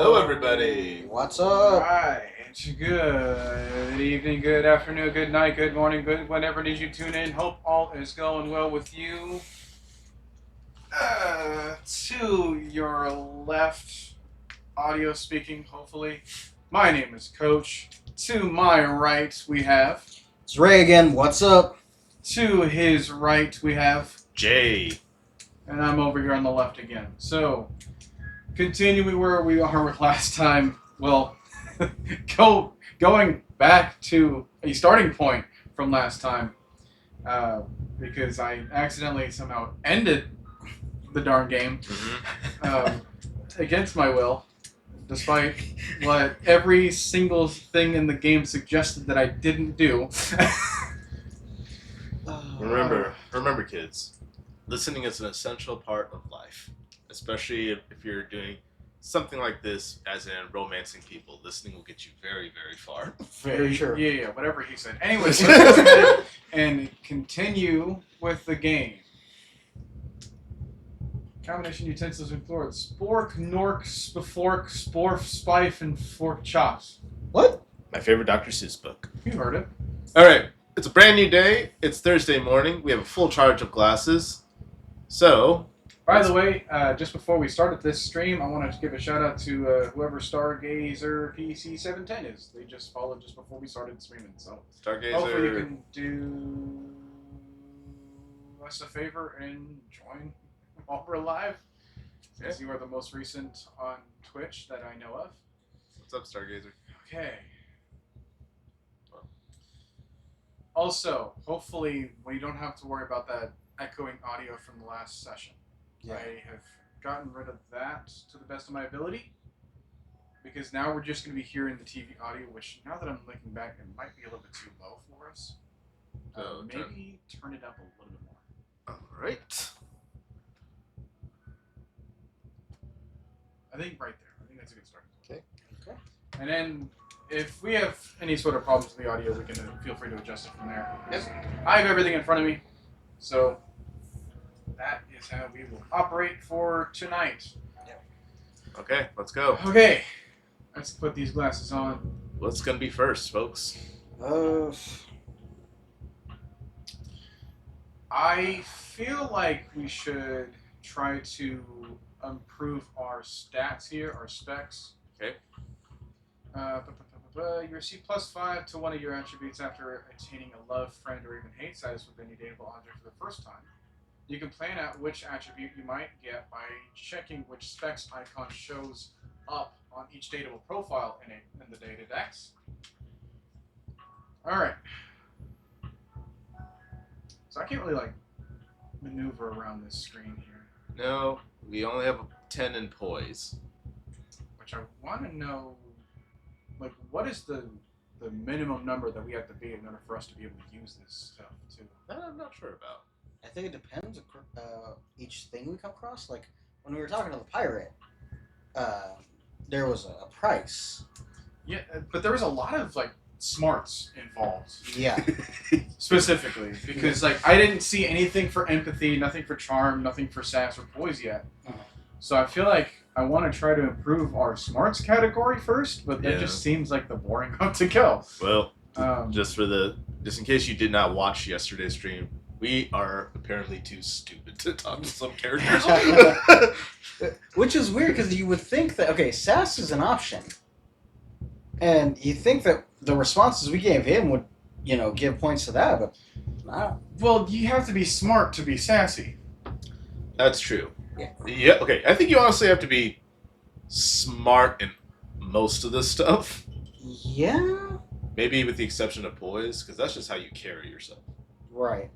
Hello, everybody. What's up? Alright, good evening, good afternoon, good night, good morning, good whenever it is you tune in. Hope all is going well with you. To your left, audio speaking, hopefully. My name is Coach. To my right, we have. It's Ray again. What's up? To his right, we have. Jay. And I'm over here on the left again. So, continuing where we are with last time. Well, going back to a starting point from last time, because I accidentally somehow ended the darn game against my will, despite what every single thing in the game suggested that I didn't do. Remember, kids. Listening is an essential part of life, especially if you're doing something like this, as in romancing people. Listening will get you very, very far. Very sure. Yeah, whatever he said. Anyways, let's go ahead and continue with the game. Combination utensils include spork, nork, spafork, sporf, spife, and fork chops. What? My favorite Dr. Seuss book. You heard it. All right, it's a brand new day. It's Thursday morning. We have a full charge of glasses. So, By the way, just before we started this stream, I want to give a shout out to whoever Stargazer PC710 is. They just followed just before we started streaming. So hopefully you Stargazer. can do us a favor and join while we're live. Yeah. Since you are the most recent on Twitch that I know of. What's up, Stargazer? Okay. Also, hopefully we don't have to worry about that echoing audio from the last session. Yeah. I have gotten rid of that to the best of my ability, because now we're just going to be hearing the TV audio, which, now that I'm looking back, it might be a little bit too low for us. Maybe turn it up a little bit more. All right. I think right there. I think that's a good start. Okay. And then, if we have any sort of problems with the audio, we can feel free to adjust it from there. Yep. I have everything in front of me, so that is how we will operate for tonight. Okay, let's go. Okay, let's put these glasses on. What's gonna be first, folks? I feel like we should try to improve our stats here, our specs. Okay. You receive +5 to one of your attributes after attaining a love, friend, or even hate status with any dateable object for the first time. You can plan out which attribute you might get by checking which specs icon shows up on each dateable profile in the data dex. Alright. So I can't really maneuver around this screen here. No, we only have a 10 in poise. Which I want to know, what is the minimum number that we have to be in order for us to be able to use this stuff too? That I'm not sure about. I think it depends. Each thing we come across, like when we were talking to the pirate, there was a price. Yeah, but there was a lot of smarts involved. Yeah. Specifically, because I didn't see anything for empathy, nothing for charm, nothing for sass or poise yet. So I feel like I want to try to improve our smarts category first, but that just seems like the boring route to go. Well, just in case you did not watch yesterday's stream, we are apparently too stupid to talk to some characters. Which is weird because you would think that sass is an option, and you think that the responses we gave him would, give points to that, but not. Well, you have to be smart to be sassy. That's true. Yeah. Okay. I think you honestly have to be smart in most of this stuff. Yeah. Maybe with the exception of poise, because that's just how you carry yourself. Right.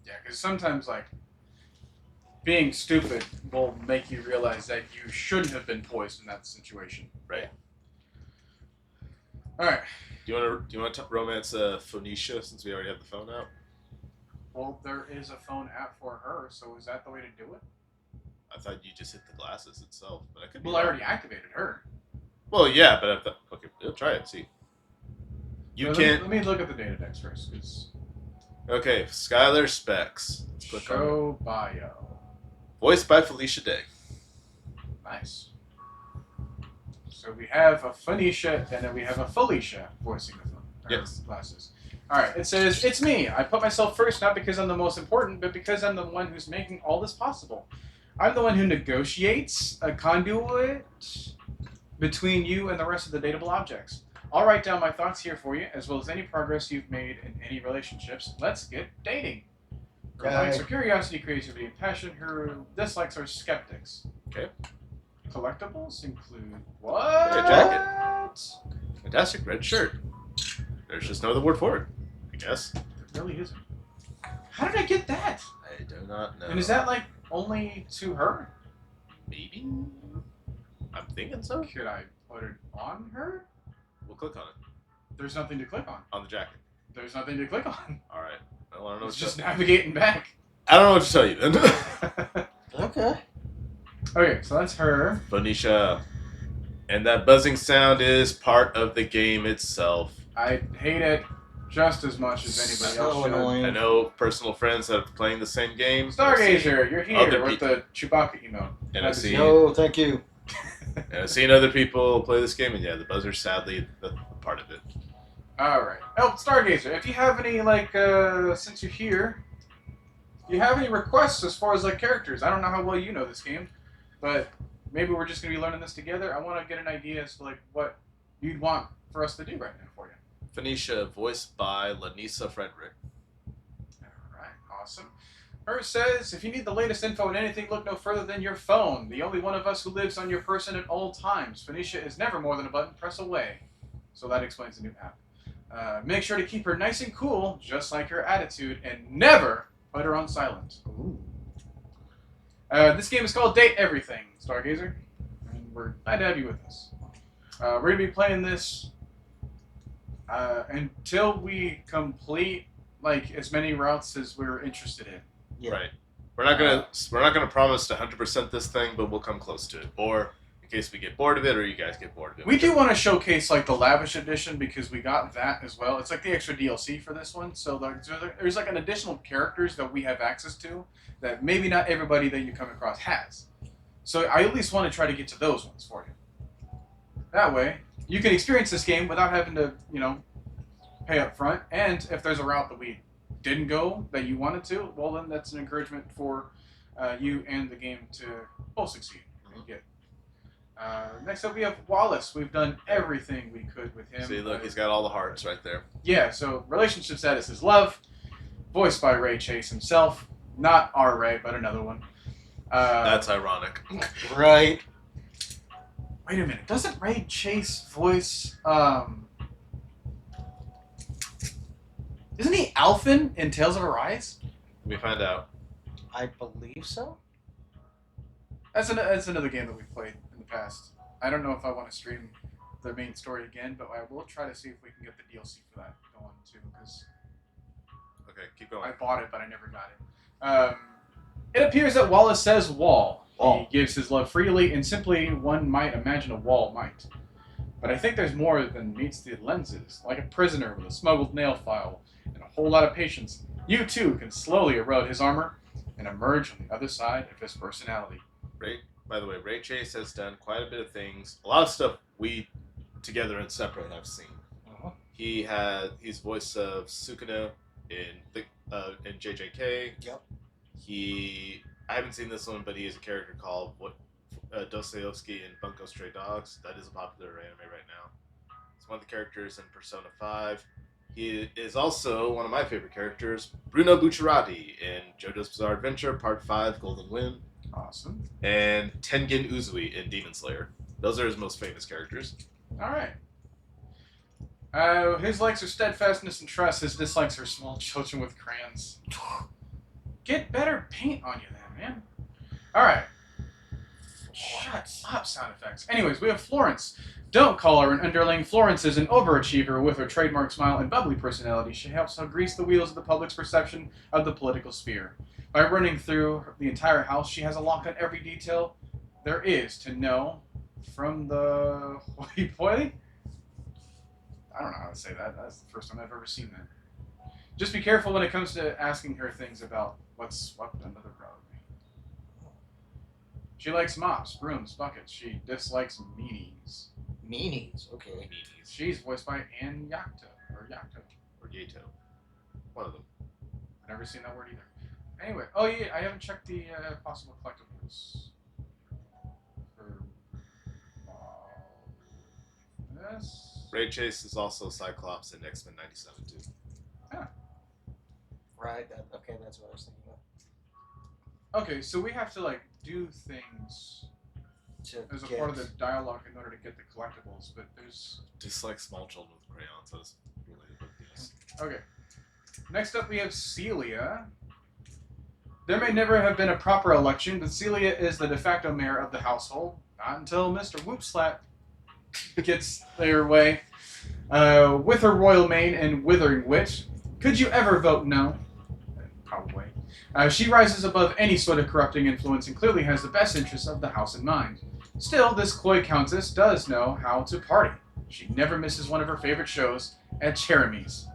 Yeah, because sometimes being stupid will make you realize that you shouldn't have been poised in that situation. Right. All right. Do you want to romance Phoenicia since we already have the phone out? Well, there is a phone app for her, so is that the way to do it? I thought you just hit the glasses itself, but I could be. Well, I already activated her. Well, yeah, but I thought, okay, we'll try it. See. You can't. Let me look at the data dex first, because. Okay, Skylar specs. Let's click on it. Show bio. Voiced by Felicia Day. Nice. So we have a Phoenicia, and then we have a Felicia voicing the phone. Yes. Glasses. All right. It says, "It's me. I put myself first, not because I'm the most important, but because I'm the one who's making all this possible. I'm the one who negotiates a conduit between you and the rest of the dateable objects. I'll write down my thoughts here for you, as well as any progress you've made in any relationships. Let's get dating." Her likes are curiosity, creativity, and passion. Her dislikes are skeptics. Okay. Collectibles include what? Yeah, jacket. Fantastic red shirt. There's just no other word for it, I guess. It really isn't. How did I get that? I do not know. And is that like only to her? Maybe? I'm thinking so. Could I put it on her? We'll click on it. There's nothing to click on. On the jacket. There's nothing to click on. Alright. Well, I don't know It's what just to navigating back. I don't know what to tell you then. Okay. Okay, so that's her. Phoenicia. And that buzzing sound is part of the game itself. I hate it just as much as anybody So else should. annoying. I know personal friends that are playing the same game. Stargazer, you're here Other with people. the Chewbacca emote. And I've seen, No, thank you. and I've seen other people play this game, and yeah, the buzzer's sadly the part of it. Alright. Oh, Stargazer, if you have any, since you're here, do you have any requests as far as, characters? I don't know how well you know this game, but maybe we're just going to be learning this together. I want to get an idea as to, what you'd want for us to do right now for you. Phoenicia, voiced by Lanisa Frederick. Alright, awesome. Her says, if you need the latest info on anything, look no further than your phone. The only one of us who lives on your person at all times. Phoenicia is never more than a button press away. So that explains the new app. Make sure to keep her nice and cool, just like her attitude, and never put her on silent. Ooh. This game is called Date Everything, Stargazer, and we're glad to have you with us. We're going to be playing this until we complete as many routes as we're interested in. Yeah. Right. We're not gonna promise to 100% this thing, but we'll come close to it. Or in case we get bored of it, or you guys get bored of it. We do want to showcase the lavish edition because we got that as well. It's the extra DLC for this one. So there's an additional characters that we have access to that maybe not everybody that you come across has. So I at least want to try to get to those ones for you. That way, you can experience this game without having to, pay up front. And if there's a route that we didn't go that you wanted to, well then that's an encouragement for you and the game to both succeed. Get. Next up we have Wallace. We've done everything we could with him. See, look, he's got all the hearts right there. Yeah, so relationship status is love, voiced by Ray Chase himself. Not our Ray, but another one. That's ironic. Right. Wait a minute, doesn't Ray Chase voice, isn't he Alphen in Tales of Arise? Let me find out. I believe so. That's another game that we've played in the past. I don't know if I want to stream the main story again, but I will try to see if we can get the DLC for that going too, because Okay, keep going. I bought it, but I never got it. It appears that Wallace says wall. Wall. He gives his love freely, and simply one might imagine a wall might. But I think there's more than meets the lenses. Like a prisoner with a smuggled nail file and a whole lot of patience, you too can slowly erode his armor and emerge on the other side of his personality. By the way, Ray Chase has done quite a bit of things. A lot of stuff we together and separate have seen. Uh-huh. He's voice of Sukino in JJK. Yep. I haven't seen this one, but he is a character called Dostoevsky in Bunko Stray Dogs. That is a popular anime right now. He's one of the characters in Persona 5. He is also one of my favorite characters, Bruno Bucciarati in JoJo's Bizarre Adventure Part 5 Golden Wind, Awesome. and Tengen Uzui in Demon Slayer. Those are his most famous characters. All right. His likes are steadfastness and trust. His dislikes are small children with crayons. Get better paint on you then, man. All right. Shut up, sound effects. Anyways, we have Florence. Don't call her an underling. Florence is an overachiever with her trademark smile and bubbly personality. She helps to grease the wheels of the public's perception of the political sphere. By running through the entire house, she has a lock on every detail there is to know from the hoity-toity. I don't know how to say that. That's the first time I've ever seen that. Just be careful when it comes to asking her things about what's swept under the rug. She likes mops, brooms, buckets. She dislikes meanies. Meanies. Okay. Meanies. She's voiced by Ann Yakto. Or Yakto. Or Yato. One of them. I've never seen that word either. Anyway, oh yeah, I haven't checked the possible collectibles for this. Ray Chase is also Cyclops in X-Men 97 too. Right. Okay, that's what I was thinking of. Okay, so we have to like do things To as a get- part of the dialogue in order to get the collectibles, but there's Just like small children with crayons. That's related, but yes. okay. Next up, we have Celia. There may never have been a proper election, but Celia is the de facto mayor of the household. Not until Mr. Whoopslap gets their way. With her royal mane and withering wit, could you ever vote no? Probably. She rises above any sort of corrupting influence and clearly has the best interests of the house in mind. Still, this coy countess does know how to party. She never misses one of her favorite shows at Cherami's.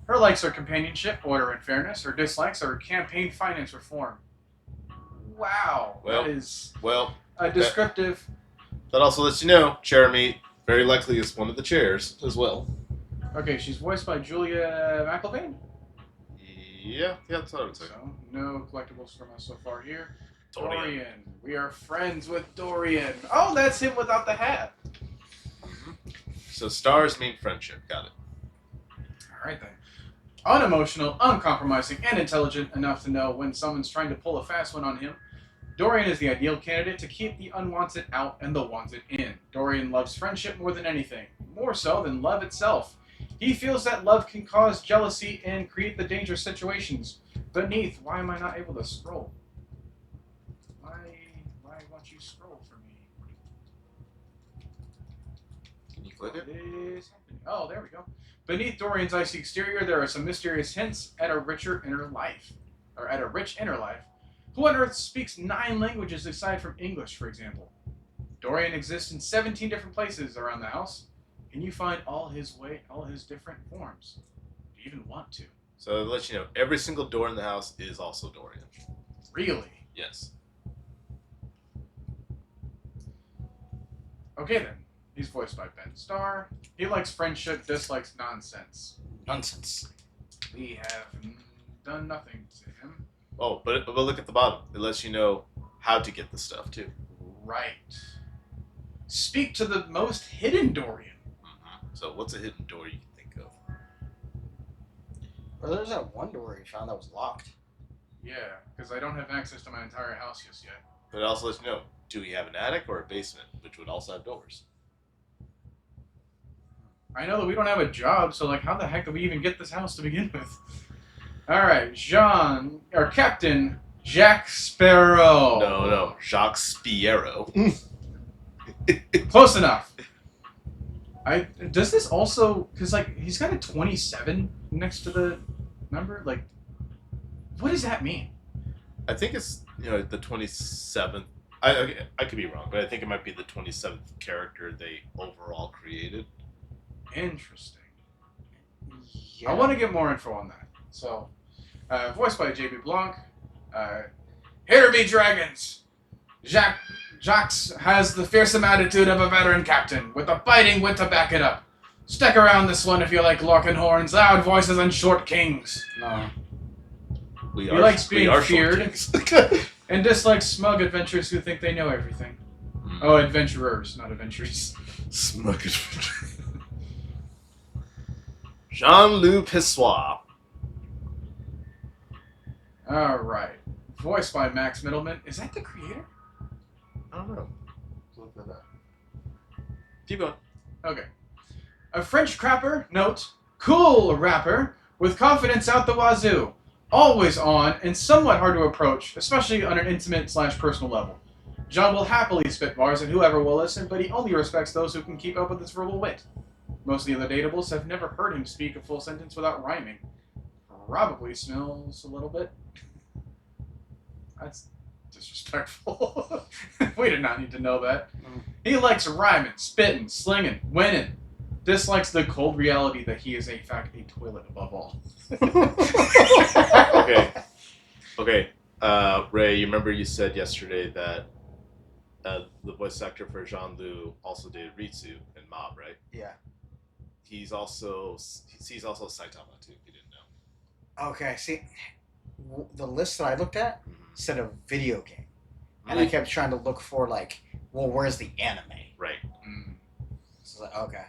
Her likes are companionship, order, and fairness. Her dislikes are campaign finance reform. Wow, Well, that is Well, a descriptive. that also lets you know Jeremy very likely is one of the chairs as well. Okay, she's voiced by Julia McIlvaine. Yeah, that's what I would say. So, no collectibles from us so far here. Dorian. Dorian. We are friends with Dorian. Oh, that's him without the hat. So stars mean friendship. Got it. All right then. Unemotional, uncompromising, and intelligent enough to know when someone's trying to pull a fast one on him, Dorian is the ideal candidate to keep the unwanted out and the wanted in. Dorian loves friendship more than anything, more so than love itself. He feels that love can cause jealousy and create the dangerous situations. Beneath, why am I not able to scroll? Why won't you scroll for me? Can you click What it? is happening? Oh, there we go. Beneath Dorian's icy exterior, there are some mysterious hints at a richer inner life. Or at a rich inner life. Who on earth speaks 9 languages aside from English, for example? Dorian exists in 17 different places around the house. Can you find all his different forms? Do you even want to? So to let you know, every single door in the house is also Dorian. Really? Yes. Okay then. He's voiced by Ben Starr. He likes friendship, dislikes nonsense. Nonsense. We have done nothing to him. Oh, but look at the bottom. It lets you know how to get the stuff too. Right. Speak to the most hidden Dorian. So what's a hidden door you can think of? Well, there's that one door you found that was locked. Yeah, because I don't have access to my entire house just yet. But it also lets you know, do we have an attic or a basement, which would also have doors. I know that we don't have a job, so like, how the heck did we even get this house to begin with? All right, Captain Jack Sparrow. No, Jacques Spiero. Close enough. Does this also, because like he's got a 27 next to the number, like what does that mean? I think it's the 27th. I could be wrong, but I think it might be the 27th character they overall created. Interesting. Yeah. I want to get more info on that. So, voiced by J.B. Blanc. Here be dragons. Jacques has the fearsome attitude of a veteran captain, with the fighting wit to back it up. Stick around this one if you like Larkin horns, loud voices, and short kings. No. We He likes being short feared. kings. And dislikes smug adventurers who think they know everything. Oh, adventurers, not adventurers. Smug adventure. Jean-Luc Pessoa. Alright. Voiced by Max Middleman. Is that the creator? I don't know. Look that up. Keep going. Okay. A French crapper, note, cool rapper, with confidence out the wazoo. Always on, and somewhat hard to approach, especially on an intimate/personal level. John will happily spit bars at whoever will listen, but he only respects those who can keep up with his verbal wit. Most of the other datables have never heard him speak a full sentence without rhyming. Probably smells a little bit. That's disrespectful. We did not need to know that. He likes rhyming, spitting, slinging, winning. Dislikes the cold reality that he is in fact a toilet above all. Okay. Ray, you remember you said yesterday that the voice actor for Jean-Lu also did Ritsu in Mob, right? Yeah. He's also Saitama too. If you didn't know. Okay. See, the list that I looked at Mhm. said a video game, and I kept trying to look for like, well, where's the anime? Right. Mm. So like, okay.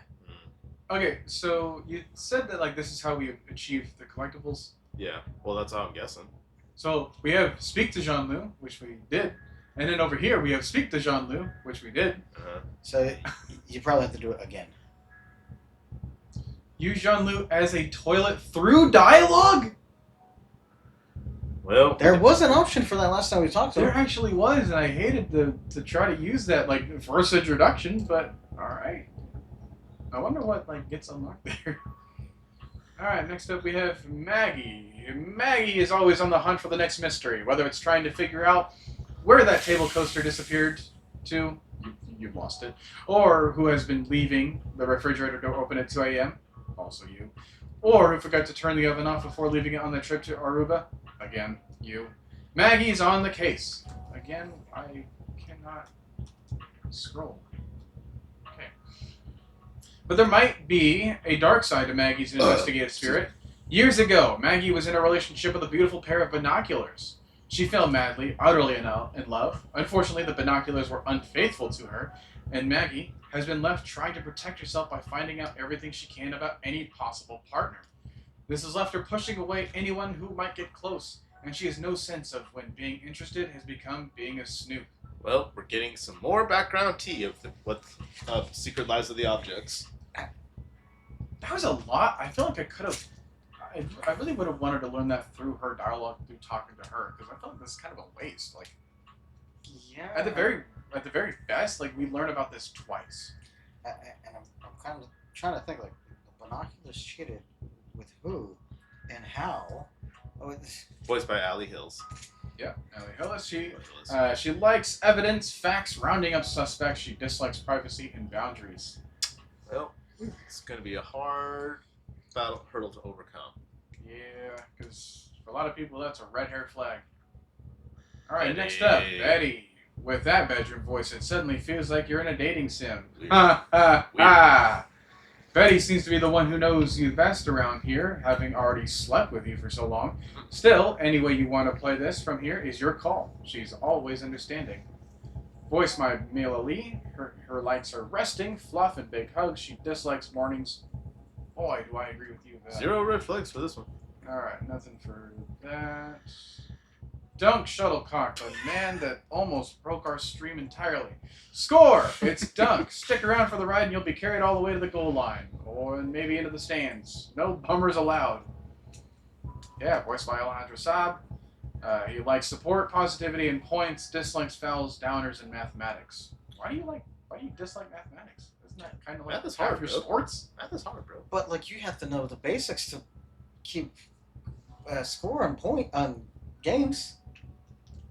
Okay, so you said that like this is how we achieve the collectibles. Yeah. Well, that's how I'm guessing. So we have Speak to Jean-Lu, which we did, and then over here we have Speak to Jean-Lu, which we did. So you probably have to do it again. Use Jean-Lu as a toilet through dialogue? Well, There was an option for that last time we talked to There him. actually was, and I hated to try to use that like first introduction, but alright. I wonder what like gets unlocked there. Alright, next up we have Maggie. Maggie is always on the hunt for the next mystery, whether it's trying to figure out where that table coaster disappeared to, you've lost it, or who has been leaving the refrigerator door open at 2 a.m., also you, or who forgot to turn the oven off before leaving it on the trip to Aruba, again, you. Maggie's on the case. Again, I cannot scroll. Okay. But there might be a dark side to Maggie's investigative spirit. Years ago, Maggie was in a relationship with a beautiful pair of binoculars. She fell madly, utterly in love. Unfortunately, the binoculars were unfaithful to her, and Maggie has been left trying to protect herself by finding out everything she can about any possible partner. This has left her pushing away anyone who might get close, and she has no sense of when being interested has become being a snoop. Well, we're getting some more background tea of what Secret Lives of the Objects. That was a lot. I feel like I could have. I really would have wanted to learn that through her dialogue, through talking to her, because I feel like this is kind of a waste. Like Yeah. at the very best, like we learn about this twice. And I'm kind of trying to think like the binoculars cheated with who and how. Oh, Voiced by Ali Hills. Yeah, Ellie Hillis. Hills. She likes evidence, facts, rounding up suspects. She dislikes privacy and boundaries. Well, it's going to be a hard hurdle to overcome. Yeah, because for a lot of people, that's a red hair flag. All right, Betty. next up, Betty. With that bedroom voice, it suddenly feels like you're in a dating sim. Weird. Ha ha Weird. ha! Betty seems to be the one who knows you best around here, having already slept with you for so long. Still, any way you want to play this from here is your call. She's always understanding. Voiced by Mila Lee, her likes are resting, fluff, and big hugs. She dislikes mornings. Boy, do I agree with you. With that. 0 red flags for this one. Alright, nothing for that. Dunk Shuttlecock, the man that almost broke our stream entirely. Score! It's Dunk. Stick around for the ride and you'll be carried all the way to the goal line. Or maybe into the stands. No bummers allowed. Yeah, voiced by Alejandro Saab. He likes support, positivity, and points. Dislikes fouls, downers, and mathematics. Why do you dislike mathematics? Isn't that kind of like Math is half hard, your bro. sports? Math is hard, bro. but like you have to know the basics to keep score on point on games,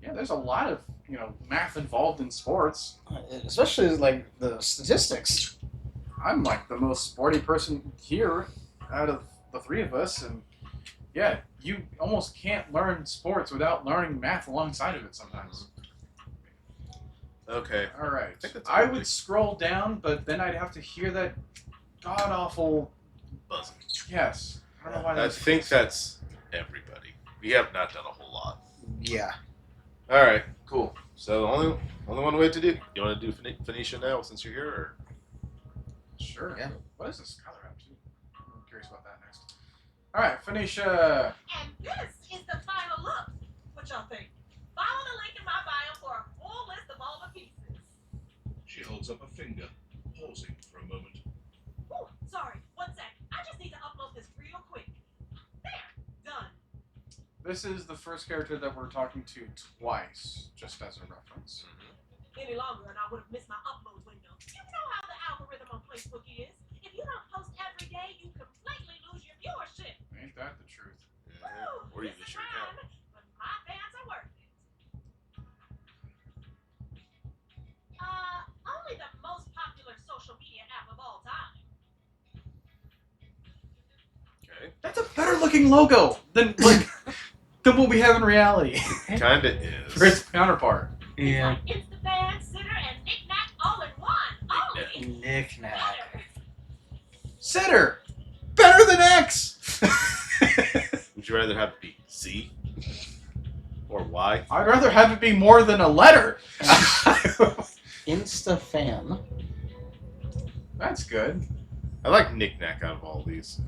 Yeah, there's a lot of math involved in sports. especially like the statistics. I'm like the most sporty person here out of the three of us, and yeah, you almost can't learn sports without learning math alongside of it sometimes. Okay. All right, I think that's I everything. would scroll down, but then I'd have to hear that god awful. Buzzing. Yes, I don't know why. I that's think that's everybody. We have not done a whole lot. Yeah. All right, cool. So only one way to do. You want to do Phoenicia now since you're here, or Sure. Yeah. What is this color up to? I'm curious about that next. All right, Phoenicia. And this is the final look. What y'all think? Follow the link in my bio for a full list of all the pieces. She holds up a finger, pausing for a moment. Ooh, sorry, one sec. I just need to upload this real quick. There, done. This is the first character that we're talking to twice, just as a reference. Any longer and I would have missed my upload window. You know how the algorithm on Facebook is. If you don't post every day, you completely lose your viewership. Ain't that the truth? Woo, or you this miss is your account. mine, but my fans are worth it. Only the most popular social media app of all time. okay, That's a better looking logo than than what we have in reality kinda for its is. counterpart. It's like InstaFan, Sitter, and Knick-knack. Sitter! Better than X! Would you rather have it be Z or Y? I'd rather have it be more than a letter. Insta-fan. That's good. I like knick-knack out of all these.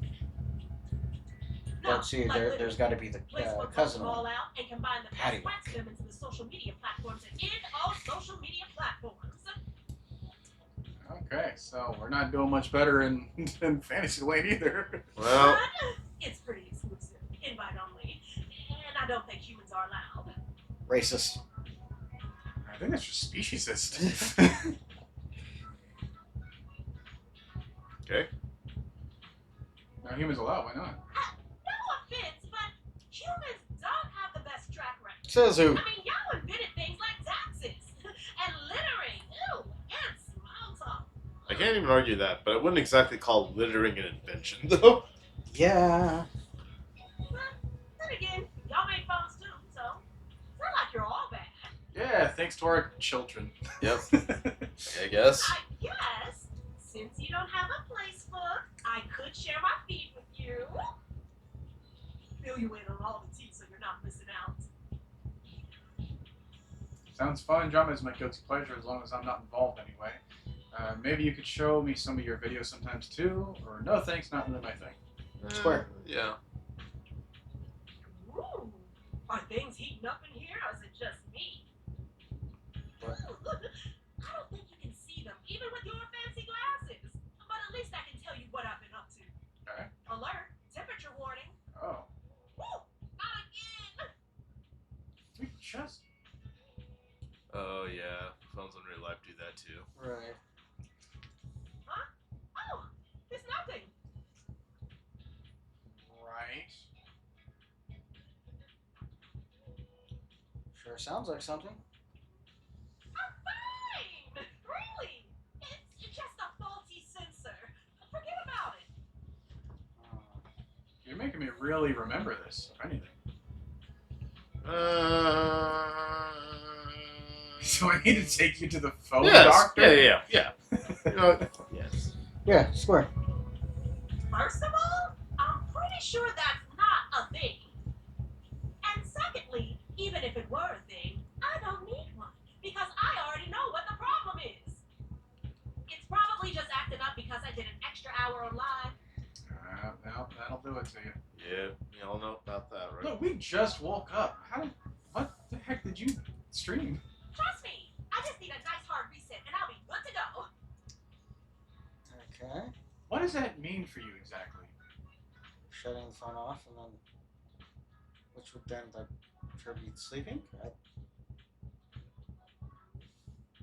No, Let's see, like there's got to be the Facebook cousin goes all one. out and combine the Patty best wax them into the social media platforms and end all social media platforms. Okay, so we're not doing much better in Fantasyland either. Well, But it's pretty exclusive, invite only, and I don't think humans are allowed. Racist. I think that's just speciesist. okay. Now humans allowed, why not? No offense, but humans don't have the best track record. Says who? I mean, y'all invented things like taxes and littering, ew, and small talk. I can't even argue that, but I wouldn't exactly call littering an invention, though. Yeah. But then again, y'all made phones too, so it's not like you're all bad. Yeah, thanks to our children. Yep. I guess. I guess, since you don't have a Facebook, I could share my feed with you. Fill you in on all the tea so you're not missing out. Sounds fun. Drama is my guilty pleasure as long as I'm not involved anyway. Maybe you could show me some of your videos sometimes too, or no thanks, not really my thing. Square. Yeah. Ooh, are things heating up in here, or is it just me? What? Ooh, I don't think you can see them, even with your fancy glasses. But at least I can tell you what I've been up to. Okay. Alert, temperature warning. Oh, Woo, not again. we just... Oh, yeah. Phones in real life do that, too. Right. Oh, it's nothing. Right. Sure sounds like something. I'm fine. Really. It's just a faulty sensor. Forget about it. You're making me really remember this, if anything. So I need to take you to the phone yes. doctor? Yeah. You know, yes. Yeah, square. First of all, I'm pretty sure that's not a thing. And secondly, even if it were a thing, I don't need one because I already know what the problem is. It's probably just acting up because I did an extra hour online. No, that'll do it to you. Yeah, we all know about that, right? Look, we just woke up. What the heck did you stream? Trust me, I just need a nice hard reset and I'll be good to go. Okay. What does that mean for you exactly? Shutting the phone off and then, which would then like sure be sleeping.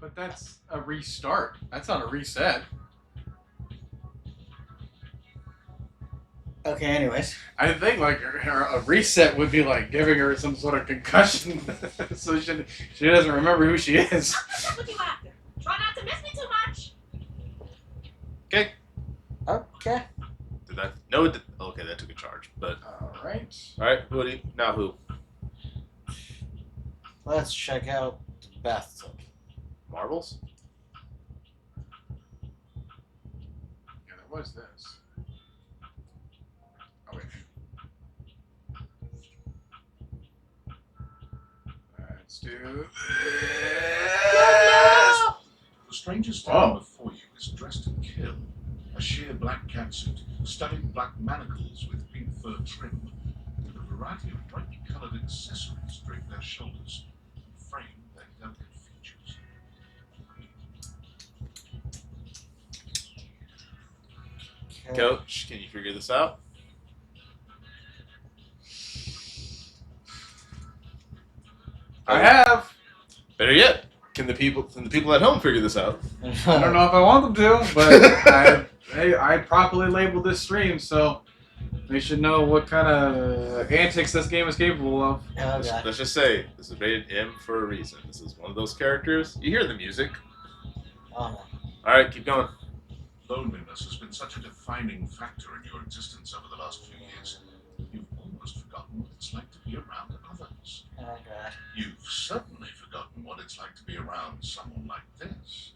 But that's a restart. That's not a reset. Okay. Anyways. I think like a reset would be like giving her some sort of concussion, so she doesn't remember who she is. I'll catch up with you after. Try not to miss me too much. Okay. Okay. Did that? No, it did. Okay, that took a charge. But All right. all right, who do you, now? Who? Let's check out the bathtub. Marbles? Yeah, there was this. Oh wait. Let's do this. The stranger standing before you is dressed to kill. A sheer black catsuit, studded black manacles with pink fur trim, and a variety of brightly coloured accessories drape their shoulders and frame their delicate features. Okay. Coach, can you figure this out? I have. Better yet, can the people at home figure this out? I don't know if I want them to, but I properly labeled this stream, so they should know what kind of antics this game is capable of. Oh god. Let's just say this is rated M for a reason. This is one of those characters. You hear the music. Oh no. All right, keep going. Loneliness has been such a defining factor in your existence over the last few years. You've almost forgotten what it's like to be around others. Oh god. You've certainly forgotten what it's like to be around someone like this.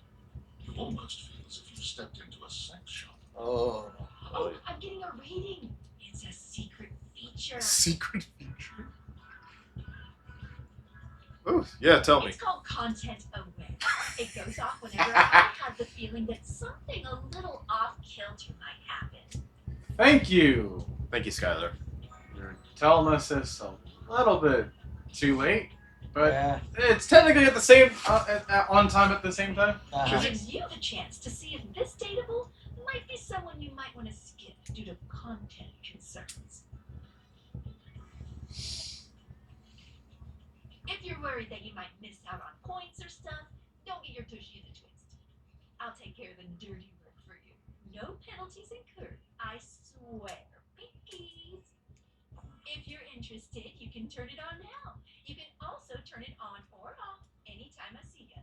You almost feel as if you stepped into a sex shop. Oh. Oh, I'm getting a rating. It's a secret feature. Secret feature. Oh, yeah, tell me. It's called Content Aware. It goes off whenever I have the feeling that something a little off kilter might happen. Thank you. Thank you, Skylar. You're telling us this a little bit too late, but Yeah. it's technically at the same on time at the same time. Uh-huh. It gives you the chance to see if this dateable might be someone you might want to skip due to content concerns. If you're worried that you might miss out on points or stuff, don't get your tushy in a twist. I'll take care of the dirty work for you. No penalties incurred, I swear. Pinkies. If you're interested, you can turn it on now. You can also turn it on or off anytime I see you.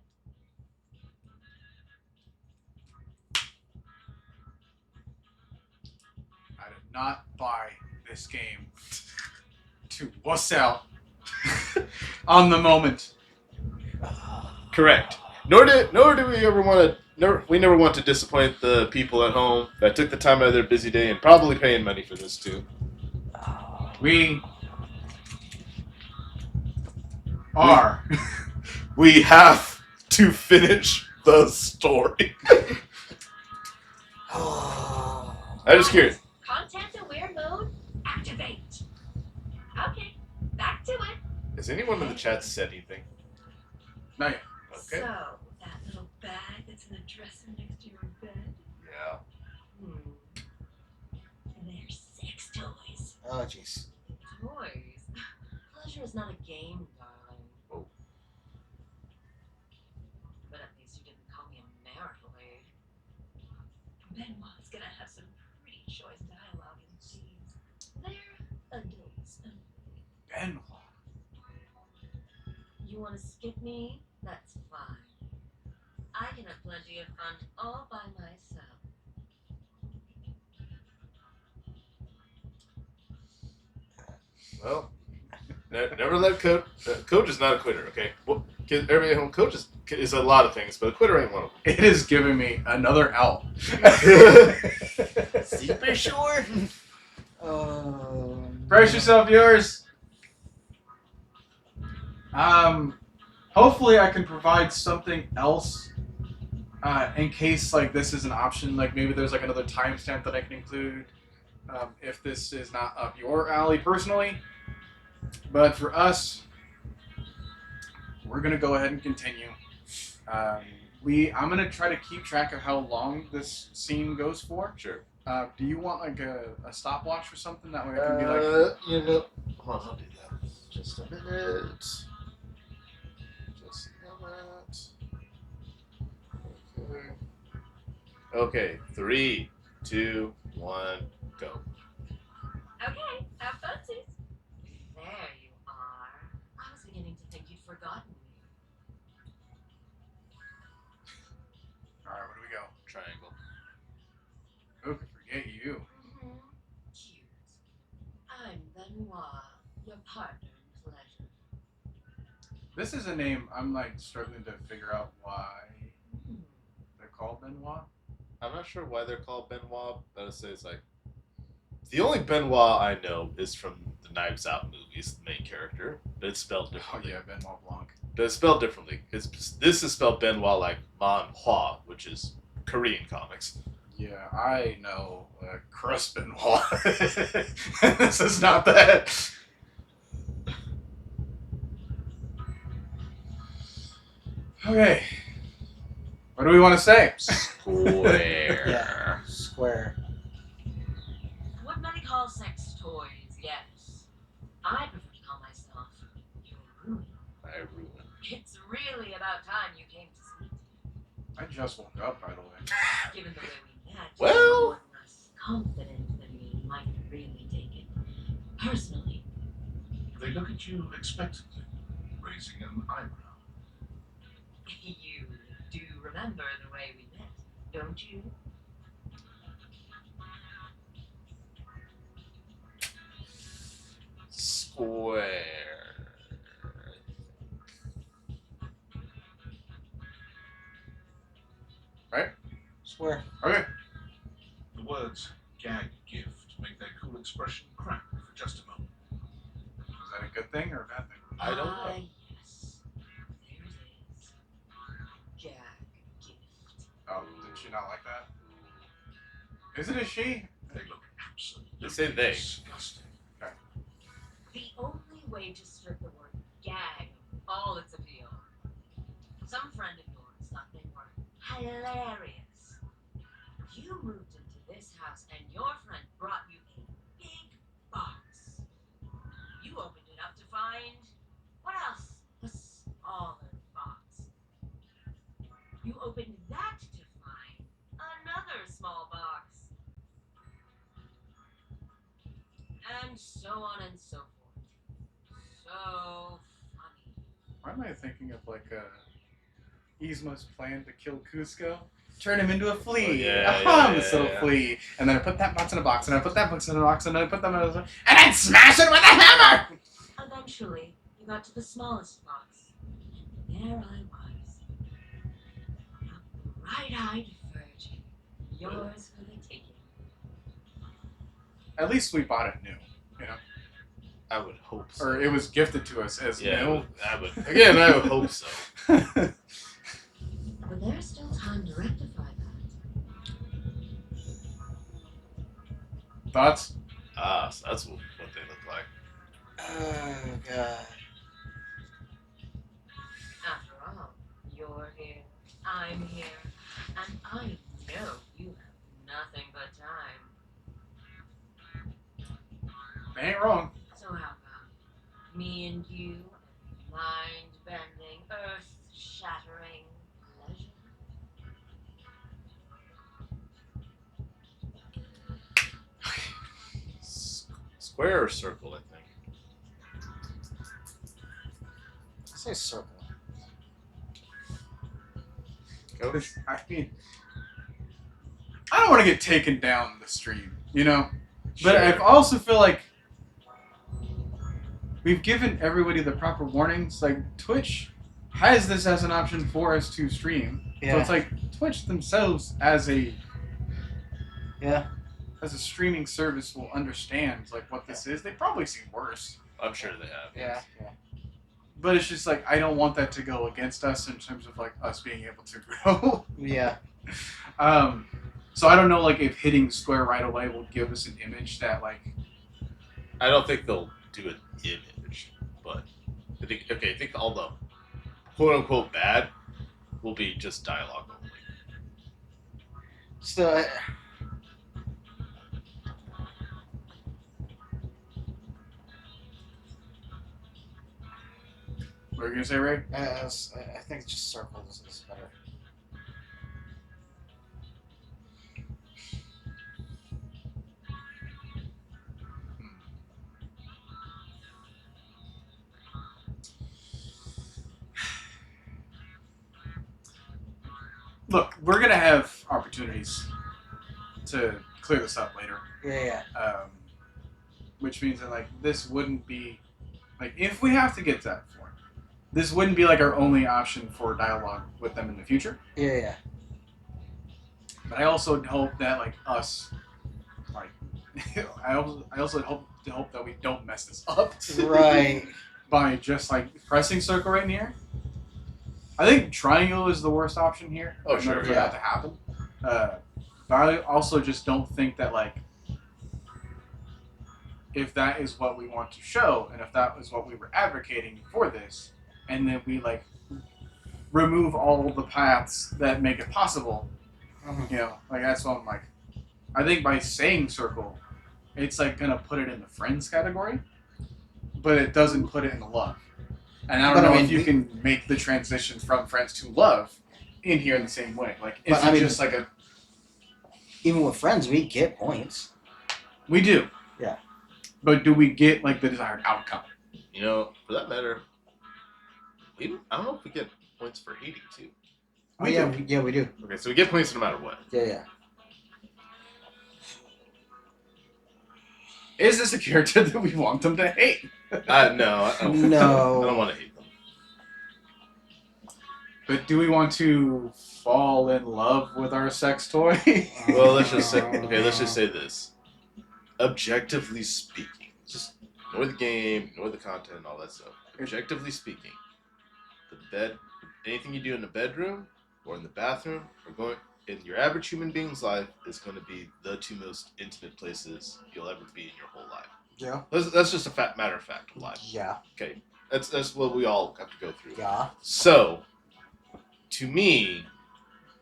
I did not buy this game to wuss out on the moment. Correct. Nor do we ever want to. We never want to disappoint the people at home that took the time out of their busy day and probably paying money for this too. We are. We have to finish the story. I'm just curious. Content aware mode, activate. Okay, back to it. Has anyone in the chat said anything? Not yet. Okay. So, that little bag that's in the dresser next to your bed? Yeah. There's sex toys. Oh, jeez. Toys? Pleasure is not a game, darling. Oh. But at least you didn't call me a marital aid. Benoit's gonna have some pretty choice dialogue in these. They're adults. Benoit. You wanna skip me? That's fine. I can have plenty of fun all by myself. Well, never let coach. Coach is not a quitter. Okay. Well, everybody at home, coach is a lot of things, but a quitter ain't one of It is giving me another out. them. Super sure. Brace yourself, viewers. Hopefully I can provide something else in case like this is an option. Like maybe there's like another timestamp that I can include if this is not up your alley personally. But for us, we're gonna go ahead and continue. I'm gonna try to keep track of how long this scene goes for. Sure. Do you want like a stopwatch or something? That way I can be like. You know. Hold on, I'll do that. Just a minute. Just a minute. Okay. 3, 2, 1, go. Okay, have funsies. There you are. I was beginning to think you'd forgotten me. All right, where do we go? Triangle. Who could forget you? Mm-hmm. Cute. I'm Benoit, your partner in pleasure. This is a name I'm like struggling to figure out why Hmm. they're called Benoit. I'm not sure why they're called Benoit, but I say it's like the only Benoit I know is from the Knives Out movies, the main character, but it's spelled Oh differently. yeah, Benoit Blanc. But it's spelled differently. This is spelled Benoit like Man Hwa, which is Korean comics. Yeah, I know Chris Benoit. This is not that. Okay. What do we want to say? Square. Yeah. Square. What many call sex toys, yes. I prefer to call myself your ruin. I ruined. It's really about time you came to speak to me. I just woke up, by the way. Given the way we met, Well- someone less confident than me might really take it personally. They look at you expectantly, raising an eyebrow. You do remember the way we met, don't you? Square. Swear. Okay. The words gag gift make their cool expression crack for just a moment. Is that a good thing or a bad thing? I don't know. Yes. There it is. Gag gift. Oh, did she not like that? Is it a she? They look absolutely They say they. disgusting. The only way to strip the word gag of all its appeal. Some friend of yours thought they were hilarious. You moved into this house and your friend brought you a big box. You opened it up to find what else? A smaller box. You opened that to find another small box. And so on and so forth. So funny. Why am I thinking of like Yzma's plan to kill Cusco? Turn him into a flea. Oh, yeah, This yeah, little yeah. flea. And then I put that box in a box, and I put that box in a box, and then I put them in a... And then smash it with a hammer! Eventually, you got to the smallest box. And there I was. A bright-eyed virgin. Yours for the taking. At least we bought it new, you know? I would hope so. Or it was gifted to us as yeah, new. I would. Again, I would hope so. But there's still time to rectify that. Thoughts? Ah, so that's what they look like. Oh god. After all, you're here, I'm here, and I know you have nothing but time. They ain't wrong. So how about me and you, mind-bending, earth-shattering pleasure? Square or circle, I think. I say circle. Coach? I mean, I don't want to get taken down the stream, you know? But I also feel like we've given everybody the proper warnings. Like, Twitch has this as an option for us to stream. Yeah. So it's like Twitch themselves as a Yeah. as a streaming service will understand like what this is. They probably see worse. I'm sure they have. Yeah. Yeah. But it's just like I don't want that to go against us in terms of like us being able to grow. Yeah. So I don't know like if hitting square right away will give us an image that like I don't think they'll do an image, but I think all the quote unquote bad will be just dialogue only. Still, what are you gonna say, Ray? I think just circle is better. Look, we're gonna have opportunities to clear this up later. Yeah. Which means that like this wouldn't be like if we have to get to that point, this wouldn't be like our only option for dialogue with them in the future. Yeah. But I also hope that like us, like I also hope that we don't mess this up Right. by just like pressing circle right in here. I think triangle is the worst option here. Oh, in sure, order for yeah. that to happen. But I also just don't think that like if that is what we want to show and if that is what we were advocating for this, and then we like remove all of the paths that make it possible, you know, like that's what I'm like. I think by saying circle, it's like gonna put it in the friends category, but it doesn't put it in the love. And I don't But, I know mean, if you can make the transition from friends to love in here in the same way. Like, is But, it I mean- just like a Even with friends, we get points. we do? Yeah. But do we get like the desired outcome? You know, for that matter, I don't know if we get points for hating too. We yeah, do. we do. Okay, so we get points no matter what. Yeah. Is this a character that we want them to hate? No, I don't, No. I don't want to hate them. But do we want to fall in love with our sex toy? Well, let's just say this. Objectively speaking, just ignore the game, ignore the content, and all that stuff. Objectively speaking, the bed, anything you do in the bedroom or in the bathroom or going in your average human being's life is going to be the two most intimate places you'll ever be in your whole life. Yeah. That's just a matter of fact of life. Yeah. Okay, that's what we all have to go through. Yeah. So, to me,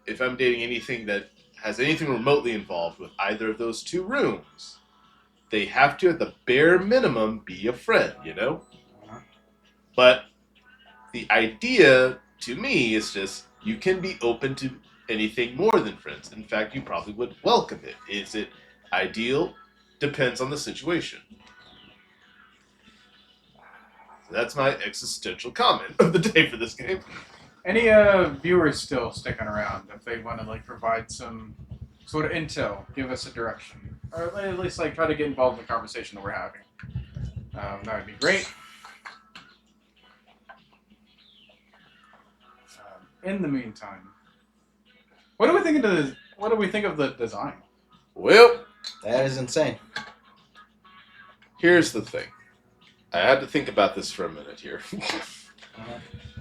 if I'm dating anything that has anything remotely involved with either of those two rooms, they have to, at the bare minimum, be a friend, you know? But the idea, to me, is just you can be open to anything more than friends. In fact, you probably would welcome it. Is it ideal? Depends on the situation. That's my existential comment of the day for this game. Any viewers still sticking around? If they want to like provide some sort of intel, give us a direction, or at least like try to get involved in the conversation that we're having. That would be great. In the meantime, what do we think of the design? Well, That is insane. here's the thing. I had to think about this for a minute here.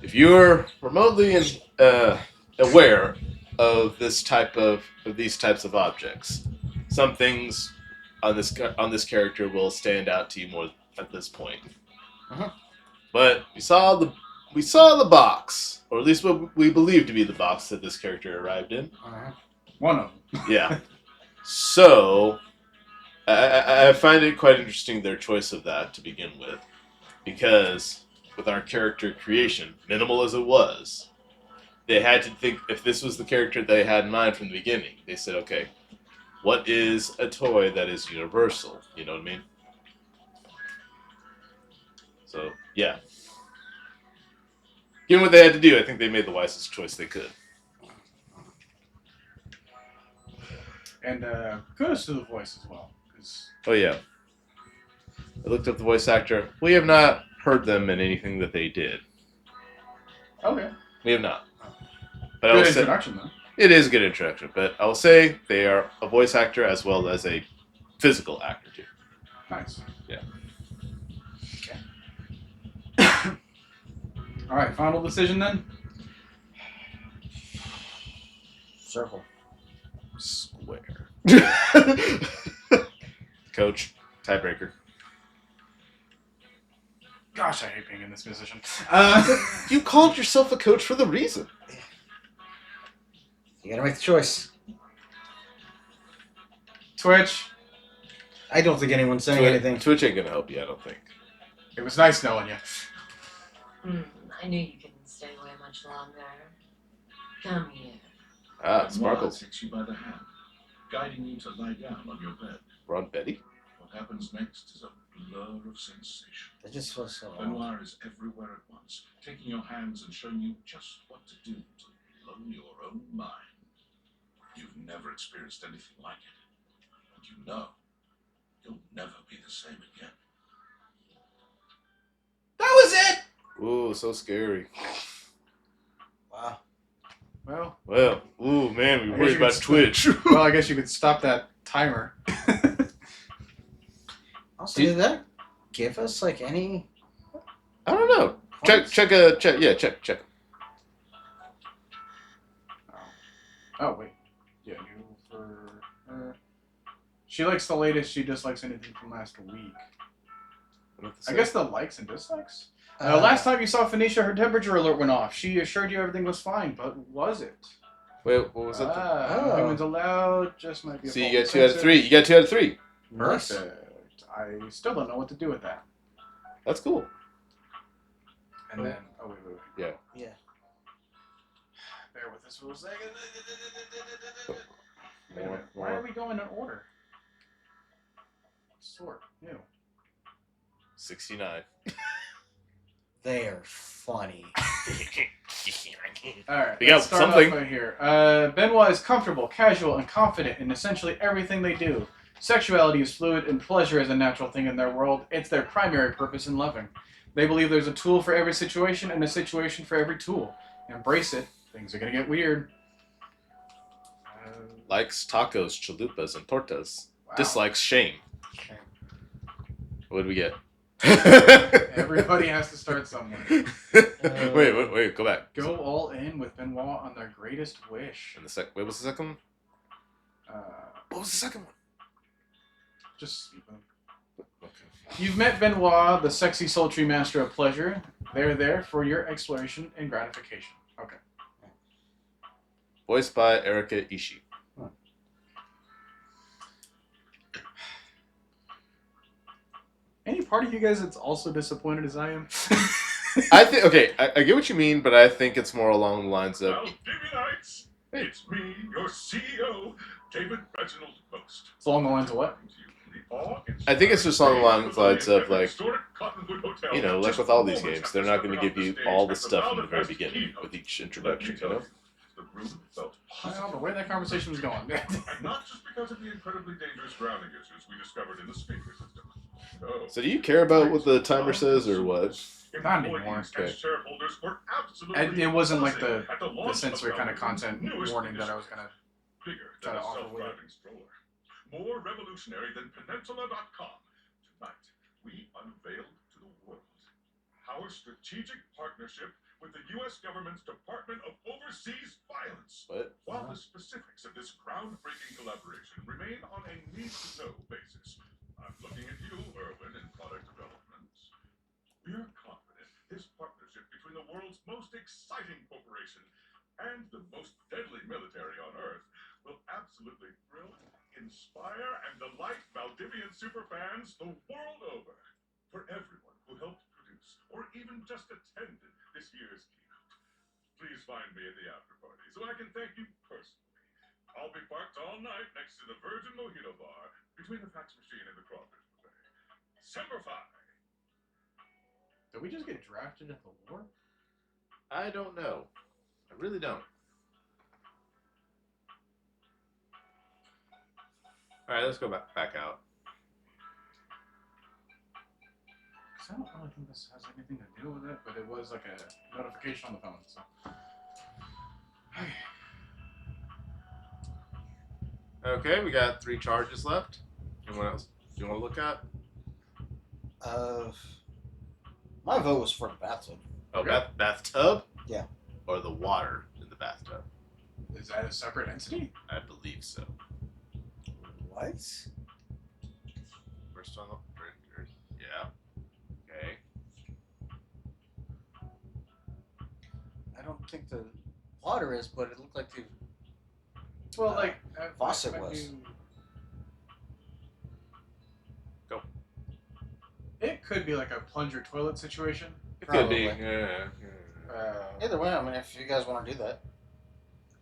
If you're remotely aware of these types of objects, some things on this character will stand out to you more at this point. Uh-huh. But we saw the box, or at least what we believe to be the box that this character arrived in. One of them. Yeah. So, I find it quite interesting, their choice of that to begin with, because with our character creation, minimal as it was, they had to think, if this was the character they had in mind from the beginning, they said, okay, what is a toy that is universal? You know what I mean? So, yeah. Given what they had to do, I think they made the wisest choice they could. And kudos to the voice as well. 'Cause Oh, yeah. I looked up the voice actor. We have not heard them in anything that they did. okay, We have not. But I good will say, introduction though. it is a good introduction, but I will say they are a voice actor as well as a physical actor, too. Nice. Yeah. Okay. All right, final decision then. Circle. Square. Coach, tiebreaker. Gosh, I hate being in this position. You called yourself a coach for the reason. You gotta make the choice. Twitch, I don't think anyone's saying anything. Twitch ain't gonna help you, I don't think. it was nice knowing you. I knew you couldn't stay away much longer. Come here. Ah, Noir Sparkles. takes you by the hand, guiding you to lie down on your bed. Ron Betty. What happens next is a blur of sensation. It just feels so. Benoit is everywhere at once, taking your hands and showing you just what to do to blow your own mind. You've never experienced anything like it, and you know you'll never be the same again. That was it. Ooh, so scary. Wow. Well, Well, ooh, man, we I guess worried you about could Twitch. well, I guess you could stop that timer. Also, did that give us like any? I don't know. Check. Yeah, check. Oh wait, yeah, you for. She likes the latest. She dislikes anything from last week. I guess the likes and dislikes. Last time you saw Phoenicia, her temperature alert went off. She assured you everything was fine, but was it? Wait, what was that? Oh. Humans allowed just might be. A See, you faulty got 2 out of sensor. 3. You got 2 out of 3. Nice. Perfect. I still don't know what to do with that. That's cool. And then, oh wait. Yeah. Yeah. Bear with us for a second. Wait a minute. Why are we going in order? Sort. New. 69. They are funny. Alright, We got let's start something. off right here. Benoit is comfortable, casual, and confident in essentially everything they do. Sexuality is fluid, and pleasure is a natural thing in their world. It's their primary purpose in loving. They believe there's a tool for every situation and a situation for every tool. Embrace it Things are gonna get weird. Likes tacos, chalupas, and tortas. Wow. Dislikes shame. What did we get? Everybody has to start somewhere. Wait, go back. Go all in with Benoit on their greatest wish. And wait, what's the second one? What was the second one? Just speak with him. Okay. You've met Benoit, the sexy, sultry master of pleasure. They're there for your exploration and gratification. Okay. Voiced by Erika Ishii. Any part of you guys that's also disappointed as I am? I think I get what you mean, but I think it's more along the lines of Maldivianites, it's me, your CEO, David Reginald Post. It's along the lines of what? I think it's just along the lines of like, you know, like with all these games, they're not going to give you all the stuff from the very beginning with each introduction, you know? Well, the way that conversation was going. And not just because of the incredibly dangerous grounding issues we discovered in the speaker system. No. So do you care about what the timer says or what? Not anymore. Okay. And it wasn't like the sensory kind of content warning that I was gonna bigger try than to a offer with it. self-driving stroller. More revolutionary than Peninsula.com. Tonight, we unveiled to the world our strategic partnership with the U.S. government's Department of Overseas Violence. What? While the specifics of this groundbreaking collaboration remain on a need-to-know basis, I'm looking at you, Irwin, in product development. We're confident this partnership between the world's most exciting corporation and the most deadly military on Earth will absolutely thrill, inspire, and delight Maldivian superfans the world over. For everyone who helped produce or even just attended this year's keynote, please find me at the after party so I can thank you personally. I'll be parked all night next to the Virgin Mojito Bar between the fax machine and the crawfish buffet. Semper Fi! Did we just get drafted at the war? I don't know. I really don't. All right, let's go back out. 'Cause I don't really think this has anything to do with it, but it was like a notification on the phone. So. Okay, we got 3 charges left. Anyone else? Do you want to look at? My vote was for the bathtub. Oh, Okay. bathtub? Yeah. Or the water in the bathtub? Is that a separate entity? I believe so. What? First on the breaker. Yeah. Okay. I don't think the water is, but it looked like the. Well, like Faucet when was. Go. It could be like a plunger toilet situation. It could be. Probably. Yeah. Either way, I mean, if you guys want to do that.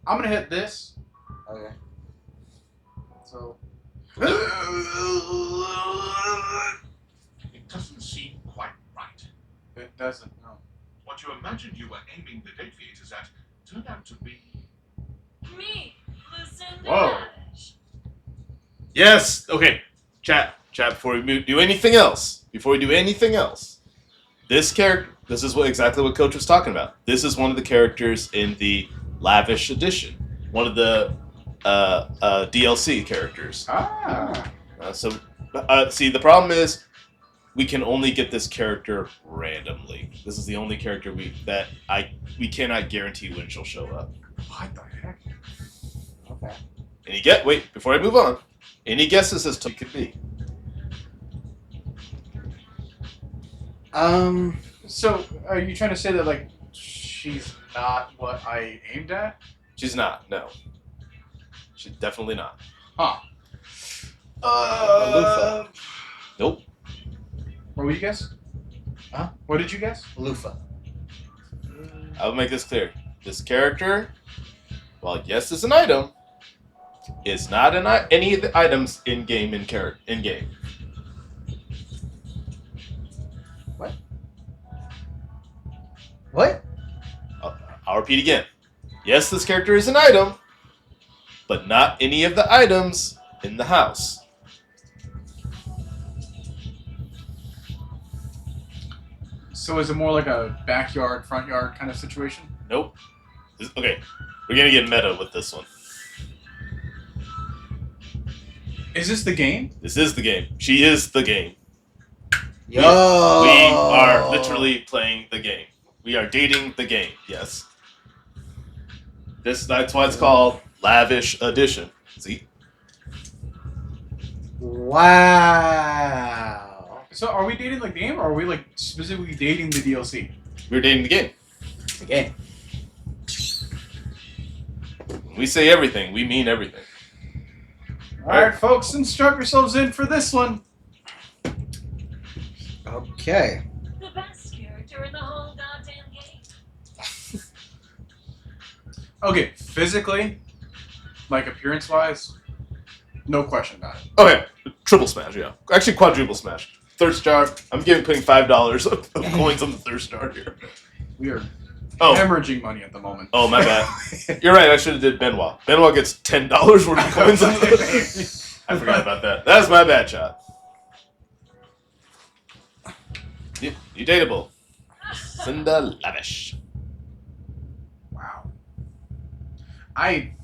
I'm gonna hit this. Okay. So. It doesn't seem quite right. It doesn't. No. What you imagined you were aiming the date theaters at turned out to be... Me, Lucinda Whoa. Lavish. Yes. Okay. Chat. Before we do anything else. This character. This is exactly what Coach was talking about. This is one of the characters in the Lavish edition. One of the DLC characters. Ah. See, the problem is we can only get this character randomly. This is the only character we cannot guarantee when she'll show up. What the heck? Okay. Wait, before I move on, any guesses as to who it could be? So, are you trying to say that like she's not what I aimed at? She's not. No. She's definitely not. Huh. Alufa. Nope. What would you guess? Huh? What did you guess? Loofah. I'll make this clear. This character, while yes, is an item, is not any of the items in game. What? I'll repeat again. Yes, this character is an item, but not any of the items in the house. So is it more like a backyard, front yard kind of situation? Nope. Okay, we're gonna get meta with this one. Is this the game? This is the game. She is the game. Yo. We are literally playing the game. We are dating the game. Yes. That's why it's called Lavish Edition. See? Wow. So are we dating the game, or are we like specifically dating the DLC? We're dating the game. The game. When we say everything, we mean everything. All right, folks, and strap yourselves in for this one. Okay. The best character in the whole goddamn game. Okay, physically, like appearance-wise, no question about it. Okay, triple smash, yeah. Actually, quadruple smash. Thirst jar. I'm putting $5 of coins on the thirst jar here. We are Oh, hemorrhaging money at the moment. oh, my bad. You're right. I should have did Benoit. Benoit gets $10 worth of coins on the. I forgot about that. That's my bad shot. You dateable. Cinda Lavish. Wow. I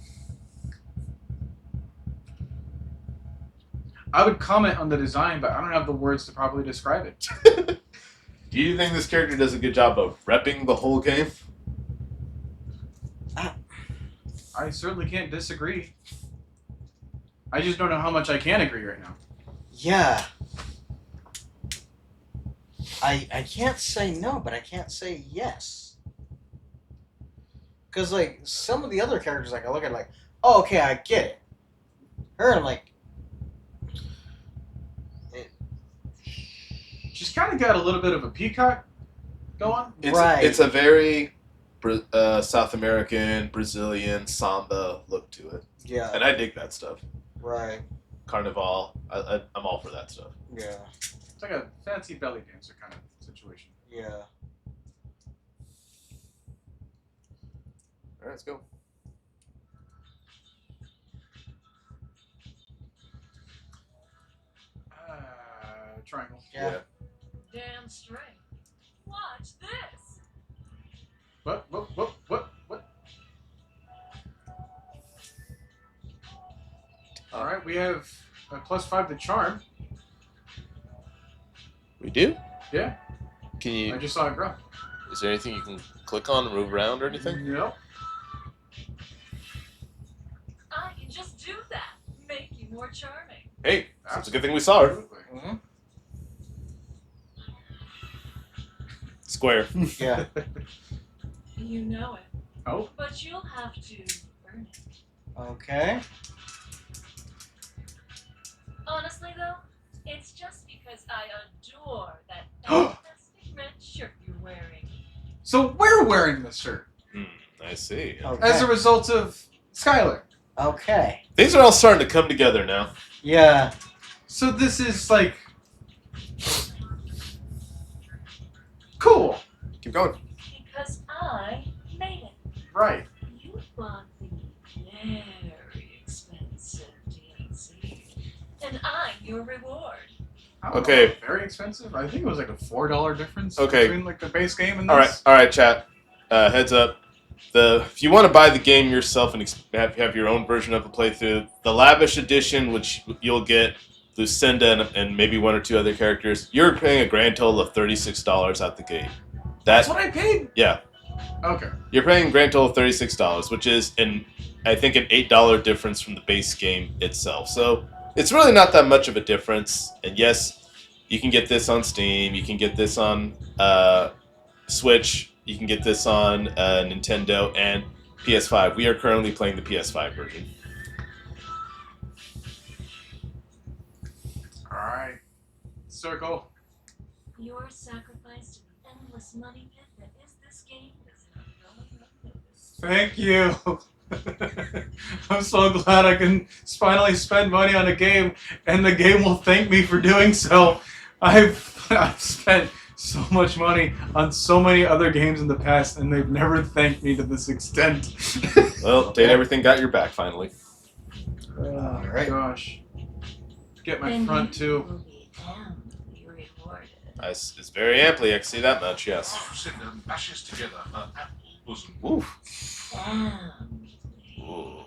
would comment on the design, but I don't have the words to properly describe it. Do you think this character does a good job of repping the whole game? I certainly can't disagree. I just don't know how much I can agree right now. Yeah. I can't say no, but I can't say yes. Because, like, some of the other characters, like, I look at, like, oh, okay, I get it. Her, I'm like, She's kind of got a little bit of a peacock going. Right. It's a very South American, Brazilian samba look to it. yeah, And I dig that stuff. right, Carnival. I'm all for that stuff. yeah, It's like a fancy belly dancer kind of situation. yeah. All right, let's go. Triangle. Yeah. Damn straight. Watch this. What? All right, we have a +5 to charm. We do? Yeah. Can I you? just saw it grow. Is there anything you can click on and move around or anything? Nope. I can just do that. Make you more charming. Hey, so it's a good thing we saw her. Absolutely. Mhm. Square. Yeah. You know it. Oh. But you'll have to earn it. Okay. Honestly, though, it's just because I adore that fantastic red shirt you're wearing. So we're wearing this shirt I see. Okay. as a result of Skylar. Okay. Things are all starting to come together now. Yeah. So this is like cool, Keep going. Because I made it. right? You bought the very expensive DLC. And I'm your reward. I don't Okay. know, very expensive. I think it was like a $4 difference Okay. between like the base game and All this. right, chat. Heads up. If you want to buy the game yourself and have your own version of the playthrough, the Lavish Edition, which you'll get Lucinda and maybe one or two other characters, you're paying a grand total of $36 out the gate. That's what I paid. Yeah, Okay. you're paying a grand total of $36, which is I think an $8 difference from the base game itself. So it's really not that much of a difference. And yes, you can get this on Steam. You can get this on Switch. You can get this on Nintendo and PS5. We are currently playing the PS5 version. All right. Circle. Your sacrifice to the endless money pit that is this game is not going unnoticed. Thank you. I'm so glad I can finally spend money on a game, and the game will thank me for doing so. I've spent so much money on so many other games in the past, and they've never thanked me to this extent. Well, Date Everything got your back finally. Oh right. gosh. Get my And front you too. will be amply rewarded. It's very amply. I can see that much. Yes. Cinder mashes together her apple bosom. Oof. Family. Ooh.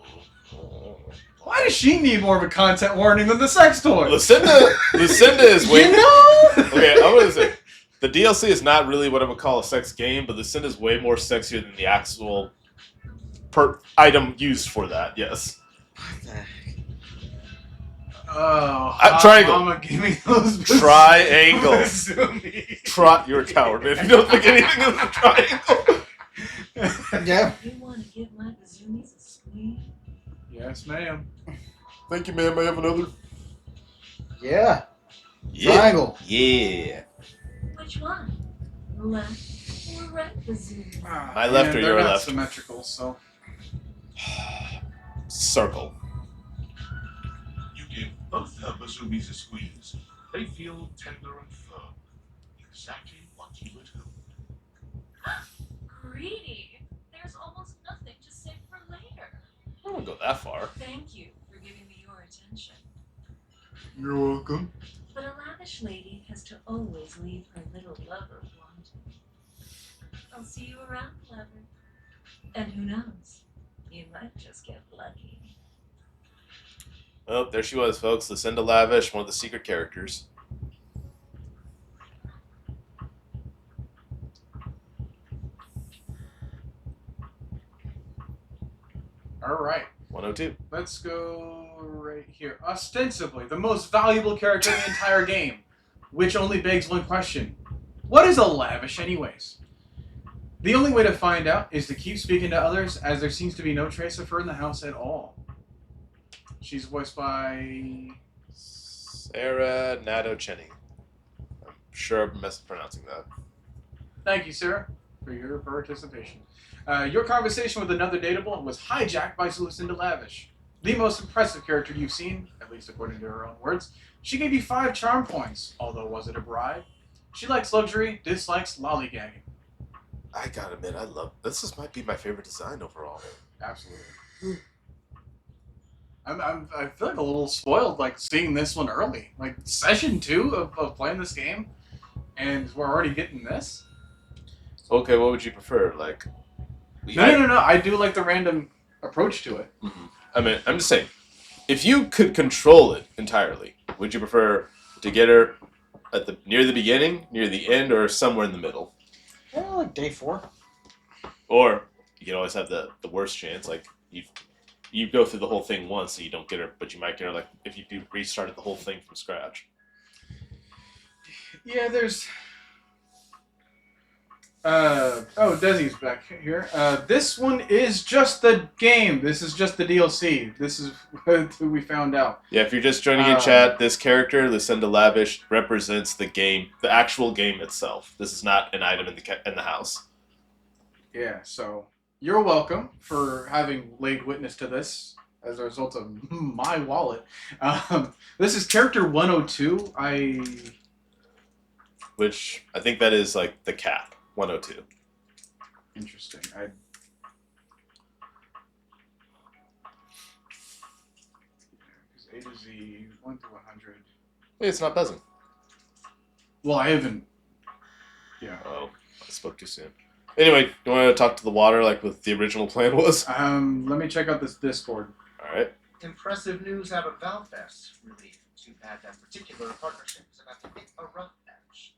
Why does she need more of a content warning than the sex toy? Lucinda is way. You know? Okay, I'm gonna say the DLC is not really what I would call a sex game, but Lucinda is way more sexier than the actual item used for that. Yes. Oh, triangle. Mama, give me those Triangle. Bazoomies. You're a coward, man. If you don't think anything is a triangle. Yeah. You want to give my Bazoomies a squeeze? Yes, ma'am. Thank you, ma'am. I have another. Yeah. Triangle. Yeah. Which one? Left or right Bazoomies? My left And or they're your not left? symmetrical, so. Circle. You give both her bazoomies a squeeze. They feel tender and firm. Exactly what you would hope. Greedy. There's almost nothing to save for later. I won't go that far. Thank you for giving me your attention. You're welcome. But a lavish lady has to always leave her little lover wanting. I'll see you around, Clever. And who knows? You might just get lucky. Oh, there she was, folks. Lucinda Lavish, one of the secret characters. All right. 102. Let's go right here. Ostensibly, the most valuable character in the entire game, which only begs one question. What is a lavish anyways? The only way to find out is to keep speaking to others, as there seems to be no trace of her in the house at all. She's voiced by... Sarah Natochenny. I'm sure I'm mispronouncing that. Thank you, Sarah, for your participation. Your conversation with another dateable was hijacked by Lucinda Lavish, the most impressive character you've seen, at least according to her own words. She gave you 5 charm points, although was it a bribe? She likes luxury, dislikes lollygagging. I gotta admit, this might be my favorite design overall. Absolutely. I feel like a little spoiled, like seeing this one early, like session 2 of playing this game, and we're already getting this. Okay, what would you prefer? Like, No. I do like the random approach to it. I mean, I'm just saying, if you could control it entirely, would you prefer to get her at near the beginning, near the end, or somewhere in the middle? Yeah, like day 4. Or you can always have the worst chance, like you go through the whole thing once, so you don't get her, but you might get her like if you restarted the whole thing from scratch. Yeah, there's. Desi's back here. This one is just the game. This is just the DLC. This is what we found out. Yeah, if you're just joining in chat, this character, Lucinda Lavish, represents the game, the actual game itself. This is not an item in the house. Yeah, so you're welcome for having laid witness to this as a result of my wallet. This is character 102. Which I think that is like the cap. 102. Interesting. Because A to Z, 1 to 100. Wait, it's not buzzing. Well, I haven't. Yeah. Oh, I spoke too soon. Anyway, you want to talk to the water like what the original plan was? Let me check out this Discord. Alright. Impressive news out of Valfest. Really too bad that particular partnership is about to hit a rough patch.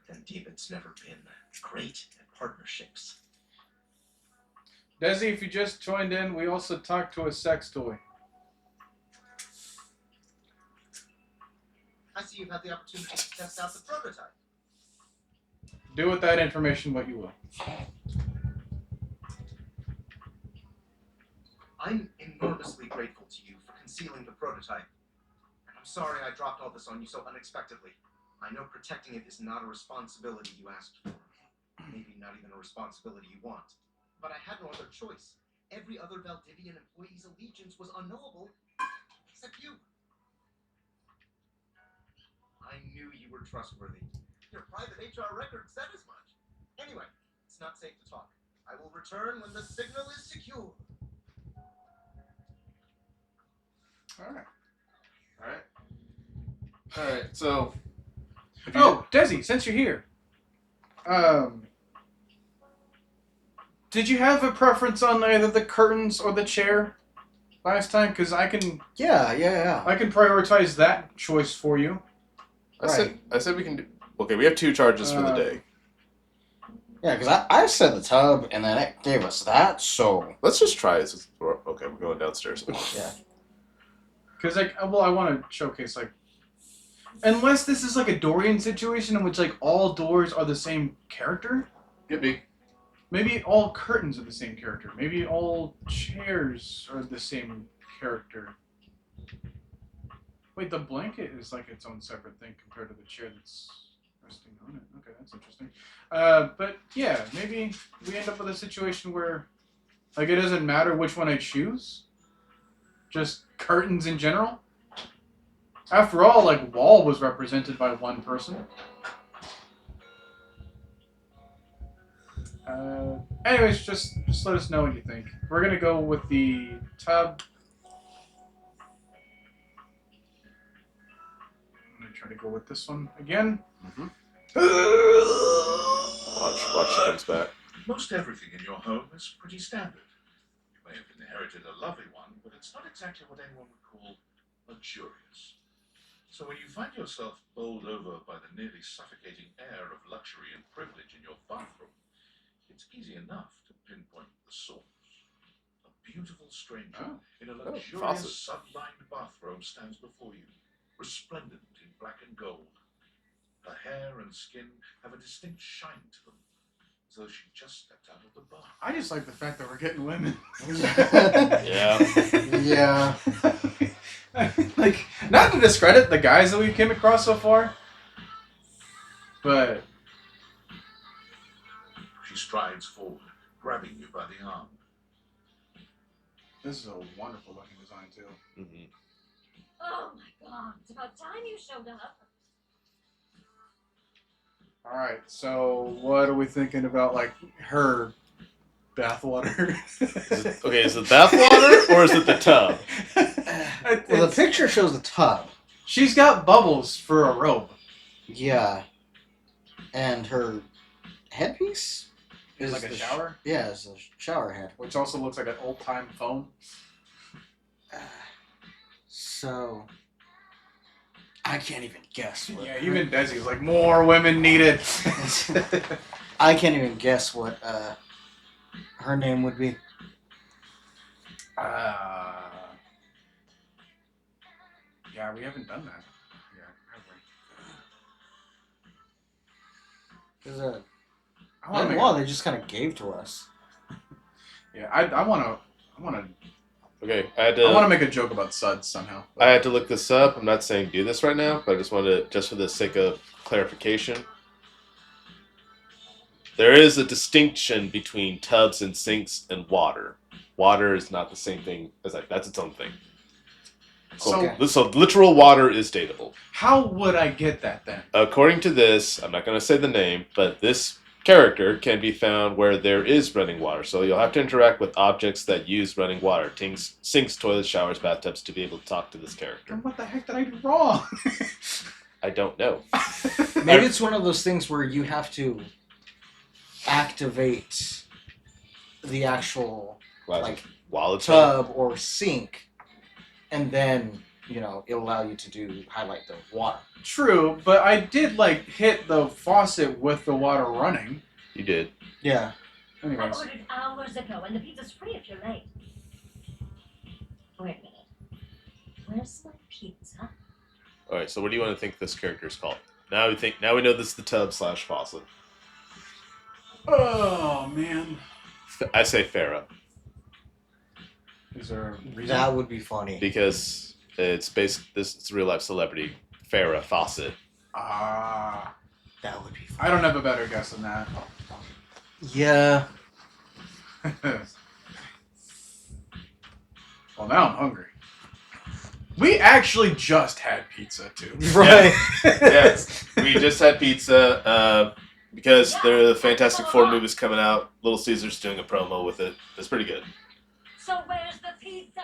And David's never been great at partnerships. Desi, if you just joined in, we also talked to a sex toy. I see you've had the opportunity to test out the prototype. Do with that information what you will. I'm enormously grateful to you for concealing the prototype. And I'm sorry I dropped all this on you so unexpectedly. I know protecting it is not a responsibility you asked for. Maybe not even a responsibility you want. But I had no other choice. Every other Valdivian employee's allegiance was unknowable, except you. I knew you were trustworthy. Your private HR record said as much. Anyway, it's not safe to talk. I will return when the signal is secure. Alright, so... Oh, Desi, since you're here. Did you have a preference on either the curtains or the chair last time? Because I can Yeah. prioritize that choice for you. I said we can do. Okay, we have 2 charges for the day. Yeah, because I said the tub, and then it gave us that, so... Let's just try it. Okay, we're going downstairs. Yeah. Because I want to showcase like, unless this is like a Dorian situation in which like all doors are the same character. Get me. Maybe all curtains are the same character. Maybe all chairs are the same character. Wait, the blanket is like its own separate thing compared to the chair that's resting on it. Okay, that's interesting. But yeah, maybe we end up with a situation where like it doesn't matter which one I choose. Just curtains in general. After all, like wall was represented by one person. Anyways, just let us know what you think. We're gonna go with the tub. I'm gonna try to go with this one again. Watch she comes back. Most everything in your home is pretty standard. You may have inherited a lovely one, but it's not exactly what anyone would call luxurious. So when you find yourself bowled over by the nearly suffocating air of luxury and privilege in your bathroom, it's easy enough to pinpoint the source. A beautiful stranger in a luxurious faucet. sun-lined bathrobe stands before you, resplendent in black and gold. Her hair and skin have a distinct shine to them, as though she just stepped out of the bath. I just like the fact that we're getting women. Yeah. Yeah. Like, not to discredit the guys that we came across so far, but She strides forward, grabbing you by the arm. this is a wonderful looking design too. Mm-hmm. Oh my god, it's about time you showed up. All right, so what are we thinking about, like her bathwater? Okay, is it bathwater or is it the tub? Well, the picture shows the tub. She's got bubbles for a robe. Yeah. And her headpiece? Is like a the shower, Yeah, it's a shower head. which also looks like an old time phone. So... I can't even guess. What Yeah, even Desi's like, more women needed. I can't even guess what her name would be. Yeah, we haven't done that. Yeah, have we? There's a... I want to Well, they just kind of gave to us. Yeah, I want to Okay, I I want to make a joke about suds somehow. I had to look this up. I'm not saying do this right now, but I just wanted to, just for the sake of clarification. There is a distinction between tubs and sinks and water. Water is not the same thing as like that's its own thing. So So literal water is dateable. how would I get that then? According to this, I'm not going to say the name, but this character can be found where there is running water. So you'll have to interact with objects that use running water. Sinks, toilets, showers, bathtubs to be able to talk to this character. Then what the heck did I do wrong? I don't know. Maybe it's one of those things where you have to activate the actual like While it's running. tub or sink, and then it'll allow you to highlight the water. True, but I did like hit the faucet with the water running. You did. Yeah. I Anyways, ordered hours ago, and the pizza's free if you're late. Wait a minute. Where's my pizza? All right. So what do you want to think this character is called? Now we know this is the tub / faucet. oh man, I say Farah is there a reason? That would be funny. because it's a real life celebrity, Farah Fawcett. Ah, That would be funny. I don't have a better guess than that. Yeah. Well, now I'm hungry. We actually just had pizza too. Right. Yes, we just had pizza because the Fantastic Four movie's coming out. Little Caesar's doing a promo with it. It's pretty good. So where's the pizza?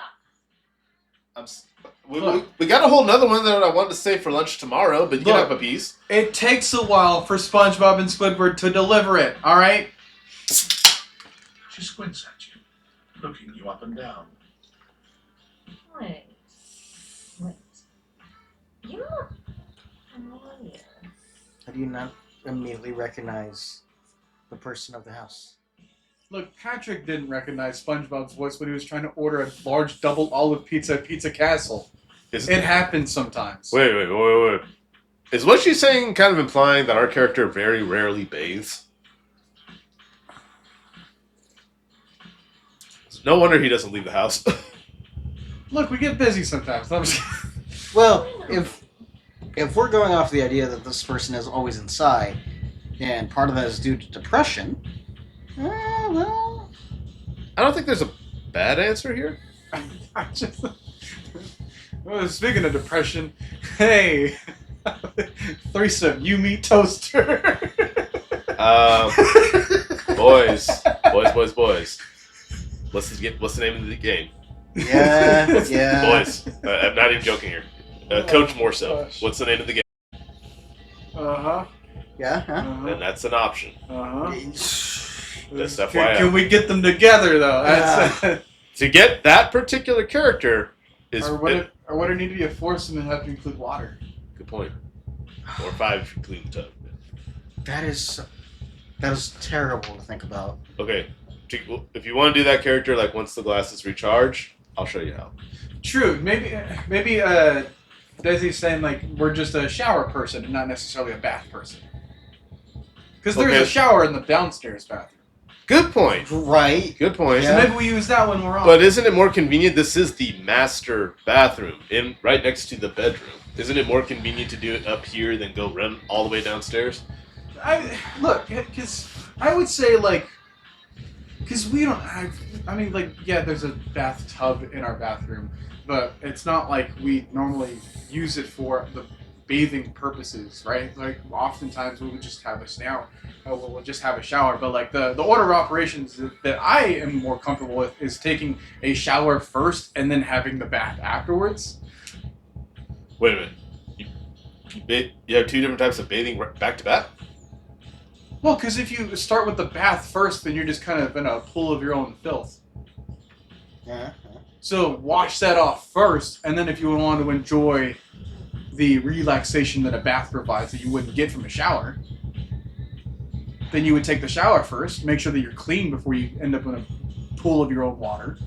We got a whole nother one that I wanted to save for lunch tomorrow, but you can Look. have a piece. It takes a while for SpongeBob and Squidward to deliver it. All right. She squints at you, looking you up and down. Wait. You look familiar. How do you not immediately recognize the person of the house? Look, Patrick didn't recognize SpongeBob's voice when he was trying to order a large double olive pizza at Pizza Castle. Is, It happens sometimes. wait. Is what she's saying kind of implying that our character very rarely bathes? No wonder he doesn't leave the house. Look, we get busy sometimes. I'm just Well, if we're going off the idea that this person is always inside, and part of that is due to depression, well, I don't think there's a bad answer here. I just. Well, speaking of depression, hey, threesome, you meet toaster. Boys. What's the name of the game? yeah. Boys, I'm not even joking here. Coach more so. Gosh. What's the name of the game? Uh-huh. Yeah, huh? And that's an option. Uh-huh. Just FYI. Can we get them together though? That's, To get that particular character is or would it need to be a foursome and have to include water? good point. Or 5 if you clean the tub. That is terrible to think about. Okay, if you want to do that character, like once the glass is recharged, I'll show you how. True. Maybe Desi's saying like we're just a shower person and not necessarily a bath person. Because there's Okay. a shower in the downstairs bathroom. Good point. Right. Good point. Yeah. So maybe we use that when we're on. But isn't it more convenient? This is the master bathroom, right next to the bedroom. Isn't it more convenient to do it up here than go run all the way downstairs? Because I would say like, because we don't have. I mean, like, yeah, there's a bathtub in our bathroom, but it's not like we normally use it for the bathing purposes, right? Like, oftentimes we would just have a shower. We'll just have a shower, but like the order of operations that I am more comfortable with is taking a shower first and then having the bath afterwards. Wait a minute. You have 2 different types of bathing back to back? Well, because if you start with the bath first, then you're just kind of in a pool of your own filth. Yeah. So wash that off first, and then if you want to enjoy the relaxation that a bath provides that you wouldn't get from a shower, then you would take the shower first, make sure that you're clean before you end up in a pool of your own water.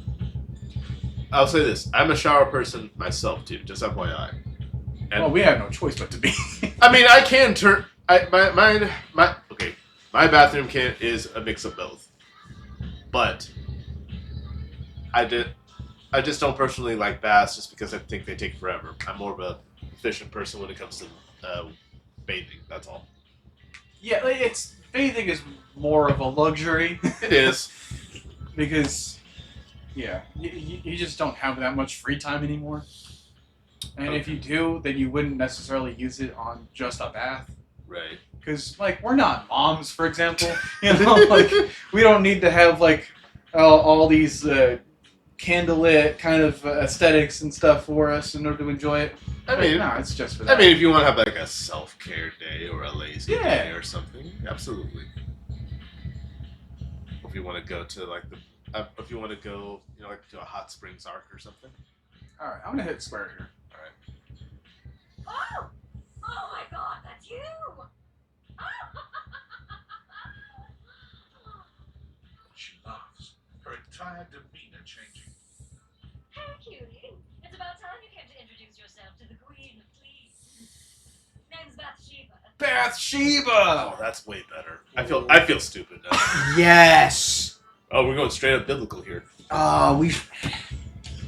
I'll say this. I'm a shower person myself, too, just FYI. And Well, we have no choice but to be. I mean, I can turn... My bathroom is a mix of both. But I just don't personally like baths just because I think they take forever. I'm more of a efficient person when it comes to bathing, that's all. Yeah, bathing is more of a luxury. It is. Because, yeah, you just don't have that much free time anymore. And if you do, then you wouldn't necessarily use it on just a bath. Right. Because, like, we're not moms, for example. You know, like, we don't need to have, like, all these candlelit kind of aesthetics and stuff for us in order to enjoy it. I mean, no, it's just for that. I mean, if you want to have like a self-care day or a lazy Yeah. day or something, absolutely. If you want to go to like if you want to go, like to a hot springs arc or something. All right, I'm gonna hit square here. All right. Oh! Oh my god, that's you! She laughs, her entire demeanor changing. Hey, cutie. It's about time you came to introduce yourself to the Queen of Fleas. Name's Bathsheba. Bathsheba! Oh, that's way better. I feel stupid now. Yes. Oh, we're going straight up biblical here.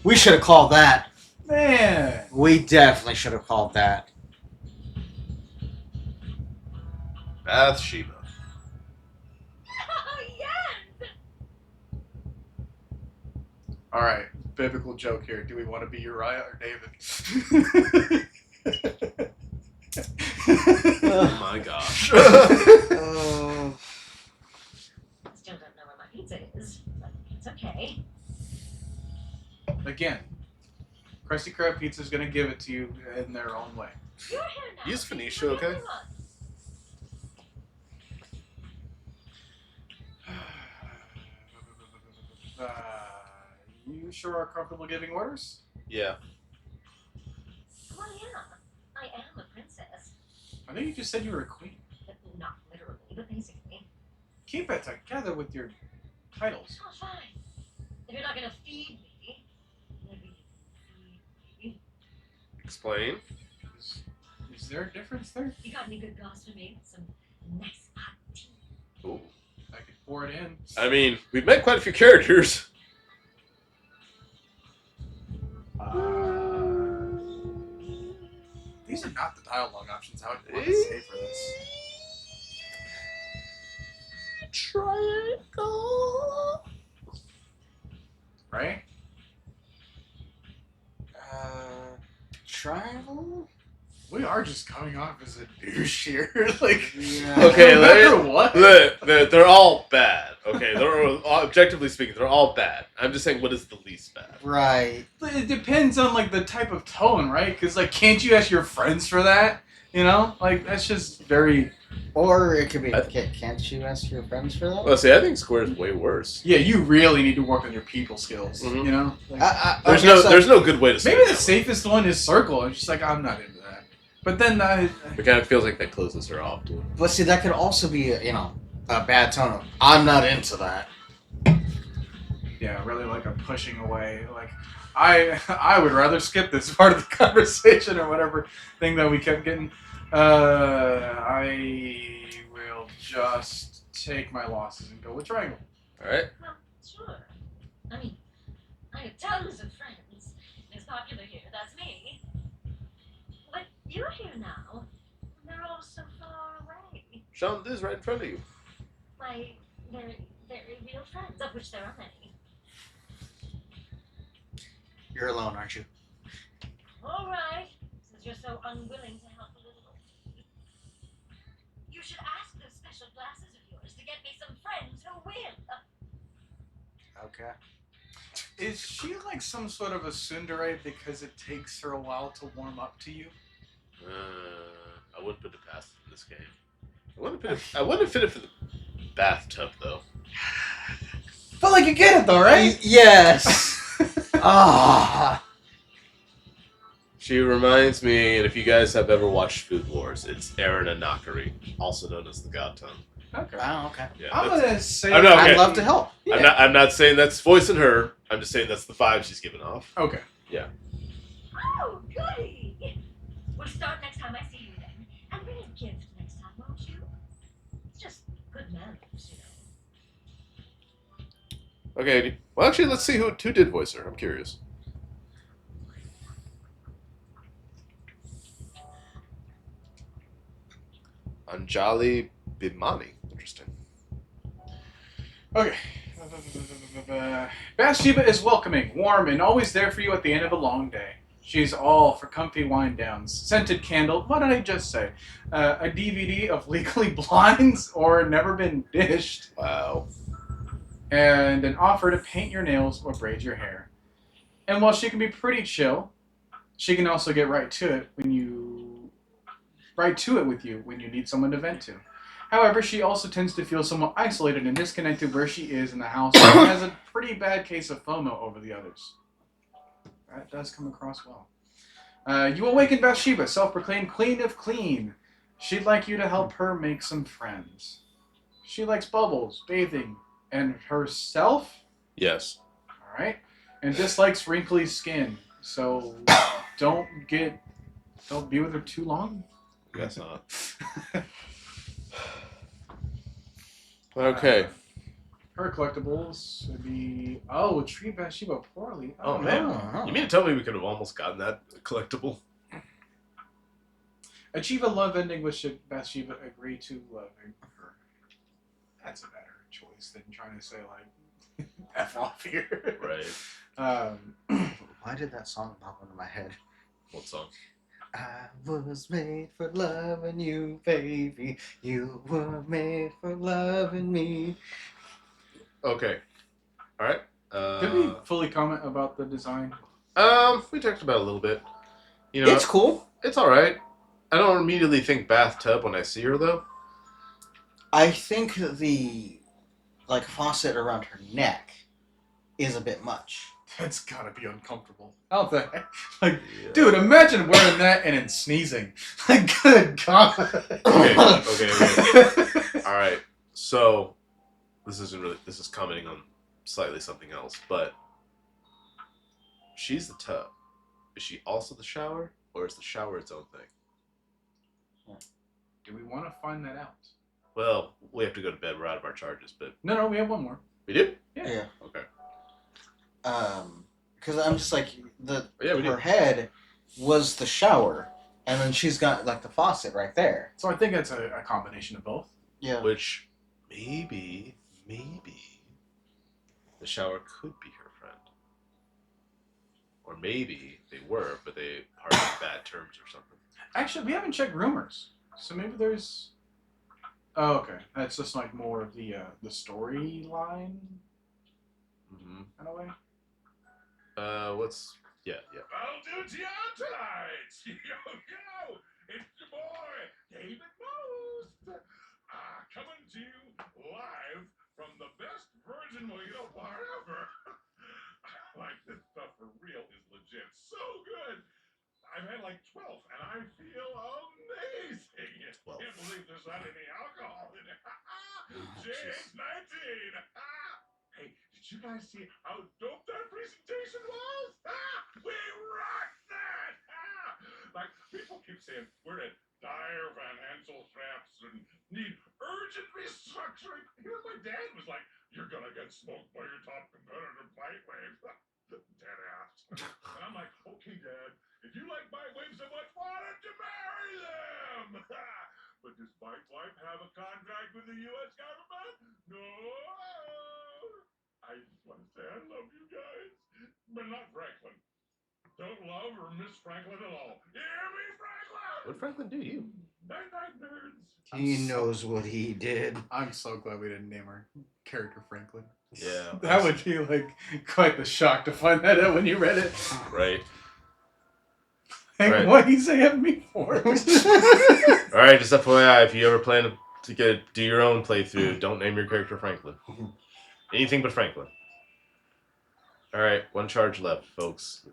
We should have called that. Man! We definitely should have called that. Bathsheba. Yes! All right, biblical joke here. Do we want to be Uriah or David? Oh my gosh. Oh. Still don't know where my pizza is, but it's okay. Again, Krusty Krab Pizza's gonna give it to you in their own way. You're here now. Use Phoenicia, okay? You sure are comfortable giving orders? Yeah. Well, yeah, I am a princess. I think you just said you were a queen. But not literally, but basically. Keep it together with your titles. Oh, fine. If you're not gonna feed me, maybe feed me. Explain. Is there a difference there? You got any good goss for me? Some nice hot tea. Ooh. I could pour it in. I mean, we've met quite a few characters. These are not the dialogue options I would want to say for this. Triangle. Right? Triangle? We are just coming off as a douche here. Like, Yeah. Okay, no let matter me- what. They're all bad. Okay, they're objectively speaking, they're all bad. I'm just saying, what is the least bad? Right. But it depends on like the type of tone, right? Because like, can't you ask your friends for that? You know, like that's just very. Or it could be, can't you ask your friends for that? Well, see, I think Square's way worse. Yeah, you really need to work on your people skills. Mhm. You know, like, There's okay, no, so- there's no good way to say maybe the that. safest one is circle. It's just like I'm not into that. But then It kind of feels like that closes her off too. But see, that could also be, a bad tone of, I'm not into that. yeah, really like a pushing away. Like I would rather skip this part of the conversation or whatever thing that we kept getting. I will just take my losses and go with triangle. All right. Well, sure. I mean, I have tons of friends. It's popular here, that's me. But you're here now. They're all so far away. Sean is right in front of you. My very, very real friends, of which there are many. You're alone, aren't you? All right, since you're so unwilling to help a little. You should ask those special glasses of yours to get me some friends who will. Okay. Is she like some sort of a tsundere because it takes her a while to warm up to you? I wouldn't put it past it in this game. I wouldn't fit it for the bathtub though. But like you get it though, right? Yes. Ah. She reminds me, and if you guys have ever watched Food Wars, it's Aaron Anakari, also known as the God Tongue. Okay. Oh, okay. Yeah, I'm that's- gonna say. I'm not- okay. I'd love to help. Yeah. I'm not saying that's voicing her. I'm just saying that's the vibe she's giving off. Okay. Oh, goody! We'll start next time I see you then. And bring a gift next time, won't you? It's just good manners, you know. Okay. Well, actually, let's see who did voice her. I'm curious. Anjali Bhimani. Interesting. Okay. Bathsheba is welcoming, warm, and always there for you at the end of a long day. She's all for comfy wind downs, scented candle, what did I just say? A DVD of Legally Blondes or Never Been Dished, Wow. and an offer to paint your nails or braid your hair. And while she can be pretty chill, she can also get right to it with you when you need someone to vent to. However, she also tends to feel somewhat isolated and disconnected where she is in the house and has a pretty bad case of FOMO over the others. That does come across well. You awaken Bathsheba, self-proclaimed queen of clean. She'd like you to help her make some friends. She likes bubbles, bathing, and herself, Yes. alright, and dislikes wrinkly skin. So don't be with her too long. Guess not. Okay. Her collectibles would be treat Bathsheba poorly. Oh, man. Oh. You mean to tell me we could have almost gotten that collectible? Achieve a love ending with should Bathsheba agree to love her. That's a better choice than trying to say like F off here. Right. Why did that song pop into my head? What song? I was made for loving you, baby. You were made for loving me. Okay. All right. Did we fully comment about the design? We talked about it a little bit. You know, It's cool. it's all right. I don't immediately think bathtub when I see her though. I think the faucet around her neck is a bit much. That's gotta be uncomfortable. How the heck? Like, Yeah. dude, imagine wearing that and then sneezing. Like, good God. Okay. All right. So this is commenting on slightly something else, but she's the tub. Is she also the shower, or is the shower its own thing? Do we want to find that out? Well, we have to go to bed. We're out of our charges, but No, we have one more. we do. Yeah. Okay. Because I'm just like Yeah, we do. her head was the shower, and then she's got like the faucet right there. So I think it's a combination of both. Yeah. Which maybe the shower could be her friend, or maybe they were, but they parted on bad terms or something. Actually, we haven't checked rumors, so maybe there's. Oh, okay. That's just like more of the storyline Mm-hmm. in a way. What's yeah. I'll do to you tonight. Yo, it's your boy, David Most. Coming to you live from the best virgin mojito bar ever. Like, this stuff for real is legit. So good. I've had like 12, and I feel amazing. 12. Can't believe there's not any alcohol in it. JH19. Hey, did you guys see how dope that presentation was? We rocked that! Like, people keep saying we're at dire financial straps and need urgent restructuring. Even my dad was like, "You're gonna get smoked by your top competitor, Bitewave." Dead ass. And I'm like, "Okay, Dad, if you like Bitewave so much, why don't you marry them?" But does Bitewave have a contract with the U.S. government? No. I just want to say I love you guys, but not Franklin. Don't love or miss Franklin at all. You hear me, Franklin? What Franklin do you? Night, nerds. He knows what he did. I'm so glad we didn't name our character Franklin. Yeah. That would be like quite the shock to find that out when you read it. Right. Like, Right. what he's saying me for? All right. Just FYI, if you ever plan to do your own playthrough, don't name your character Franklin. Anything but Franklin. All right. One charge left, folks.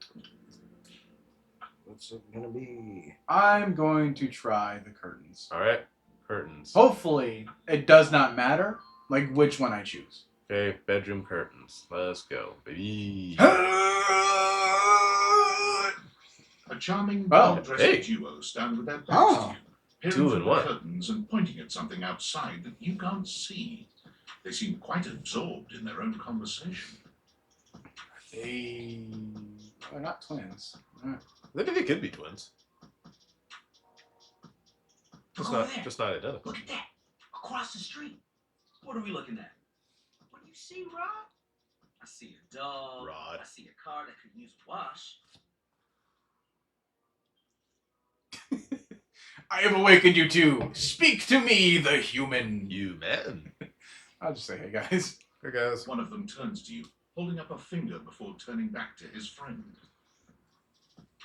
What's it gonna be? I'm going to try the curtains. All right. Curtains. Hopefully, it does not matter, like which one I choose. Okay. Bedroom curtains. Let's go, baby. A charming, Oh, well-dressed hey. duo stand with their backs Oh. to you, peering Two through in the one. curtains and pointing at something outside that you can't see. They seem quite absorbed in their own conversation. They are not twins. Maybe they could be twins. Look over there. Just not identical. Look at that. Across the street. What are we looking at? What do you see, Rod? I see a dog. Rod. I see a car that could use a wash. I have awakened you two. Speak to me, the human. You man. I'll just say, hey guys. Hey guys. One of them turns to you, holding up a finger before turning back to his friend.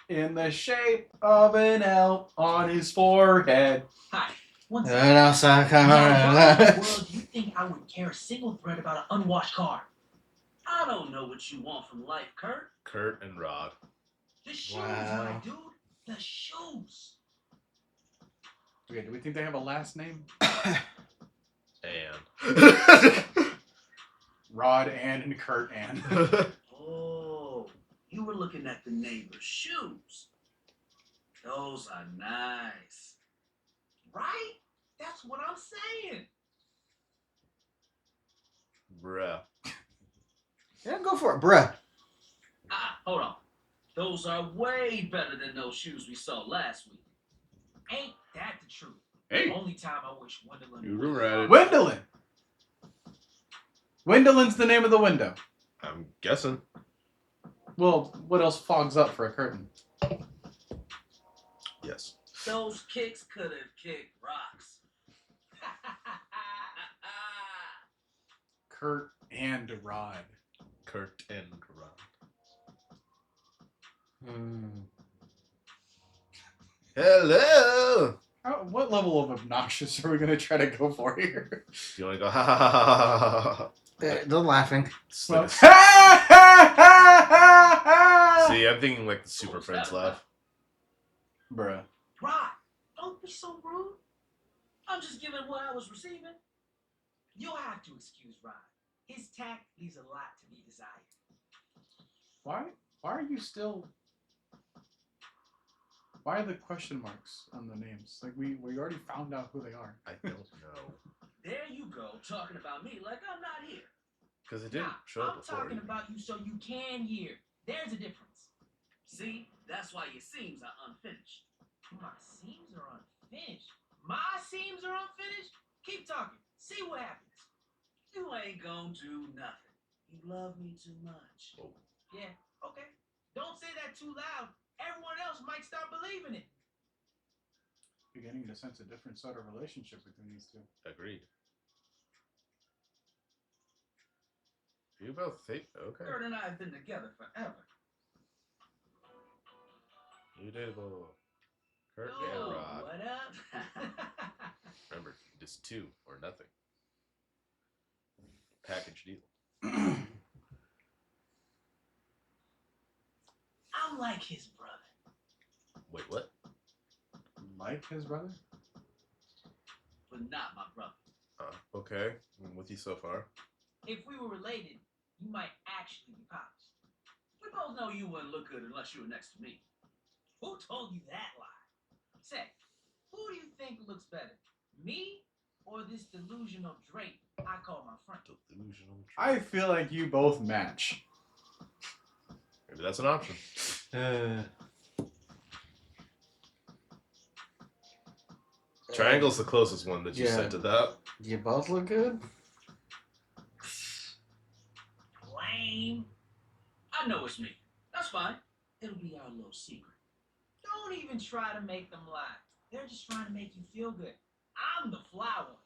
In the shape of an L on his forehead. Hi. One And second. also, Now, why in the world do you think I would care a single thread about an unwashed car? I don't know what you want from life, Kurt. Kurt and Rod. The shoes, Wow. my dude. The shoes. Okay, do we think they have a last name? And. Rod and Kurt and. Oh, you were looking at the neighbor's shoes. Those are nice. Right? That's what I'm saying. Bruh. yeah, go for it, bruh. Hold on. Those are way better than those shoes we saw last week. Ain't that the truth? Hey. The only time I wish Wonderland You was were at it. Wendelin! Wendelin's the name of the window. I'm guessing. Well, what else fogs up for a curtain? Yes. Those kicks could have kicked rocks. Kurt and Rod. Kurt and Rod. Hello. What level of obnoxious are we going to try to go for here? Do you want to go ha ha ha ha ha ha? They're laughing. It's like See, see, I'm thinking like the Super Friends laugh. bruh. Rod, don't be so rude. I'm just giving what I was receiving. You'll have to excuse Rod. His tact leaves a lot to be desired. Why are you still? Why are the question marks on the names? Like we already found out who they are. I don't know. There you go, talking about me like I'm not here. Because it didn't Nah, show up I'm before. talking about you so you can hear. There's a difference. See, that's why your seams are unfinished. My seams are unfinished. My seams are unfinished? Keep talking. See what happens. You ain't gonna do nothing. You love me too much. Oh. Yeah, okay. Don't say that too loud. Everyone else might start believing it. Beginning to sense a different sort of relationship between these two. Agreed. You both think okay. Kurt and I have been together forever. You did both. Kurt Yo, and Rod. what up? Remember, just two or nothing. Package deal. I'm like his brother. Wait, what? Like his brother? But not my brother. Okay. I'm with you so far. If we were related, you might actually be pops. We both know you wouldn't look good unless you were next to me. Who told you that lie? Say, who do you think looks better? Me or this delusional drape I call my friend? Delusional. I feel like you both match. Maybe that's an option. Triangle's the closest one that you Yeah. said to that. You both look good. Lame. I know it's me. That's fine. It'll be our little secret. Don't even try to make them lie. They're just trying to make you feel good. I'm the fly one.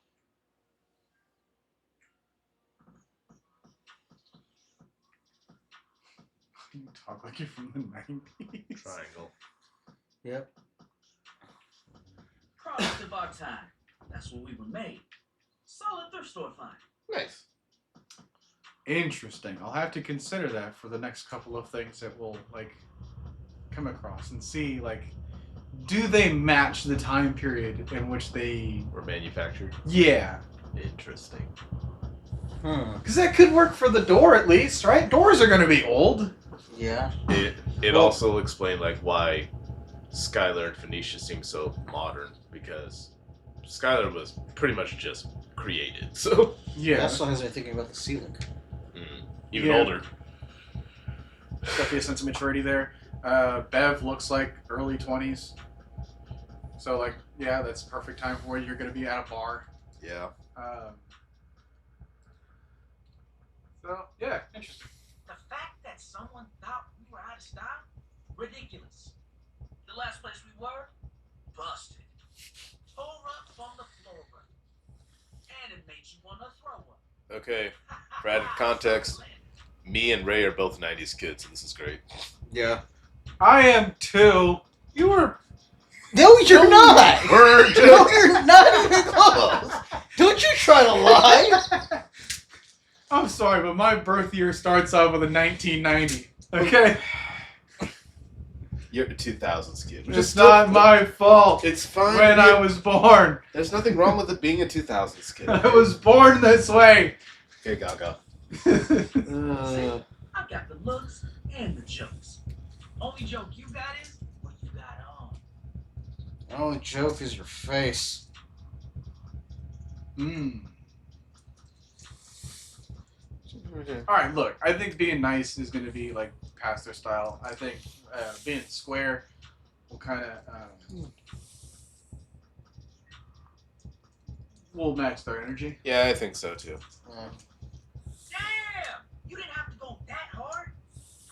You talk like you're from the 90s. Triangle. Yep. Product of our time. That's when we were made. Solid thrift store find. Nice. Interesting. I'll have to consider that for the next couple of things that we'll like come across and see like do they match the time period in which they Or manufactured. Yeah. Interesting. Because that could work for the door at least, right? Doors are gonna be old. Yeah. It also explained like why Skylar and Phoenicia seem so modern, because Skylar was pretty much just created, so Yeah. That still has me thinking about the ceiling. even Yeah. older. Definitely a sense of maturity there. Bev looks like early 20s. So like, yeah, that's perfect time for when you're gonna be at a bar. Yeah. So yeah, interesting. The fact that someone thought we were out of style? Ridiculous. The last place we were? Busted. Tore up from the floor. And it made you want to throw up. Okay. For added context, me and Ray are both 90s kids, and this is great. Yeah. I am too. You were. No, you're not. We're No, you're not even close. Don't you try to lie. I'm sorry, but my birth year starts off with a 1990. Okay, You're a 2000s kid. Which it's is not my fault. It's fine. When I was born, There's nothing wrong with it being a 2000s kid. I was born this way. Okay, Gaga. I've got the looks and the jokes. Only joke you got is what you got on. The only joke is your face. All right, look. I think being nice is going to be like past their style. I think being square will kind of will match their energy. Yeah, I think so too. Damn! You didn't have to go that hard.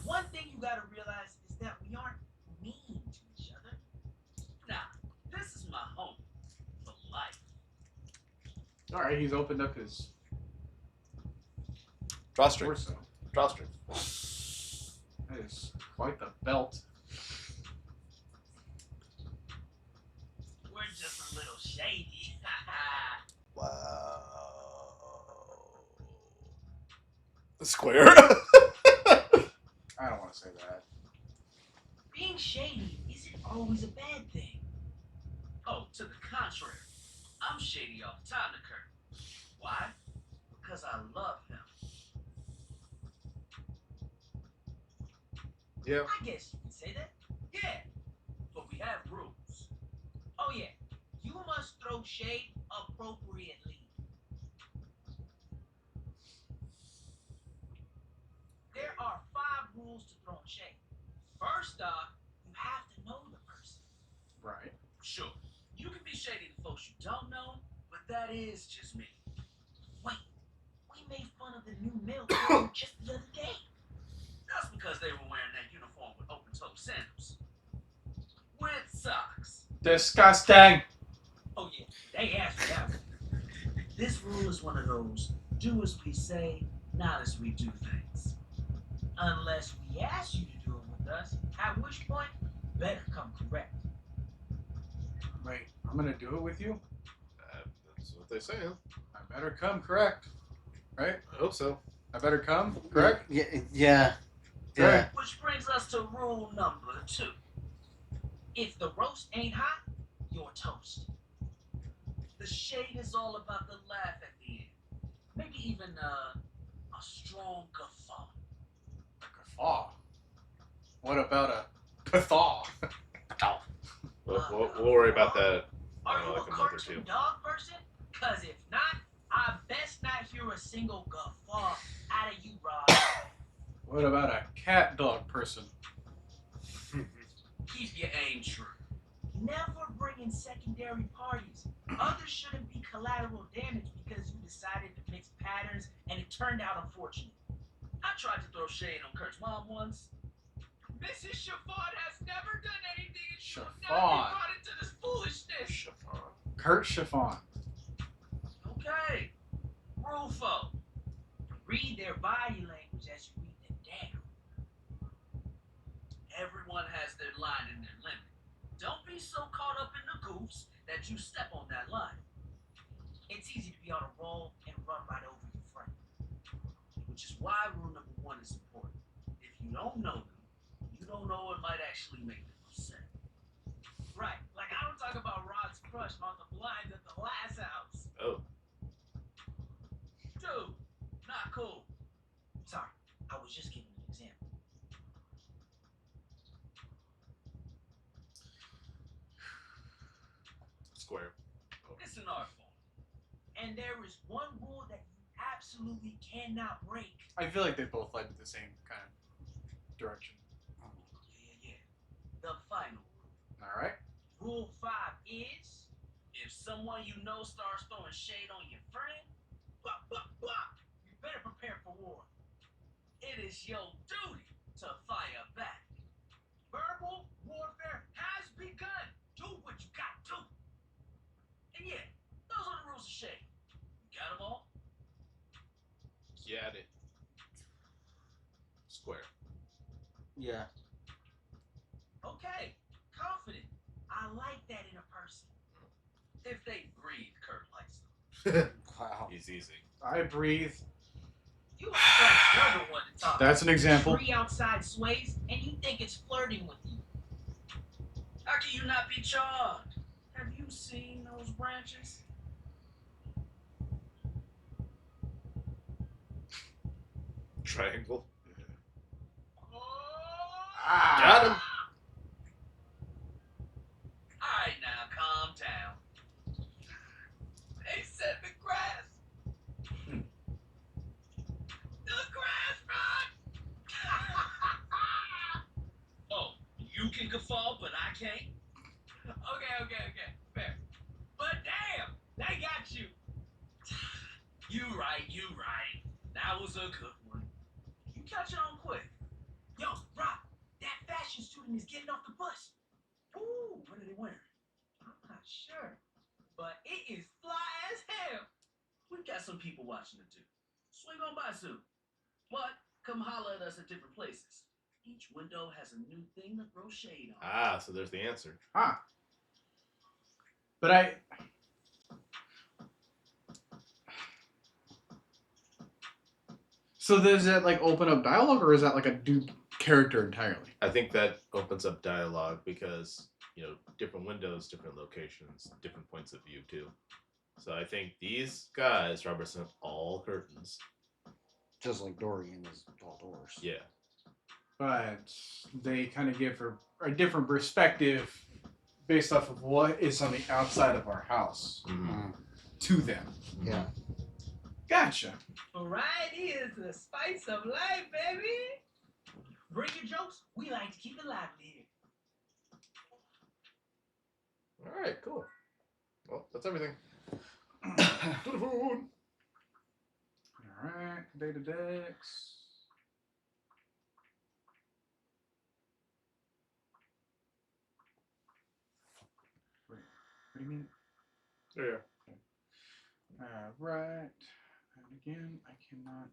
One thing you gotta realize is that we aren't mean to each other. Nah, this is my home for life. All right, he's opened up his Drawstring. torso. Drawstring. That is quite the belt. We're just a little shady. Wow. Square. I don't want to say that. Being shady isn't always a bad thing. Oh, to the contrary. I'm shady all the time to Kurt. Why? Because I love him. Yeah. I guess you could say that. Yeah. But we have rules. Oh yeah. You must throw shade appropriately. There are 5 rules to throwing shade. First off, you have to know the person. Right. Sure, you can be shady to folks you don't know, but that is just me. Wait, we made fun of the new male crew just the other day. That's because they were wearing that uniform with open-toed sandals. With socks. Disgusting. Oh yeah, they asked for that one. This rule is one of those, do as we say, not as we do things. Unless we ask you to do it with us, at which point, better come correct. Wait, I'm gonna do it with you? That's what they say. Huh? I better come correct. Right? I hope so. I better come correct? Yeah. Right. Which brings us to rule number 2. If the roast ain't hot, you're toast. The shade is all about the laugh at the end. Maybe even a strong guffaw. Guffaw. What about a pathaw? We'll worry about that. Are you like a a month or cartoon two. dog person? Cause if not, I best not hear a single guffaw out of you, Rod. What about a cat dog person? Keep your aim true. Never bring in secondary parties. Others shouldn't be collateral damage because you decided to mix patterns and it turned out unfortunate. I tried to throw shade on Kurt's mom once. Mrs. Chiffon has never done anything and should not be brought into this foolishness. Chiffon. Kurt Chiffon. Okay. Rule 4. Read their body language as you read them down. Everyone has their line and their limit. Don't be so caught up in the goofs that you step on that line. It's easy to be on a roll and run right over your friend. Which is why rule number 1 is important. If you don't know them, you don't know what might actually make them upset. Right, like I don't talk about Rod's crush on the blinds at the last house. Oh. Dude, not cool. Sorry, I was just giving an example. Square. It's an art form. And there is one rule that you absolutely cannot break. I feel like they both led to the same kind of direction. Yeah. The final rule. Alright. Rule 5 is, if someone you know starts throwing shade on your friend, you better prepare for war. It is your duty to fire back. Verbal warfare has begun. Do what you got to. And yeah, those are the rules of shade. You got them all? Get it. Square. Yeah. Okay, confident. I like that in a person. If they breathe, Kurt likes them. Wow. He's easy. I breathe. You act like you're the one to talk. That's an example. Tree outside sways, and you think it's flirting with you. How can you not be charmed? Have you seen those branches? Triangle. Ah. Got him. Alright now, calm down. They said the grass. The grass, Rod! Oh, you can guffaw, but I can't? Okay, fair. But damn, they got you. You right. That was a good one. You catch on quick. Yo, Rob, that fashion student is getting off the bus. Ooh, what are they wearing? I'm not sure, but it is fly as hell. We've got some people watching it too. Swing on by soon. But come holler at us at different places. Each window has a new thing to throw shade on. Ah, so there's the answer. Huh. But So does that like open up dialogue, or is that like a dude character entirely? I think that opens up dialogue because, different windows, different locations, different points of view too. So I think these guys represent all curtains. Just like Dorian is all doors. Yeah. But they kind of give her a different perspective based off of what is on the outside of our house Mhm. to them. Yeah. Gotcha. Variety is the spice of life, baby. Bring your jokes. We like to keep it lively here. All right, cool. Well, that's everything. To the food. All right, data decks. Wait, what do you mean? Yeah. Right. And again, I cannot.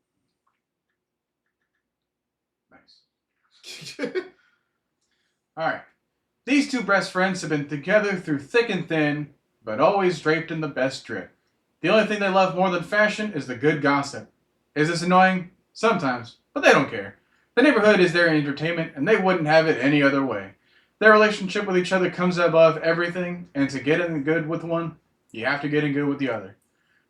Nice. All right. These two best friends have been together through thick and thin, but always draped in the best drip. The only thing they love more than fashion is the good gossip. Is this annoying? Sometimes, but they don't care. The neighborhood is their entertainment, and they wouldn't have it any other way. Their relationship with each other comes above everything, and to get in good with one, you have to get in good with the other.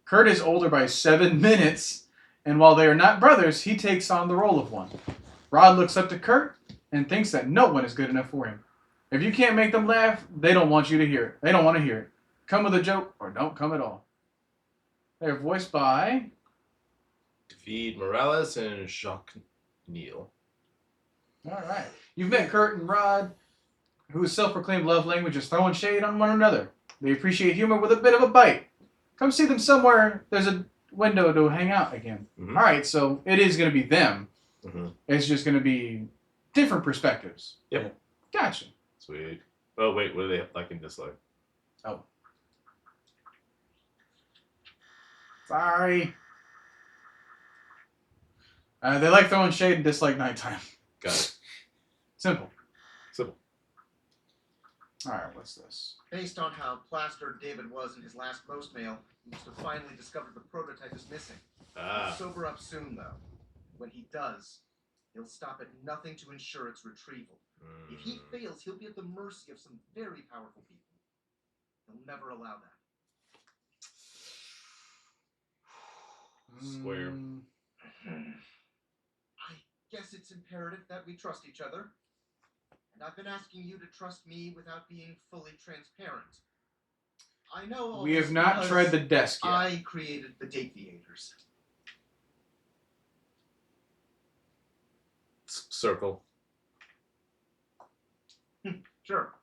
Kurt is older by 7 minutes, and while they are not brothers, he takes on the role of one. Rod looks up to Kurt and thinks that no one is good enough for him. If you can't make them laugh, they don't want you to hear it. They don't want to hear it. Come with a joke or don't come at all. They're voiced by... David Morales and Jacques Neal. All right. You've met Kurt and Rod, whose self-proclaimed love language is throwing shade on one another. They appreciate humor with a bit of a bite. Come see them somewhere. There's a window to hang out again. Mhm. All right, so it is going to be them. Mhm. It's just going to be different perspectives. Yep. Gotcha. Sweet. Oh, wait, what do they like and dislike? Oh. Sorry. They like throwing shade and dislike nighttime. Got it. Simple. Simple. All right, what's this? Based on how plastered David was in his last most mail, he must have finally discovered the prototype is missing. He'll Ah. sober up soon, though. When he does, he'll stop at nothing to ensure its retrieval. If he fails, he'll be at the mercy of some very powerful people. He'll never allow that. Swear. I guess it's imperative that we trust each other. And I've been asking you to trust me without being fully transparent. I know all We this have not because tried the desk yet. I created the Dateviators. Circle. Sure.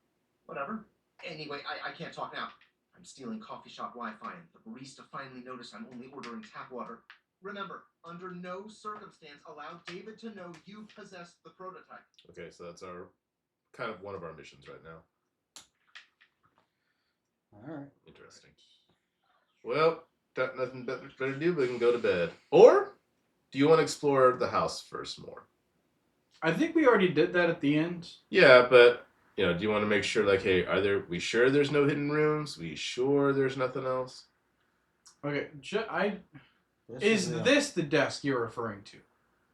Whatever. Anyway, I can't talk now. I'm stealing coffee shop Wi-Fi, and the barista finally noticed I'm only ordering tap water. Remember, under no circumstance allow David to know you possess the prototype. Okay, so that's our kind of one of our missions right now. All right. Interesting. Well, got nothing better to do, but we can go to bed. Or do you want to explore the house first more? I think we already did that at the end. Yeah, but do you want to make sure, like, hey, we sure there's no hidden rooms? We sure there's nothing else? Okay, This is the- this the desk you're referring to?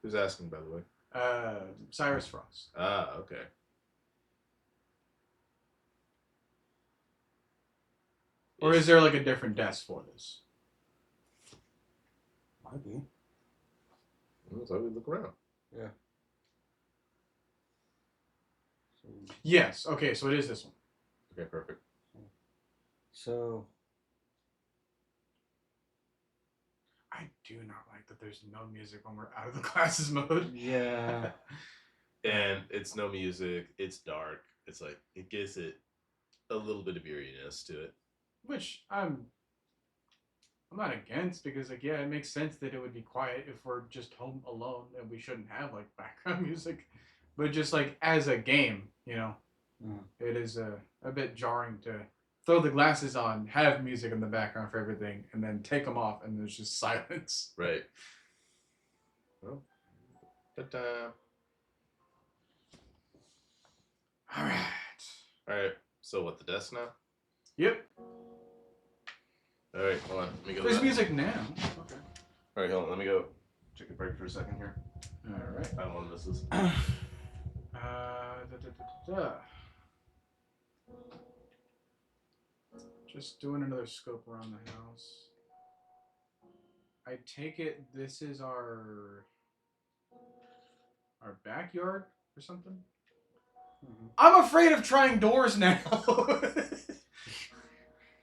Who's asking, by the way? Cyrus Frost. Ah, okay. Or is there like a different desk for this? Might be. So we look around. Yeah. Yes. Okay, so it is this one. Okay, perfect. So I do not like that there's no music when we're out of the classes mode. yeah. And it's no music. It's dark. It's like, it gives it a little bit of eeriness to it. Which I'm not against, because like, yeah, it makes sense that it would be quiet if we're just home alone and we shouldn't have like background music. But just like as a game, it is a bit jarring to throw the glasses on, have music in the background for everything, and then take them off and there's just silence. Right. Well, ta-da. All right. All right. So what, the desk now? Yep. All right, hold on. Let me go. There's back. music now. Okay. All right, hold on. Let me go Take a break for a second here. All right. I don't want to miss this. Just doing another scope around the house. I take it this is our backyard or something? Mhm. I'm afraid of trying doors now.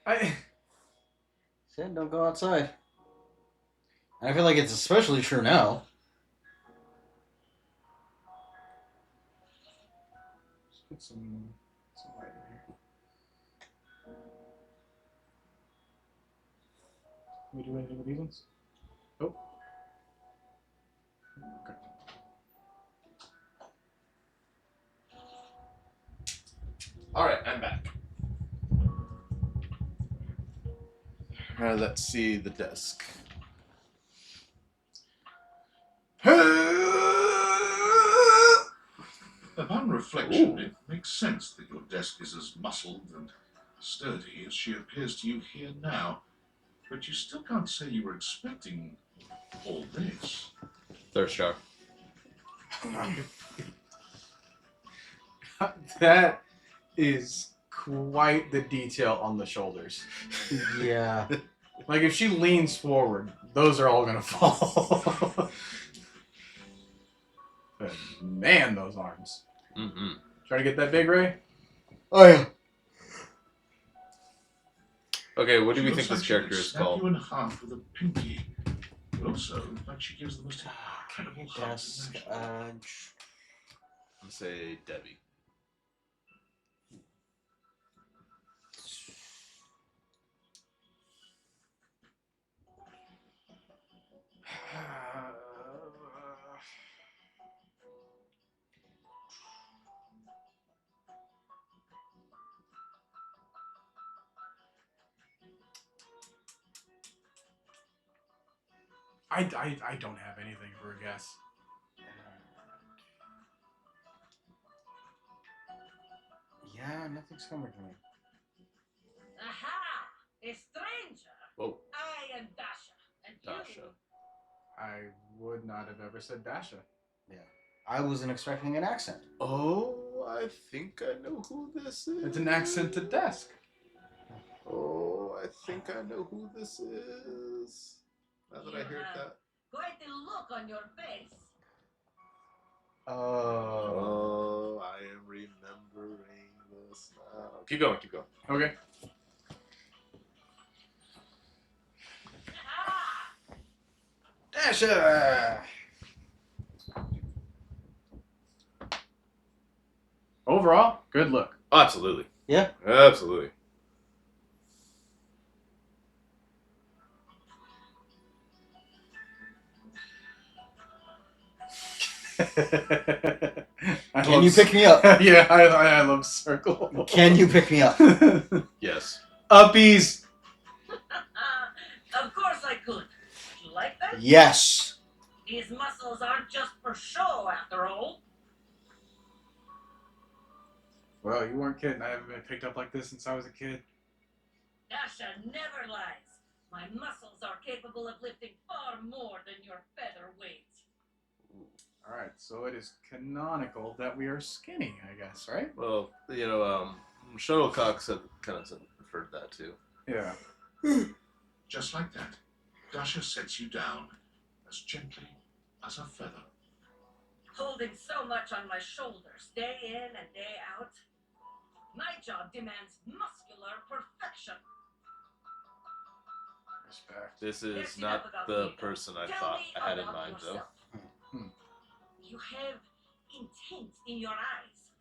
I Said don't go outside. And I feel like it's especially true now. Let's get some light in here. Can we do anything with these ones? Oh. Okay. All right, I'm back. Let's see the desk. Upon reflection, Ooh. it makes sense that your desk is as muscled and sturdy as she appears to you here now. But you still can't say you were expecting all this. Thirst jar. That is quite the detail on the shoulders. Yeah. Like if she leans forward, those are all gonna fall. But man, those arms. Mm-hmm. Try to get that big, Ray? Oh yeah. Okay, what do She we looks think like this she could character is snap called? you in half with a pinky. But also, like she gives the most incredible hugs Desk. imaginable. I'm gonna say Debbie. I don't have anything for a guess. Yeah, nothing's coming to me. Aha! A stranger! Whoa, I am Dasha. And Dasha. you? I would not have ever said Dasha. I wasn't expecting an accent. Oh, I think I know who this is. It's an accented desk. Oh, I think I know who this is. Now that I hear that. Quite a look on your face. Oh. Oh, I am remembering this now. Keep going, keep going. Okay. Ah! Dasha! Overall, good look. Oh, absolutely. Yeah. Absolutely. Can you pick me up? Yeah, I love circle. Can you pick me up? Yes. Uppies. Of course I could. You like that? Yes. These muscles aren't just for show, after all. Well, you weren't kidding. I haven't been picked up like this since I was a kid. Dasha never lies. My muscles are capable of lifting far more than your featherweight. All right, so it is canonical that we are skinny, I guess, right? Well, Shuttlecock kind of referred to that too. Yeah. Just like that, Dasha sets you down as gently as a feather. Holding so much on my shoulders, day in and day out. My job demands muscular perfection. Respect. This is There's not enough about the me. person I Tell thought me I had in about mind, though. yourself. Hmm. You have intent in your eyes.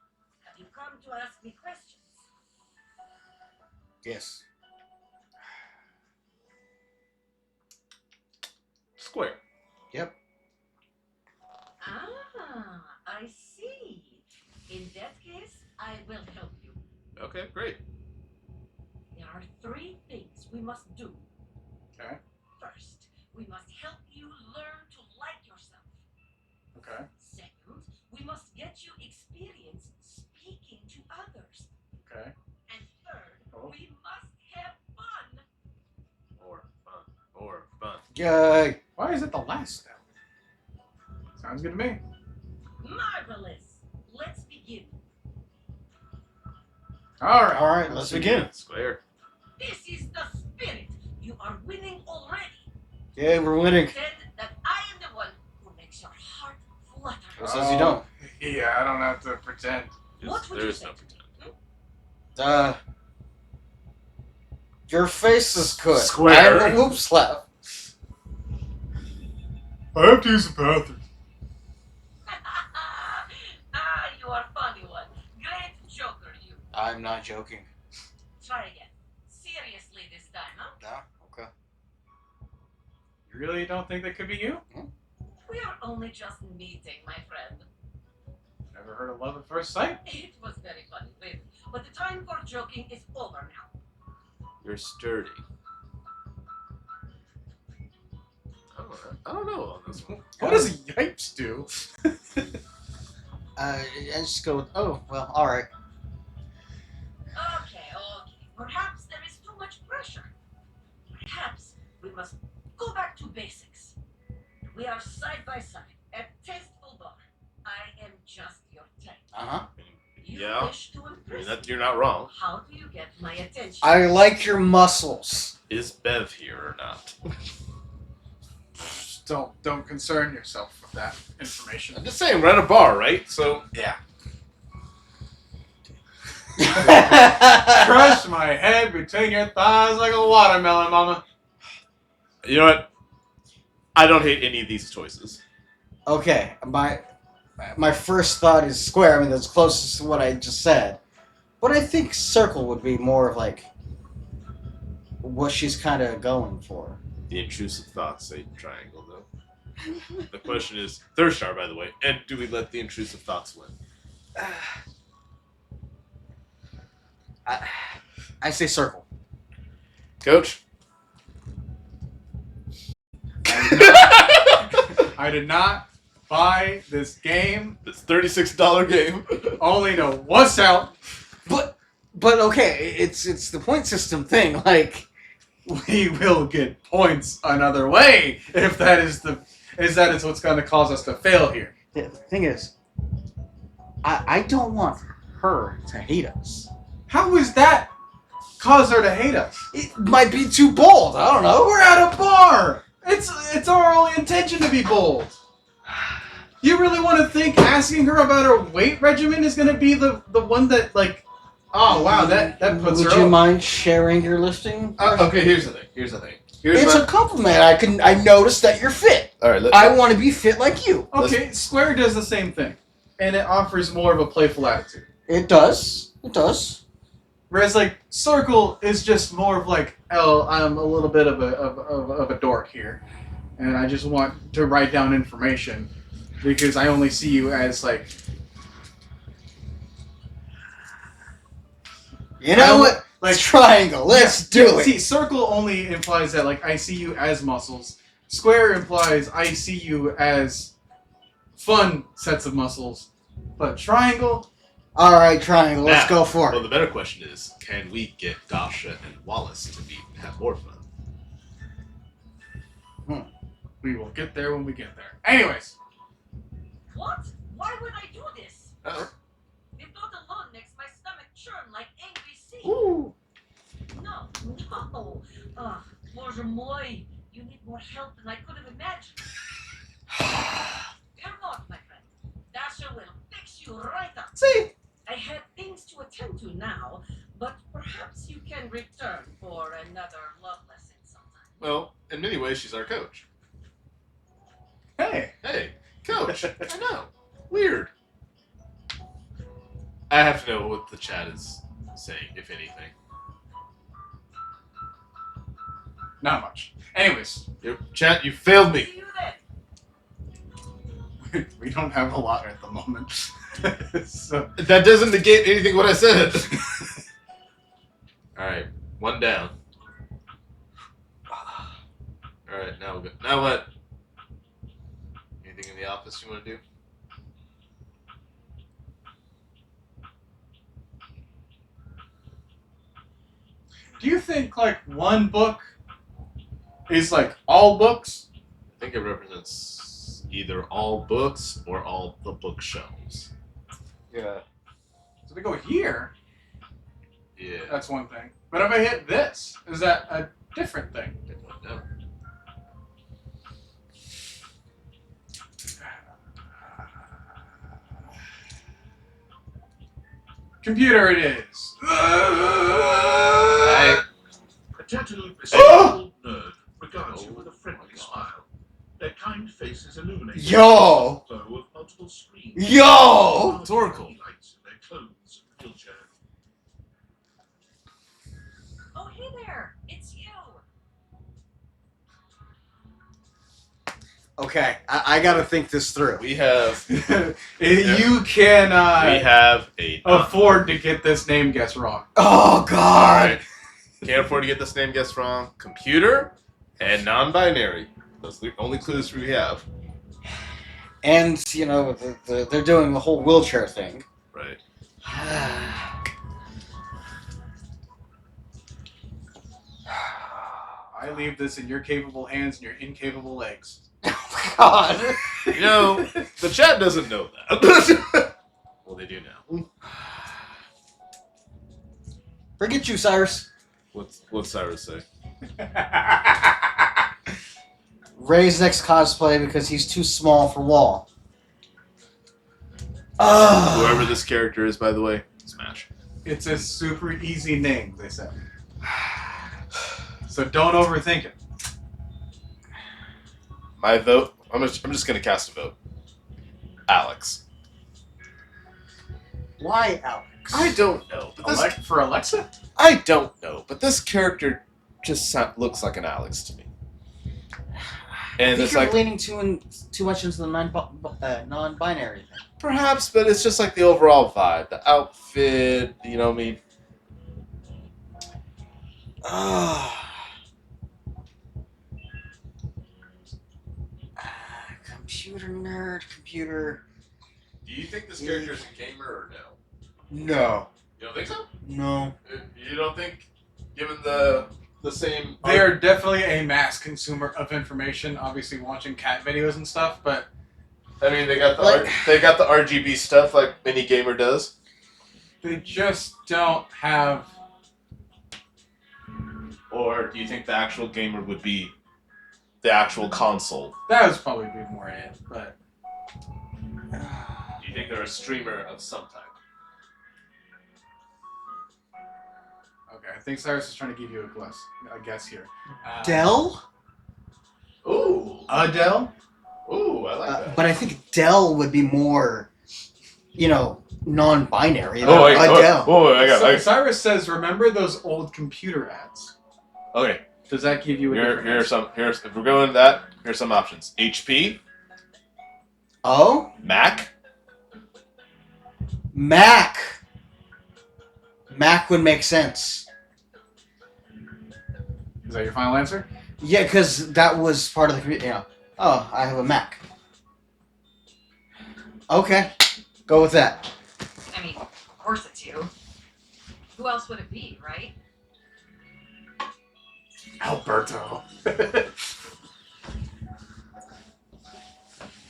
Have you come to ask me questions? Yes. Square. Yep. Ah, I see. In that case, I will help you. Okay, great. There are 3 things we must do. Okay. First, we must help you learn to like yourself. Okay. Second, we must get you experience speaking to others. Okay. And third, Oh. we must have fun. Or fun. Or fun. Yay. Why is it the last step? Sounds good to me. Marvelous. Let's begin. All right. All right, let's begin. Square. This is the spirit. You are winning already. Yeah, we're winning. Pretend that I am the one who makes your heart flutter. Who says you don't? Yeah, I don't have to pretend. What would There you is say? no pretend. Your face is good. Square. I have a whoop slap. I have to use the bathroom. You are funny one. Great joker, you. I'm not joking. Try again. Seriously this time, huh? No? Okay. You really don't think that could be you? We are only just meeting, my friend. Never heard of love at first sight? It was very funny, really. But the time for joking is over now. You're sturdy. I don't know on this one. What does yipes do? I just go with, oh, well, alright. Okay. Perhaps there is too much pressure. Perhaps we must go back to basics. We are side by side at Tasteful Bar. I am just your type. Uh-huh. You Yeah. wish to I impress mean, me. you're not wrong. How do you get my attention? I like your muscles. Is Bev here or not? Don't concern yourself with that information. I'm just saying, we're at a bar, right? So Yeah. okay, Crush my head between your thighs like a watermelon, mama. you know what? I don't hate any of these choices. my first thought is square. I mean, that's closest to what I just said. But I think circle would be more of like what she's kind of going for. The intrusive thoughts say triangle, though. The question is, third star, by the way, and do we let the intrusive thoughts win? I say circle. Coach? I did not buy this game This $36 game. only to wuss out. But okay, it's the point system thing. Like, We will get points another way if that is what's going to cause us to fail here. the thing is, I don't want her to hate us. How is that cause her to hate us? It might be too bold. I don't know. We're at a bar. It's our only intention to be bold. You really want to think asking her about her weight regimen is going to be the one that like, oh wow, that puts Would her you up. mind sharing your lifting? Okay, here's the thing. It's a compliment. I noticed that you're fit. All right, I want to be fit like you. Okay, Square does the same thing, and it offers more of a playful attitude. It does. It does. Whereas like Circle is just more of like, oh, I'm a little bit of a dork here, and I just want to write down information because I only see you as like. You know what? Like Triangle. Let's do it. See, Circle only implies that like I see you as muscles. Square implies I see you as fun sets of muscles. But triangle, All right, Triangle. Let's Now, go for Well, it. the better question is, can we get Dasha and Wallace to have more fun? we will get there when we get there. Anyways, What? Why would I do this? Uh-oh. The thought alone makes my stomach churn like angry sea. Ooh. No. Боже мой, you need more help than I could have imagined. Fear not, my friend. Dasha will fix you right up. See? I have things to attend to now, but perhaps you can return for another love lesson sometime. Well, in many ways, she's our coach. hey, Hey, coach. I know. Weird. I have to know what the chat is saying, if anything. not much. Anyways, Chat, you failed me. See you then. we don't have a lot at the moment. So That doesn't negate anything what I said. Alright, one down. Alright, now we're good. Now what? Anything in the office you want to do? do you think like one book is like all books? I think it represents either all books or all the bookshelves. Yeah. So to go here, Yeah. that's one thing. But if I hit this, is that a different thing? No. Computer it is. I- A tattooed, bespectacled nerd regards you with a friendly smile. Their kind faces illuminated Yo! by the glow of multiple screens. Yo! Torkel. Lights in their clothes and wheelchair. Oh, hey there. It's you. Okay, I gotta think this through. We have You cannot we have a afford to get this name guess wrong. Oh God! Alright. Can't afford to get this name guessed wrong. Computer and non-binary. Those are the only clues we have. And you know they're doing the whole wheelchair thing. Right. I leave this in your capable hands and your incapable legs. Oh God! You know, the chat doesn't know that. Well, they do now. Forget you, Cyrus. What's Cyrus say? Ray's next cosplay because he's too small for Wall. Whoever this character is, by the way, smash. It's a super easy name, they said. So don't overthink it. My vote. I'm just gonna cast a vote. Alex. Why, Alex? I don't know, but this For Alexa? I don't know, but this character just looks like an Alex to me. I And think it's you're like leaning too much into the non-binary thing. perhaps, but it's just like the overall vibe, the outfit. You know what I mean? Computer nerd, computer. Do you think this character is a gamer or no? No. You don't think so? No. You don't think, given the same? They are definitely a mass consumer of information, obviously watching cat videos and stuff, but I mean, they got the Like- they got the RGB stuff like any gamer does. they just don't have... Or do you think the actual gamer would be the actual console? That would probably be more it, but... Do you think they're a streamer of some type? Okay, I think Cyrus is trying to give you a guess here. Dell? Ooh, Adele? ooh, I like that. But I think Dell would be more, non-binary. Oh, wait, Adele. Cyrus says, remember those old computer ads? Okay, Does that give you a different answer? if we're going to that, here's some options. HP, Oh? Mac, Mac. Mac would make sense. Is that your final answer? Yeah, because that was part of the, oh, I have a Mac. Okay. Go with that. I mean, of course it's you. Who else would it be, right? Alberto.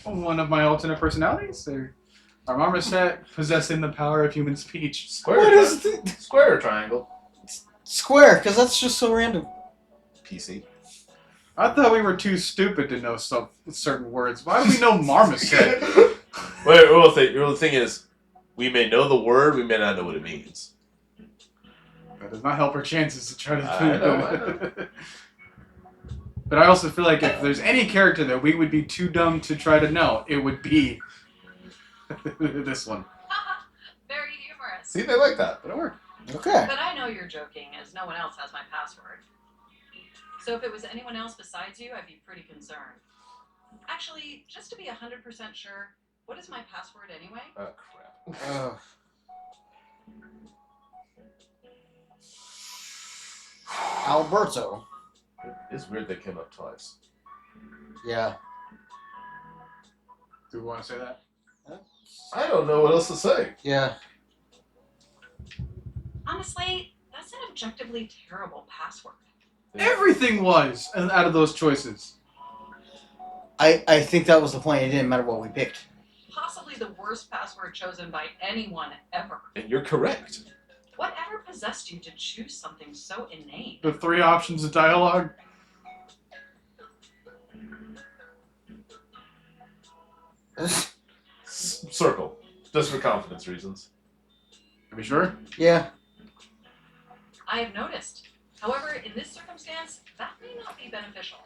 One of my alternate personalities? Our marmoset possessing the power of human speech. square, What is square or triangle? Square, because that's just so random. PC. I thought we were too stupid to know some certain words. Why do we know marmoset? Wait, well, the thing is, we may know the word, we may not know what it means. That does not help our chances to try to I know. But I also feel like if there's any character that we would be too dumb to try to know, it would be this one. Very humorous. See, they like that. But it worked. Okay. But I know you're joking, as no one else has my password. So if it was anyone else besides you, I'd be pretty concerned. Actually, just to be 100% sure, what is my password anyway? Oh, crap. Alberto. It's weird they came up twice. Yeah. Do we want to say that? I don't know what else to say. Yeah. Honestly, that's an objectively terrible password. Everything was out of those choices. I think that was the point. It didn't matter what we picked. Possibly the worst password chosen by anyone ever. And you're correct. Whatever possessed you to choose something so inane? The 3 options of dialogue. Circle. Just for confidence reasons. Are we sure? Yeah. I have noticed. However, in this circumstance, that may not be beneficial.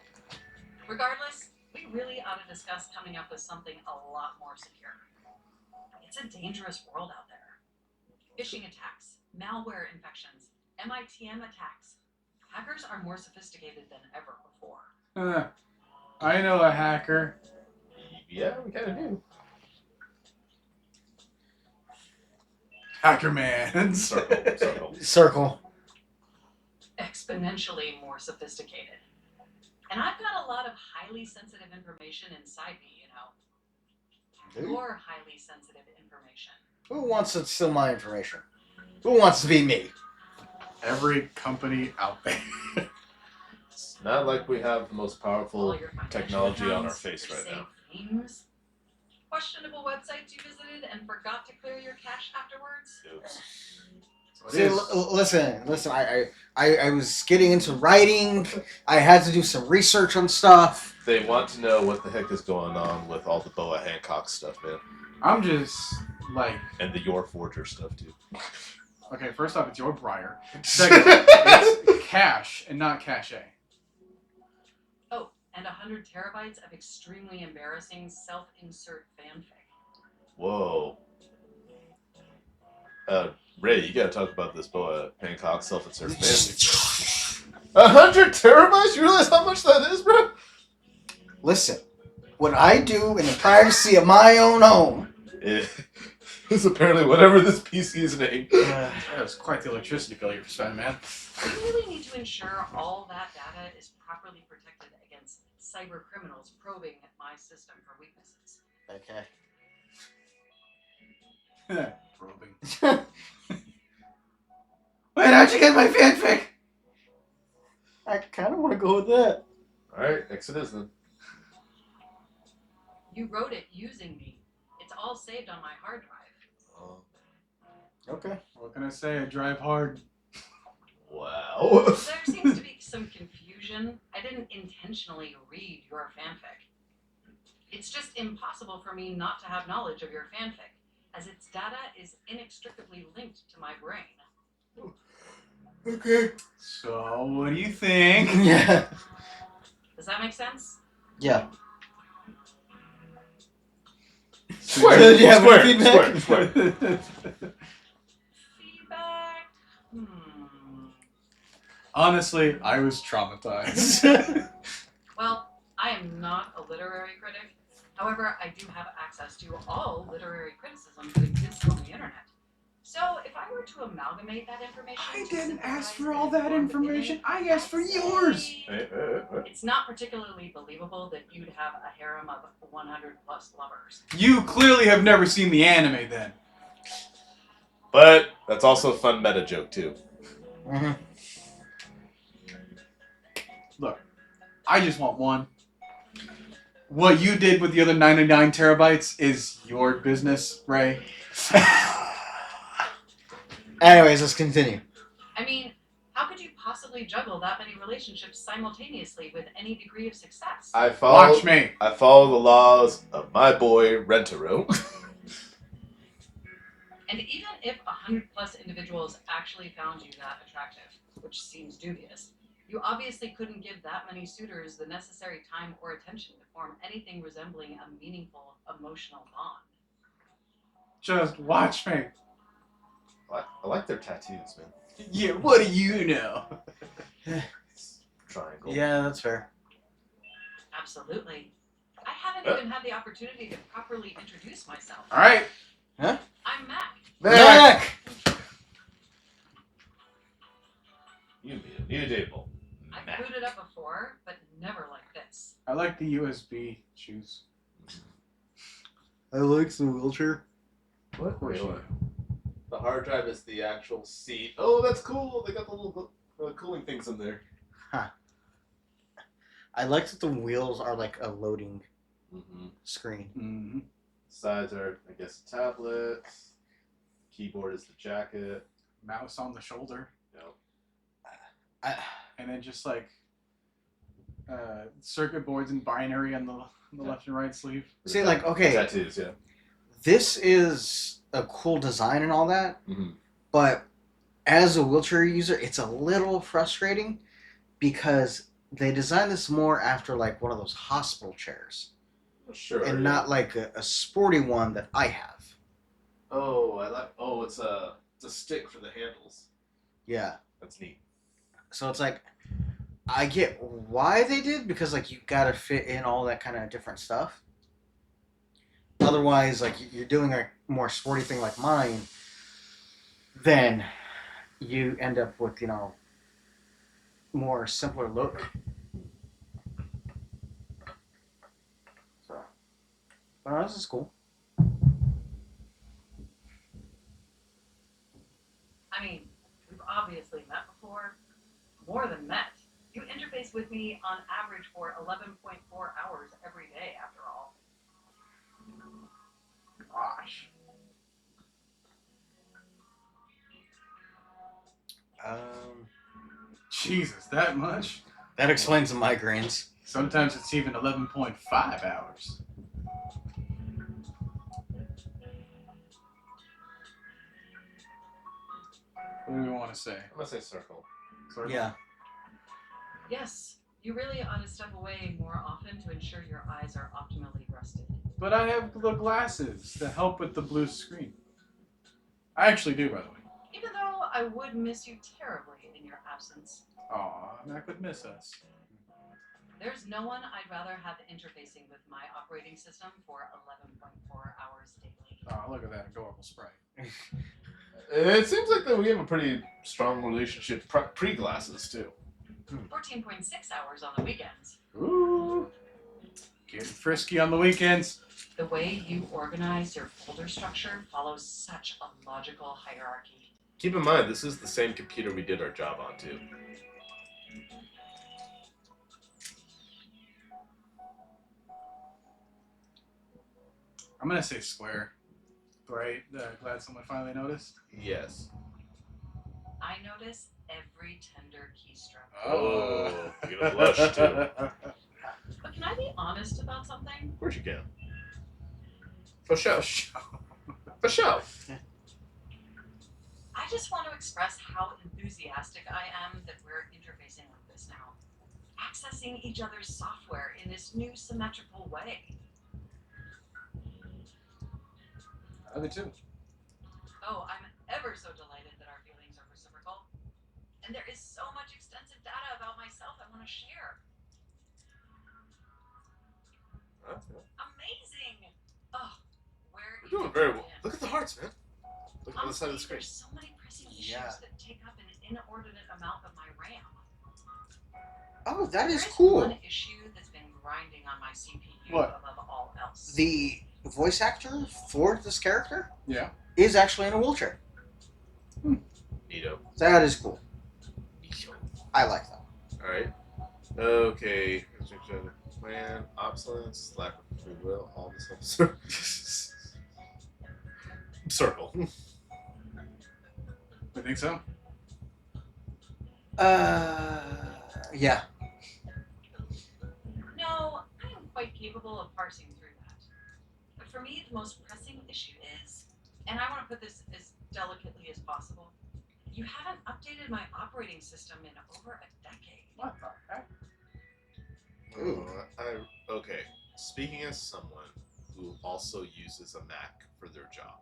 Regardless, we really ought to discuss coming up with something a lot more secure. It's a dangerous world out there. Phishing attacks, malware infections, MITM attacks. Hackers are more sophisticated than ever before. I know a hacker. Yeah, we kind of do. Hacker man. Circle. Circle. Exponentially more sophisticated. And I've got a lot of highly sensitive information inside me, you know. Your highly sensitive information. Who wants to steal my information? Who wants to be me? Every company out there. It's not like we have the most powerful All your financial technology on our accounts, face your right saved now. themes, questionable websites you visited and forgot to clear your cache afterwards. Oops. See, listen. I was getting into writing. I had to do some research on stuff. They want to know what the heck is going on with all the Boa Hancock stuff, man. I'm just like, And the Your Forger stuff, too. okay, first off, it's your Briar. Second, it's cache and not cache. Oh, and 100 terabytes of extremely embarrassing self-insert fanfic. Whoa. Ray, you gotta talk about this Boa Hancock self-insert fanfic. 100 terabytes? You realize how much that is, bro? Listen, what I do in the privacy of my own home. It's apparently whatever this PC is named. That was quite the electricity bill you're spending, man. We really need to ensure all that data is properly protected against cyber criminals probing my system for weaknesses. Okay. Probing. Wait, how'd you get my fanfic? I kind of want to go with that. Alright, exit is then. You wrote it using me. It's all saved on my hard drive. Okay. What can I say? I drive hard. Wow. There seems to be some confusion. I didn't intentionally read your fanfic. It's just impossible for me not to have knowledge of your fanfic, as its data is inextricably linked to my brain. Okay. So, what do you think? Yeah. Does that make sense? Yeah. Square, Do you have square, any feedback? square. Feedback? Honestly, I was traumatized. Well, I am not a literary critic. However, I do have access to all literary criticism that exists on the internet. So, if I were to amalgamate that information... I to didn't ask synthesize for all and that form information. opinion, I asked for I'd say yours. It's not particularly believable that you'd have a harem of 100 plus lovers. You clearly have never seen the anime then. But that's also a fun meta joke, too. Mm-hmm. Look, I just want one. What you did with the other 99 terabytes is your business, Ray. Anyways, let's continue. I mean, how could you possibly juggle that many relationships simultaneously with any degree of success? I follow Watch me. the laws of my boy Rentaro. And even if 100 plus individuals actually found you that attractive, which seems dubious, you obviously couldn't give that many suitors the necessary time or attention to form anything resembling a meaningful emotional bond. Just watch me. I like their tattoos, man. Yeah, what do you know? Triangle. Yeah, that's fair. Absolutely. I haven't even had the opportunity to properly introduce myself. All right. I'm Mac. Mac! You need a new table. I've booted up before, but never like this. I like the USB shoes. I like the wheelchair. What? Wait, what? The hard drive is the actual seat. Oh, that's cool. They got the little cooling things in there. I like that the wheels are like a loading Mm-hmm. screen. Mm-hmm. Sides are, I guess, tablets. Keyboard is the jacket. Mouse on the shoulder, You know. I, and then just like circuit boards and binary on the left and right sleeve. See, like, okay, Tattoos, yeah. this is a cool design and all that, Mm-hmm. but as a wheelchair user, it's a little frustrating because they designed this more after like one of those hospital chairs Sure. and yeah. not like a sporty one that I have. Oh, I like. Oh, it's a stick for the handles. Yeah. That's neat. So it's like, I get why they did, because like you gotta fit in all that kind of different stuff. Otherwise, like you're doing a more sporty thing like mine, then you end up with, you know, more simpler look. So, but no, this is cool. I mean, we've obviously met before. More than met. You interface with me on average for 11.4 hours every day, after all. Gosh. Jesus, that much? That explains the migraines. Sometimes it's even 11.5 hours. What do we want to say? I'm gonna say circle. Circle? Yeah. Yes, you really ought to step away more often to ensure your eyes are optimally rested. But I have the glasses to help with the blue screen. I actually do, by the way. Even though I would miss you terribly in your absence. Aw, Mac would miss us. There's no one I'd rather have interfacing with my operating system for 11.4 hours daily. Oh, look at that adorable sprite. It seems like that we have a pretty strong relationship pre-glasses too. 14.6 hours on the weekends. Ooh. Getting frisky on the weekends. The way you organize your folder structure follows such a logical hierarchy. Keep in mind, this is the same computer we did our job on too. I'm gonna say square. Right? Glad someone finally noticed. Yes. I notice every tender keystroke. Oh, you're gonna blush too. But can I be honest about something? Of course you can. For sure. For sure. I just want to express how enthusiastic I am that we're interfacing like this now. Accessing each other's software in this new symmetrical way. I do too. Oh, I'm ever so delighted that our feelings are reciprocal. And there is so much extensive data about myself I want to share. Amazing! Oh, where We're doing even very begin? well. Look at the hearts, man. Look on the side of the screen. There's so many pressing issues Yeah. that take up an inordinate amount of my RAM. Oh, that is There's cool. one issue that's been grinding on my CPU What? above all else. The voice actor for this character Yeah. is actually in a wheelchair. Neato. That is cool. Neato. I like that. Alright. Okay. Plan, obsolescence, lack of free will, all this stuff. Circle. I think so. Yeah. No, I am quite capable of parsing through that. But for me, the most pressing issue is, and I want to put this as delicately as possible, you haven't updated my operating system in over a decade. What the heck? Okay. Speaking as someone who also uses a Mac for their job,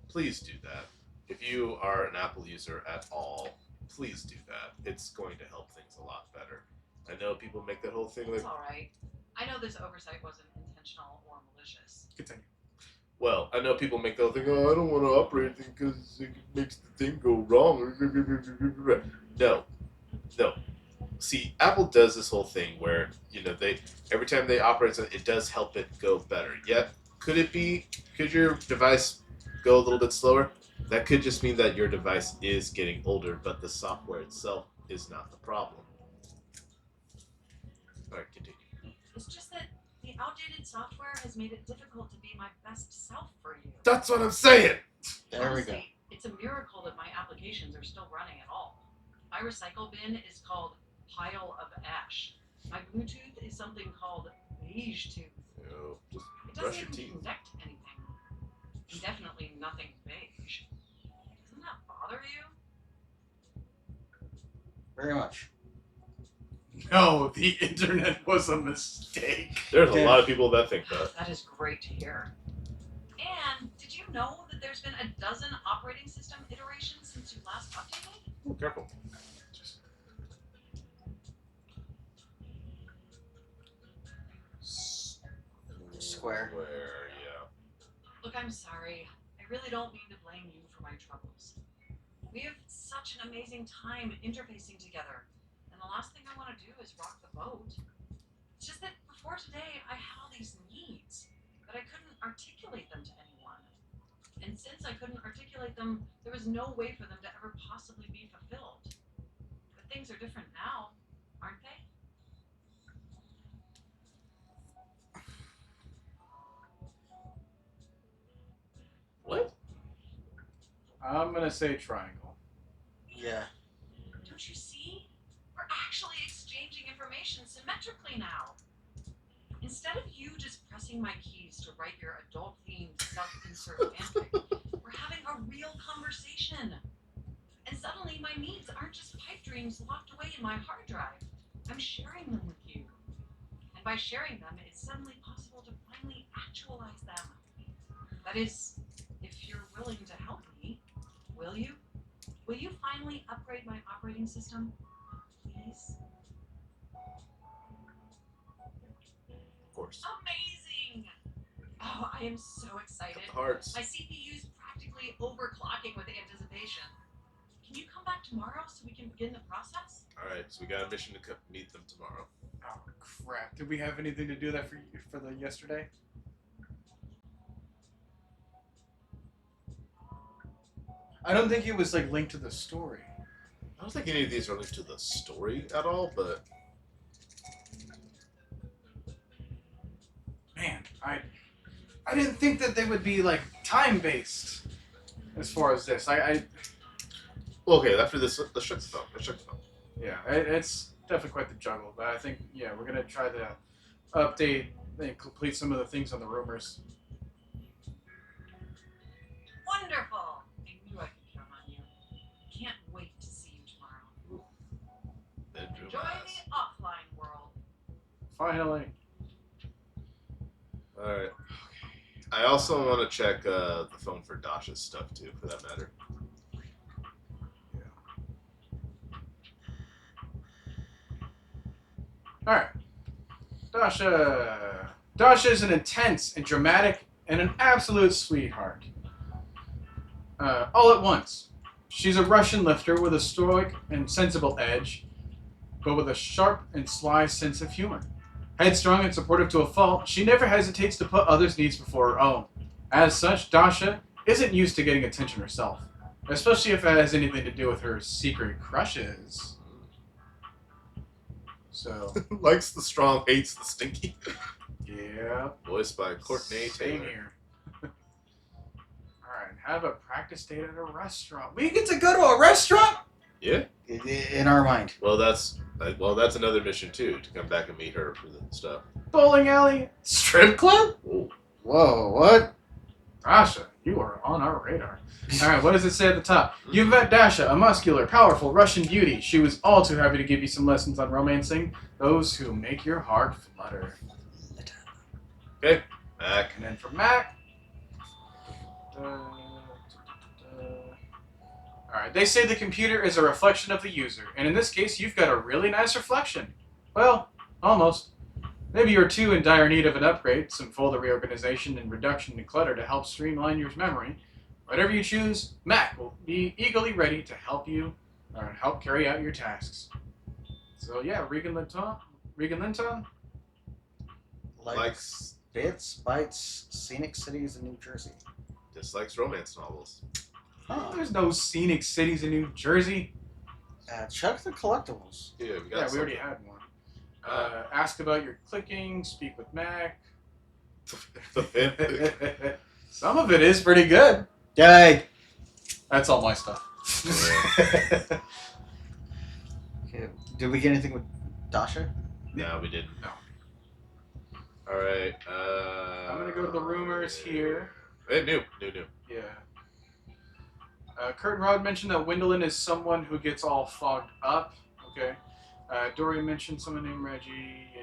please do that. If you are an Apple user at all, please do that. It's going to help things a lot better. I know people make that whole thing like, It's alright. I know this oversight wasn't intentional or malicious. Continue. well, I know people make the whole thing, oh, I don't want to operate it because it makes the thing go wrong. No. See, Apple does this whole thing where, they every time they operate it, it does help it go better. Yet, could your device go a little bit slower? That could just mean that your device is getting older, but the software itself is not the problem. Alright, continue. It's just that The outdated software has made it difficult to be my best self for you. That's what I'm saying. There we Honestly, go. it's a miracle that my applications are still running at all. My recycle bin is called Pile of Ash. My Bluetooth is something called Beige Tooth. Yo, just It brush doesn't your even teeth. connect to anything. And definitely nothing beige. Doesn't that bother you? Very much. No, the internet was a mistake. There's a Yeah. lot of people that think that. That is great to hear. And did you know that there's been a dozen operating system iterations since you last updated? Ooh, careful. Square. Yeah. Look, I'm sorry. I really don't mean to blame you for my troubles. We have such an amazing time interfacing together, and the last thing I want to do is rock the boat. It's just that before today, I had all these needs, but I couldn't articulate them to anyone. And since I couldn't articulate them, there was no way for them to ever possibly be fulfilled. But things are different now, aren't they? What? I'm gonna say triangle. Yeah. Don't you see? We're actually exchanging information symmetrically now. Instead of you just pressing my keys to write your adult-themed self-insert fanfic, we're having a real conversation. And suddenly my needs aren't just pipe dreams locked away in my hard drive. I'm sharing them with you. And by sharing them, it's suddenly possible to finally actualize them. That is, if you're willing to help me, will you? Will you finally upgrade my operating system? Please? Of course. Amazing! Oh, I am so excited. The hearts. My CPU's practically overclocking with anticipation. Can you come back tomorrow so we can begin the process? All right, so we got a mission to meet them tomorrow. Oh crap! Did we have anything to do that for the yesterday? I don't think it was like linked to the story. I don't think any of these are linked to the story at all, but Man, I didn't think that they would be like time based as far as this. well, okay. After this, let's check the phone. Yeah, it's definitely quite the juggle. But I think we're gonna try to update and complete some of the things on the rumors. Wonderful! I knew I could count on you. Can't wait to see you tomorrow. Bedroom Enjoy eyes. the offline world. Finally. All right. I also want to check the phone for Dasha's stuff too, for that matter. Alright. Dasha. Dasha is an intense and dramatic and an absolute sweetheart. All at once. She's a Russian lifter with a stoic and sensible edge, but with a sharp and sly sense of humor. Headstrong and supportive to a fault, she never hesitates to put others' needs before her own. As such, Dasha isn't used to getting attention herself, especially if it has anything to do with her secret crushes. So, Likes the strong, hates the stinky. yeah. Voiced by Courtney Same Taylor. here. Alright, have a practice date at a restaurant. We get to go to a restaurant? Yeah. In our mind. Well, that's another mission too, to come back and meet her for the stuff. Bowling alley? Strip club? Ooh. Whoa, what? Dasha, you are on our radar. Alright, what does it say at the top? You've met Dasha, a muscular, powerful Russian beauty. She was all too happy to give you some lessons on romancing those who make your heart flutter. Okay. Back. And then from Mac. Alright, they say the computer is a reflection of the user, and in this case, you've got a really nice reflection. Well, almost. Maybe you're too in dire need of an upgrade, some folder reorganization and reduction in clutter to help streamline your memory. Whatever you choose, Mac will be eagerly ready to help you or help carry out your tasks. So yeah, Regan Linton? Likes, Bits, Bytes, Scenic Cities in New Jersey. dislikes romance novels. Huh. There's no scenic cities in New Jersey. Check the collectibles. Yeah, we got Yeah, we some. already had one. Ask about your clicking. Speak with Mac. The fanfic. Some of it is pretty good. Yay! That's all my stuff. Okay. Did we get anything with Dasha? No, we didn't. No. All right. I'm gonna go to the rumors here. New. Yeah. Kurt and Rod mentioned that Wendelin is someone who gets all fogged up. Okay. Dorian mentioned someone named Reggie. Yeah.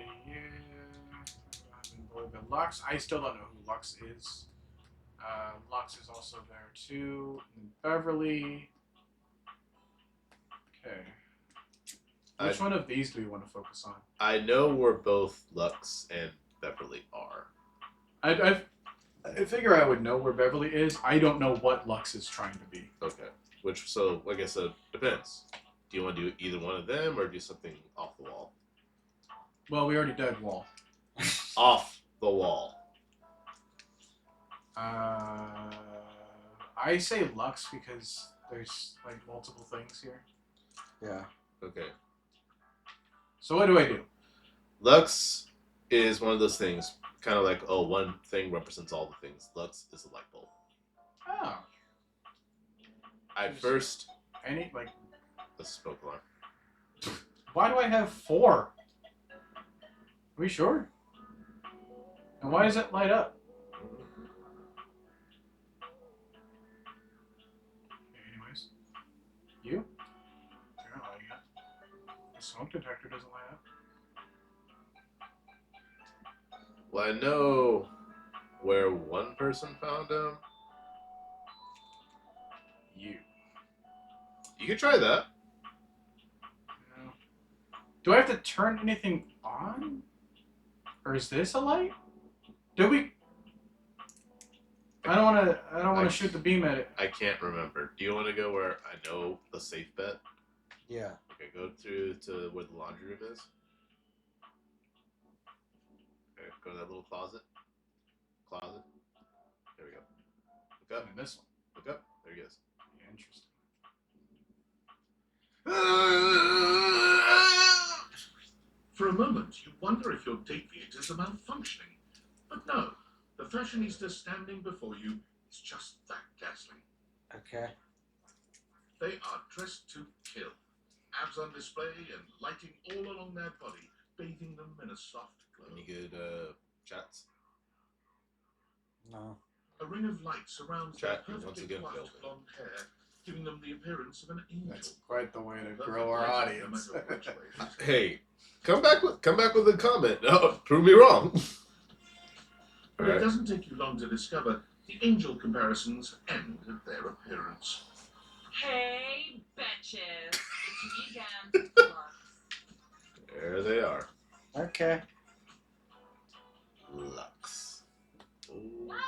Lux. I still don't know who Lux is. Lux is also there too. And Beverly. Okay. Which one of these do we want to focus on? I know where both Lux and Beverly are. I figure I would know where Beverly is. I don't know what Lux is trying to be. Okay. So I guess it depends. Do you want to do either one of them or do something off the wall? Well, we already did Wall. Off the wall. I say Lux because there's like multiple things here. Yeah. Okay. So what do I do? Lux is one of those things, kind of like, oh, one thing represents all the things. Lux is a light bulb. Oh. At first, Any like a smoke alarm. why do I have 4? Are we sure? And why does it light up? Okay, anyways. You? You're not lighting up. The smoke detector doesn't light up. Well, I know where one person found him. You could try that. No. Do I have to turn anything on? Or is this a light? Do we? I don't want to shoot the beam at it. I can't remember. Do you want to go where I know the safe bet? Yeah. Okay, go through to where the laundry room is. Okay, go to that little closet. There we go. Look up. And this one. Look up. There he is. Yeah, interesting. For a moment, you wonder if your deviators are malfunctioning. But no, the fashionista standing before you is just that dazzling. Okay. They are dressed to kill. Abs on display and lighting all along their body, bathing them in a soft glow. Any good chats? No. A ring of light surrounds their Chat, once perfectly again, coiffed failed. blonde hair, giving them the appearance of an angel. That's quite the way to Perfect grow our light, no audience. matter which way it is. Hey, come back with a comment. No, prove me wrong. But it doesn't take you long to discover the angel comparisons end at their appearance. Hey, betches. It's me again, Lux. There they are. Okay. Lux. Ooh. Lux!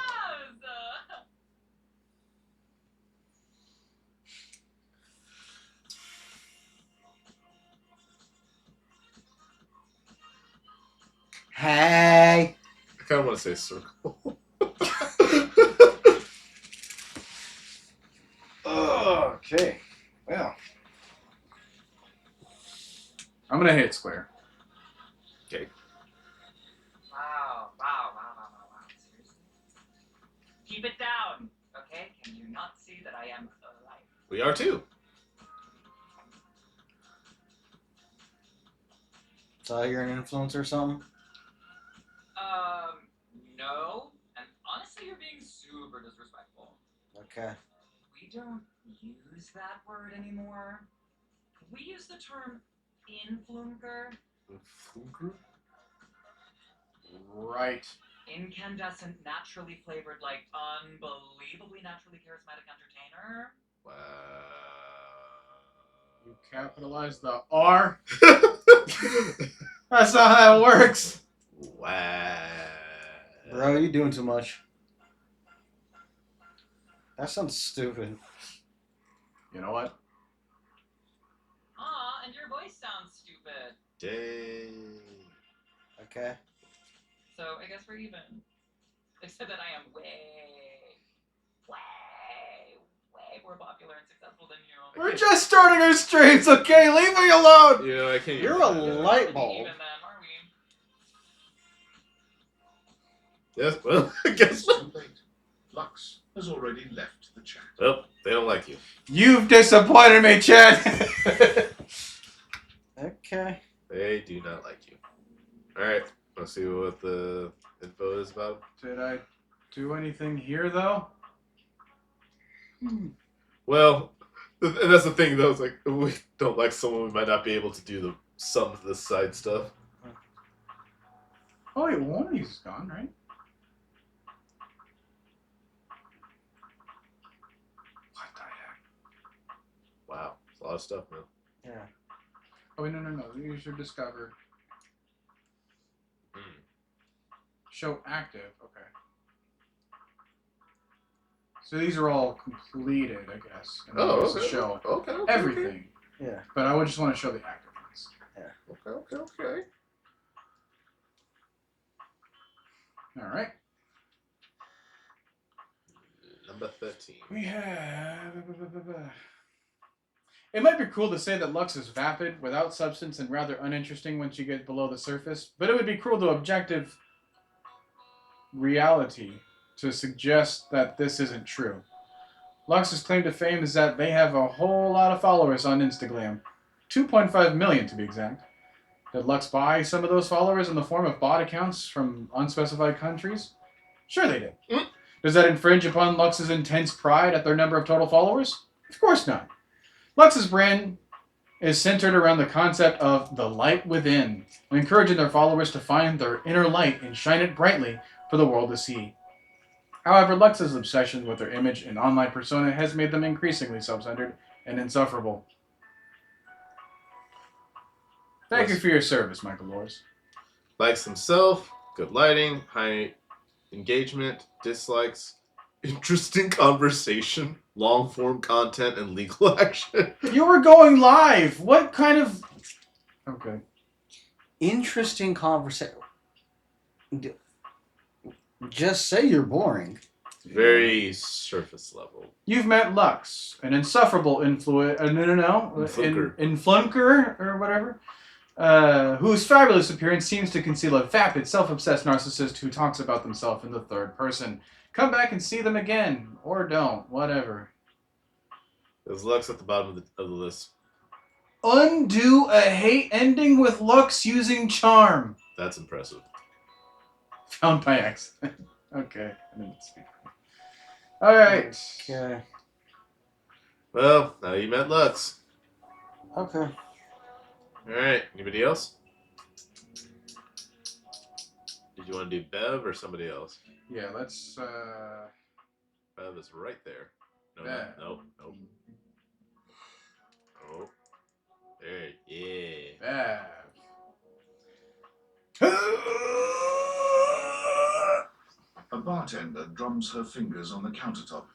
Hey. I kind of want to say circle. Okay. Well. I'm gonna hit square. Okay. Wow. Seriously? Keep it down. Okay, can you not see that I am alive? We are too. So you're an influencer or something? No. And honestly, you're being super disrespectful. Okay. We don't use that word anymore. We use the term influencer. Right. Incandescent, naturally flavored, like unbelievably naturally charismatic entertainer. Wow. You capitalize the R. That's not how it works. Wow. Bro, you doing too much. That sounds stupid. You know what? Aw, and your voice sounds stupid. Dang. Okay. So I guess we're even. Except that I am way more popular and successful than you. We're just starting our streams, okay? Leave me alone! You know, I can't. You're even a imagine. light bulb. Even then, are we? Yes, well, I guess. Too late. Lux has already left the chat. Well, they don't like you. You've disappointed me, Chad. Okay. They do not like you. Alright, let's see what the info is about. Did I do anything here, though? Well, and that's the thing, though. It's like, if we don't like someone, we might not be able to do some of the side stuff. Oh, wait, one of these is gone, right? What the heck? Wow, it's a lot of stuff, man. Yeah. Oh, wait, no. These are discovered. Hmm. Show active. Okay. So these are all completed, I guess. And then there's a show Okay. everything. Yeah. But I would just want to show the active ones. Okay. All right. Number 13. We have. It might be cool to say that Lux is vapid, without substance, and rather uninteresting once you get below the surface, but it would be cruel to objective reality to suggest that this isn't true. Lux's claim to fame is that they have a whole lot of followers on Instagram. 2.5 million to be exact. Did Lux buy some of those followers in the form of bot accounts from unspecified countries? Sure they did. Does that infringe upon Lux's intense pride at their number of total followers? Of course not. Lux's brand is centered around the concept of the light within, encouraging their followers to find their inner light and shine it brightly for the world to see. However, Lux's obsession with their image and online persona has made them increasingly self-centered and insufferable. Thank you for your service, Michael Lors. Likes himself, good lighting, high engagement, dislikes, interesting conversation, long form content, and legal action. You were going live! What kind of... Okay. Interesting conversation. Just say you're boring. Very surface level. You've met Lux, an insufferable influnker, or whatever, whose fabulous appearance seems to conceal a vapid, self-obsessed narcissist who talks about themselves in the third person. Come back and see them again, or don't, whatever. There's Lux at the bottom of the list. Undo a hate ending with Lux using charm. That's impressive. Found by accident. Okay, I didn't speak. Alright. Okay. Well, now you met Lux. Okay. Alright, anybody else? Did you want to do Bev or somebody else? Yeah, let's, Bev is right there. No. Oh. There, yeah. A bartender drums her fingers on the countertop,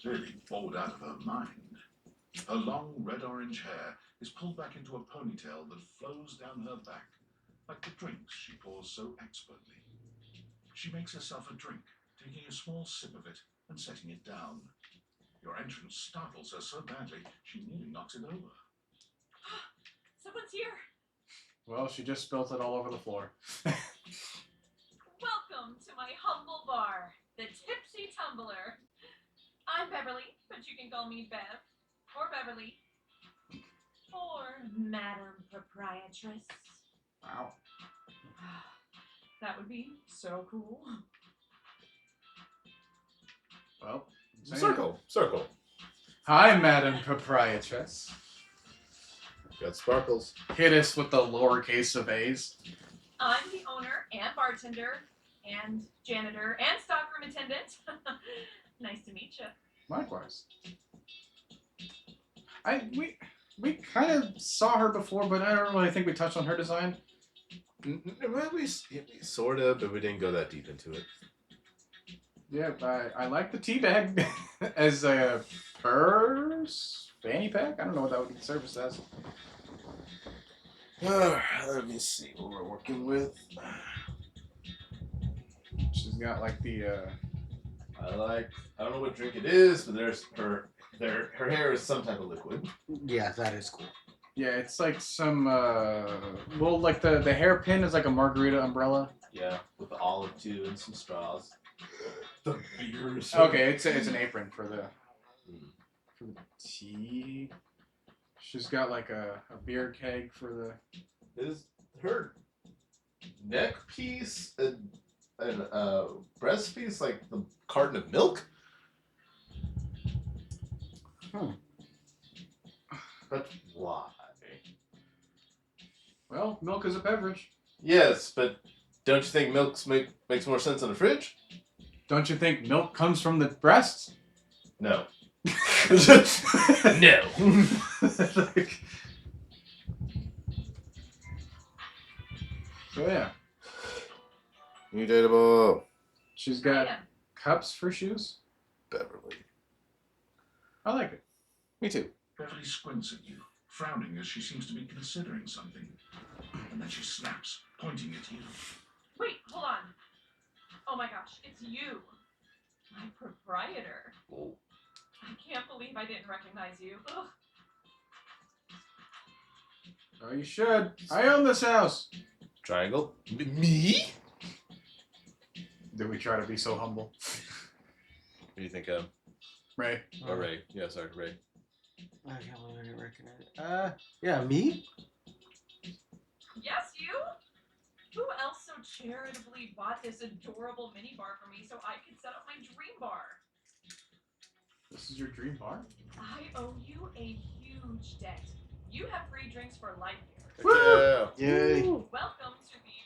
clearly bored out of her mind. Her long red-orange hair is pulled back into a ponytail that flows down her back, like the drinks she pours so expertly. She makes herself a drink, taking a small sip of it and setting it down. Your entrance startles her so badly, she nearly knocks it over. Someone's here. Well, she just spilled it all over the floor. Welcome to my humble bar, the Tipsy Tumbler. I'm Beverly, but you can call me Bev, or Beverly, or Madam Proprietress. Wow. That would be so cool. Well, Circle. Hi, Madam Proprietress. Got sparkles. Hit us with the lowercase of A's. I'm the owner and bartender and janitor and stockroom attendant. Nice to meet you. Likewise. We kind of saw her before, but I don't really think we touched on her design. Well, we sort of, but we didn't go that deep into it. Yeah, I like the tea bag as a purse, fanny pack. I don't know what that would be serviced as. Let me see what we're working with. She's got like the. I don't know what drink it is, but there's her hair is some type of liquid. Yeah, that is cool. Yeah, it's like some well, like the hairpin is like a margarita umbrella. Yeah, with the olive too and some straws. The beers. Okay, it's an apron for the tea. She's got like a beer keg for the. Is her neck piece and breast piece like the carton of milk? But why? Well, milk is a beverage. Yes, but don't you think makes more sense in the fridge? Don't you think milk comes from the breasts? No. No. So yeah, Mutable. she's got Yeah. cups for shoes. Beverly. I like it. Me too. Beverly squints at you, frowning as she seems to be considering something. And then she snaps, pointing at you. Wait, hold on. Oh my gosh, it's you. My proprietor. Oh. I can't believe I didn't recognize you. Ugh. Oh, you should. I own this house. Triangle. Me? Did we try to be so humble? What do you think of? Ray. Oh, Ray. Yeah, sorry, Ray. I can't believe I didn't recognize it. Yeah, me? Yes, you? Who else so charitably bought this adorable mini bar for me so I could set up my dream bar? This is your dream bar? I owe you a huge debt. You have free drinks for life here. Yeah. Yay. Welcome to the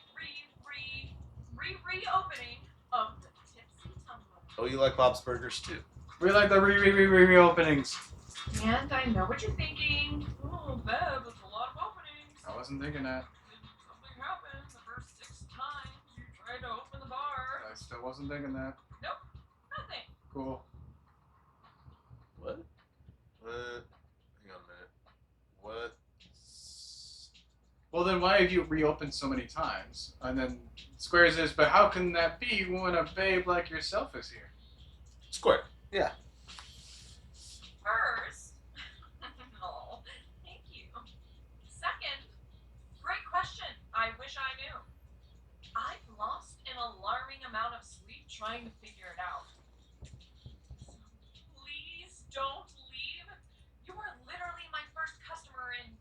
reopening of the Tipsy Tumbler. Oh, you like Bob's Burgers too? We like the reopenings. And I know what you're thinking. Oh, Bev, it's a lot of openings. I wasn't thinking that. Something happened the first 6 times you tried to open the bar. I still wasn't thinking that. Nope, nothing. Cool. What? Hang on a minute. What? Well, then why have you reopened so many times? And then Square says, but how can that be when a babe like yourself is here? Square. First, oh, thank you. Second, great question. I wish I knew. I've lost an alarming amount of sleep trying to figure it out. So please don't leave. You are literally my first customer in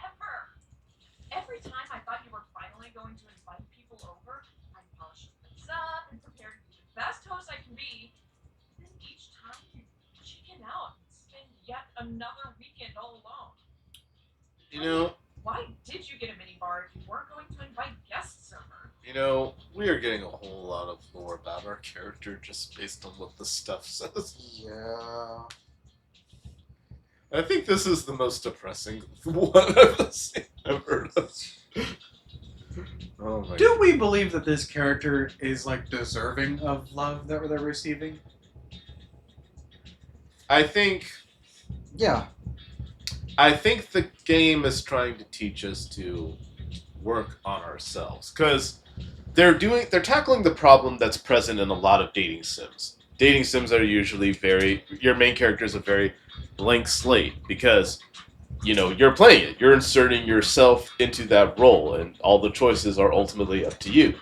ever. Every time I thought you were finally going to invite people over, I polished things up and prepared to be the best host I can be. Then each time you chicken out and spend yet another weekend all alone. You know, Why did you get a mini bar if you weren't going to invite guests over? we are getting a whole lot of lore about our character just based on what the stuff says. Yeah. I think this is the most depressing one I've heard of. Oh my Do we believe that this character is like deserving of love that they're receiving? I think Yeah. the game is trying to teach us to work on ourselves because they're tackling the problem that's present in a lot of dating sims. Dating sims are usually your main character is a very blank slate because you're playing it, you're inserting yourself into that role, and all the choices are ultimately up to you.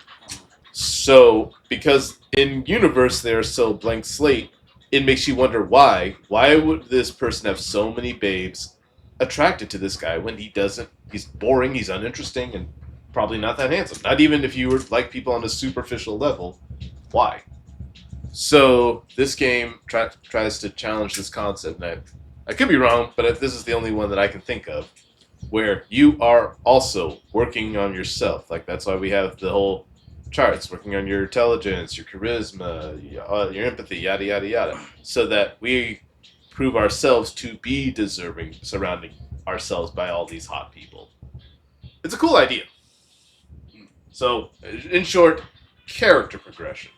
So because in universe they're so blank slate, it makes you wonder why would this person have so many babes attracted to this guy when he's boring, he's uninteresting, and probably not that handsome. Not even if you were like people on a superficial level. Why? So this game tries to challenge this concept, and I could be wrong, but this is the only one that I can think of, where you are also working on yourself. Like that's why we have the whole charts, working on your intelligence, your charisma, your empathy, yada yada yada, so that we prove ourselves to be deserving, surrounding ourselves by all these hot people. It's a cool idea. So, in short, character progression.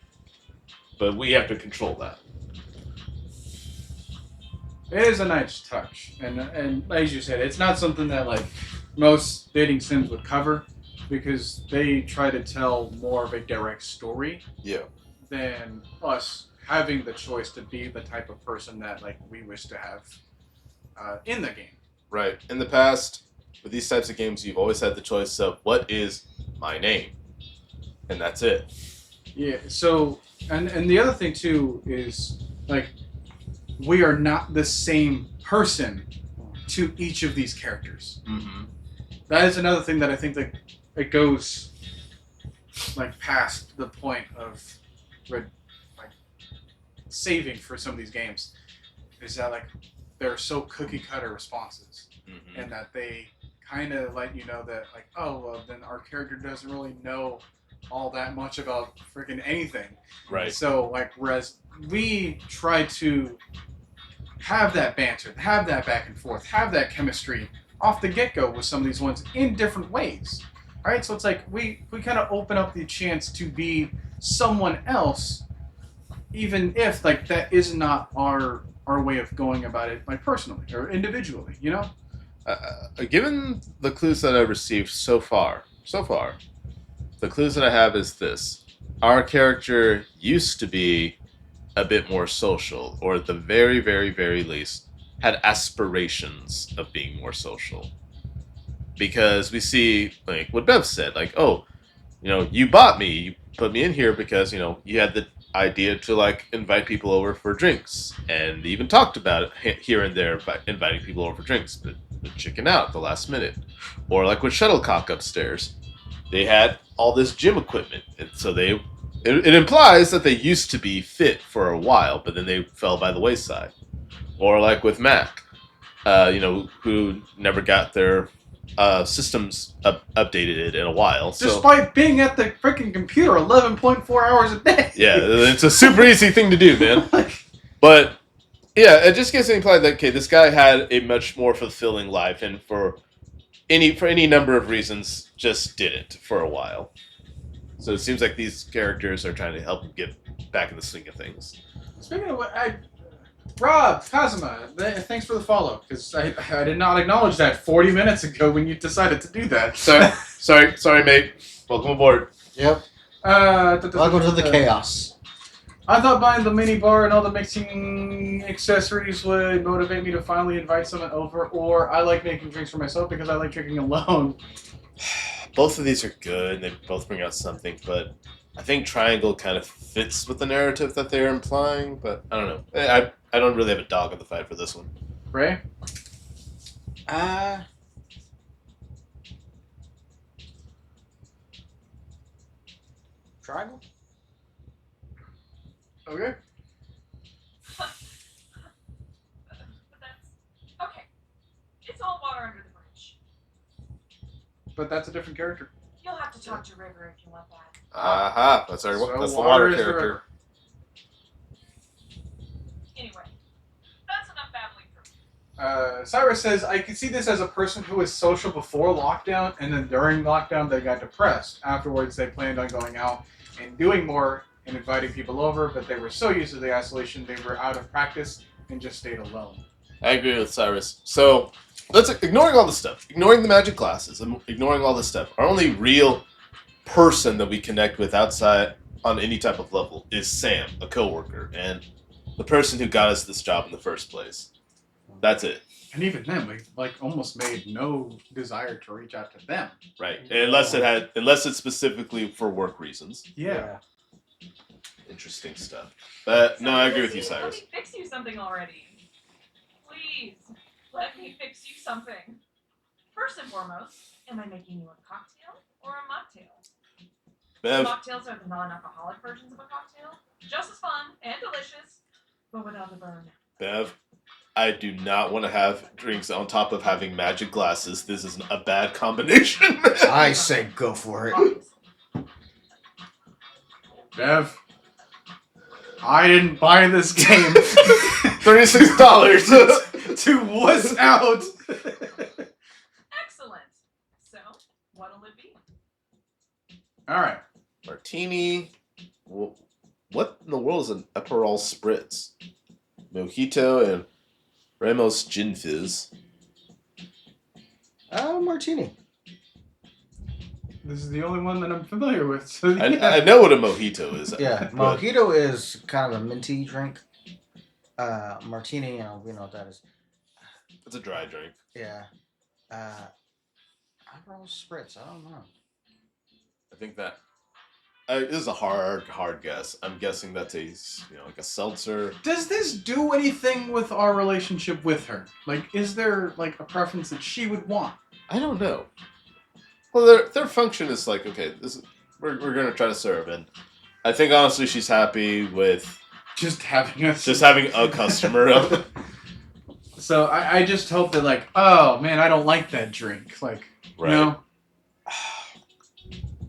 But we have to control that. It is a nice touch, and as you said, it's not something that like most dating sims would cover because they try to tell more of a direct story. Yeah. Than us having the choice to be the type of person that like we wish to have in the game. Right. In the past, with these types of games, you've always had the choice of what is my name, and that's it. Yeah. So, and the other thing too is like we are not the same person to each of these characters. Mm-hmm. That is another thing that I think that it goes like past the point of like saving for some of these games is that like they're so cookie cutter responses Mm-hmm. and that they kind of let you know that like, oh well, then our character doesn't really know all that much about freaking anything. Right. So like whereas we try to have that banter, have that back and forth, have that chemistry off the get-go with some of these ones in different ways. All right, so it's like we kind of open up the chance to be someone else, even if like that is not our way of going about it, like personally or individually, you know. Given the clues that I've received so far, the clues that I have is this: our character used to be a bit more social, or at the very, very, very least, had aspirations of being more social. Because we see, like what Bev said, like, oh, you bought me, you put me in here because, you had the idea to, like, invite people over for drinks. And they even talked about it here and there by inviting people over for drinks, but chicken out at the last minute. Or like with Shuttlecock upstairs, they had all this gym equipment. And so it implies that they used to be fit for a while, but then they fell by the wayside. Or like with Mac, who never got their systems updated in a while. Despite being at the freaking computer 11.4 hours a day. Yeah, it's a super easy thing to do, man. But yeah, it just gives me implied that this guy had a much more fulfilling life, and for any number of reasons, just didn't for a while. So it seems like these characters are trying to help him get back in the swing of things. Speaking of what, Rob, Kazuma, thanks for the follow, because I did not acknowledge that 40 minutes ago when you decided to do that. Sorry, mate. Welcome aboard. Yep. Welcome to the chaos. I thought buying the mini bar and all the mixing accessories would motivate me to finally invite someone over, or I like making drinks for myself because I like drinking alone. Both of these are good, and they both bring out something, but I think Triangle kind of fits with the narrative that they're implying, but I don't know. I don't really have a dog in the fight for this one. Ray? Triangle? Okay. But that's okay. It's all water under the bridge. But that's a different character. You'll have to talk to River if you want that. Aha, that's the So water water is the character. river. Anyway, that's enough babbling for me. Cyrus says, I can see this as a person who was social before lockdown, and then during lockdown they got depressed. Afterwards they planned on going out and doing more and inviting people over, but they were so used to the isolation they were out of practice and just stayed alone. I agree with Cyrus. So, ignoring all the stuff, ignoring the magic glasses, and ignoring all this stuff, our only real person that we connect with outside on any type of level is Sam, a coworker, and the person who got us this job in the first place. That's it. And even then, we almost made no desire to reach out to them. Right. Unless it's specifically for work reasons. Yeah. Interesting stuff. But no, I agree with you, Cyrus. Let me fix you something already. Please, let me fix you something. First and foremost, am I making you a cocktail or a mocktail? Bev, Mocktails are the non-alcoholic versions of a cocktail. Just as fun and delicious, but without the burn. Bev, I do not want to have drinks on top of having magic glasses. This is a bad combination. I say go for it. Obviously. Bev, I didn't buy this game. $36 to wuss out. Excellent. So, what'll it be? All right. Martini. What in the world is an Aperol Spritz? Mojito and Ramos Gin Fizz. Martini. This is the only one that I'm familiar with. So I know what a mojito is. Yeah, but mojito is kind of a minty drink. Martini, we know what that is. It's a dry drink. Yeah. Aperol Spritz. I don't know. I think that this is a hard guess. I'm guessing that's a like a seltzer. Does this do anything with our relationship with her? Like, is there like a preference that she would want? I don't know. Well, their function is like, okay, we're gonna try to serve, and I think honestly she's happy with Just having us. just having a customer. So I just hope that like, oh man, I don't like that drink. Like, Right. you know.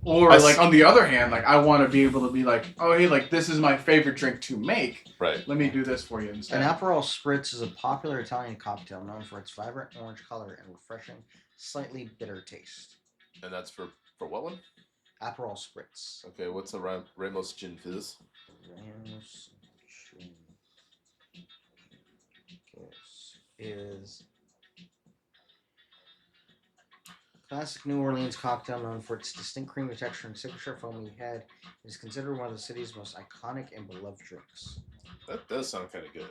Or like on the other hand, like I want to be able to be like, oh hey, like this is my favorite drink to make. Right. Let me do this for you An instead. Aperol Spritz is a popular Italian cocktail known for its vibrant orange color and refreshing, slightly bitter taste. And that's for what one? Aperol Spritz. Okay, what's a Ramos Gin Fizz? Ramos Gin is classic New Orleans cocktail known for its distinct creamy texture and signature foamy head. It is considered one of the city's most iconic and beloved drinks. That does sound kind of good.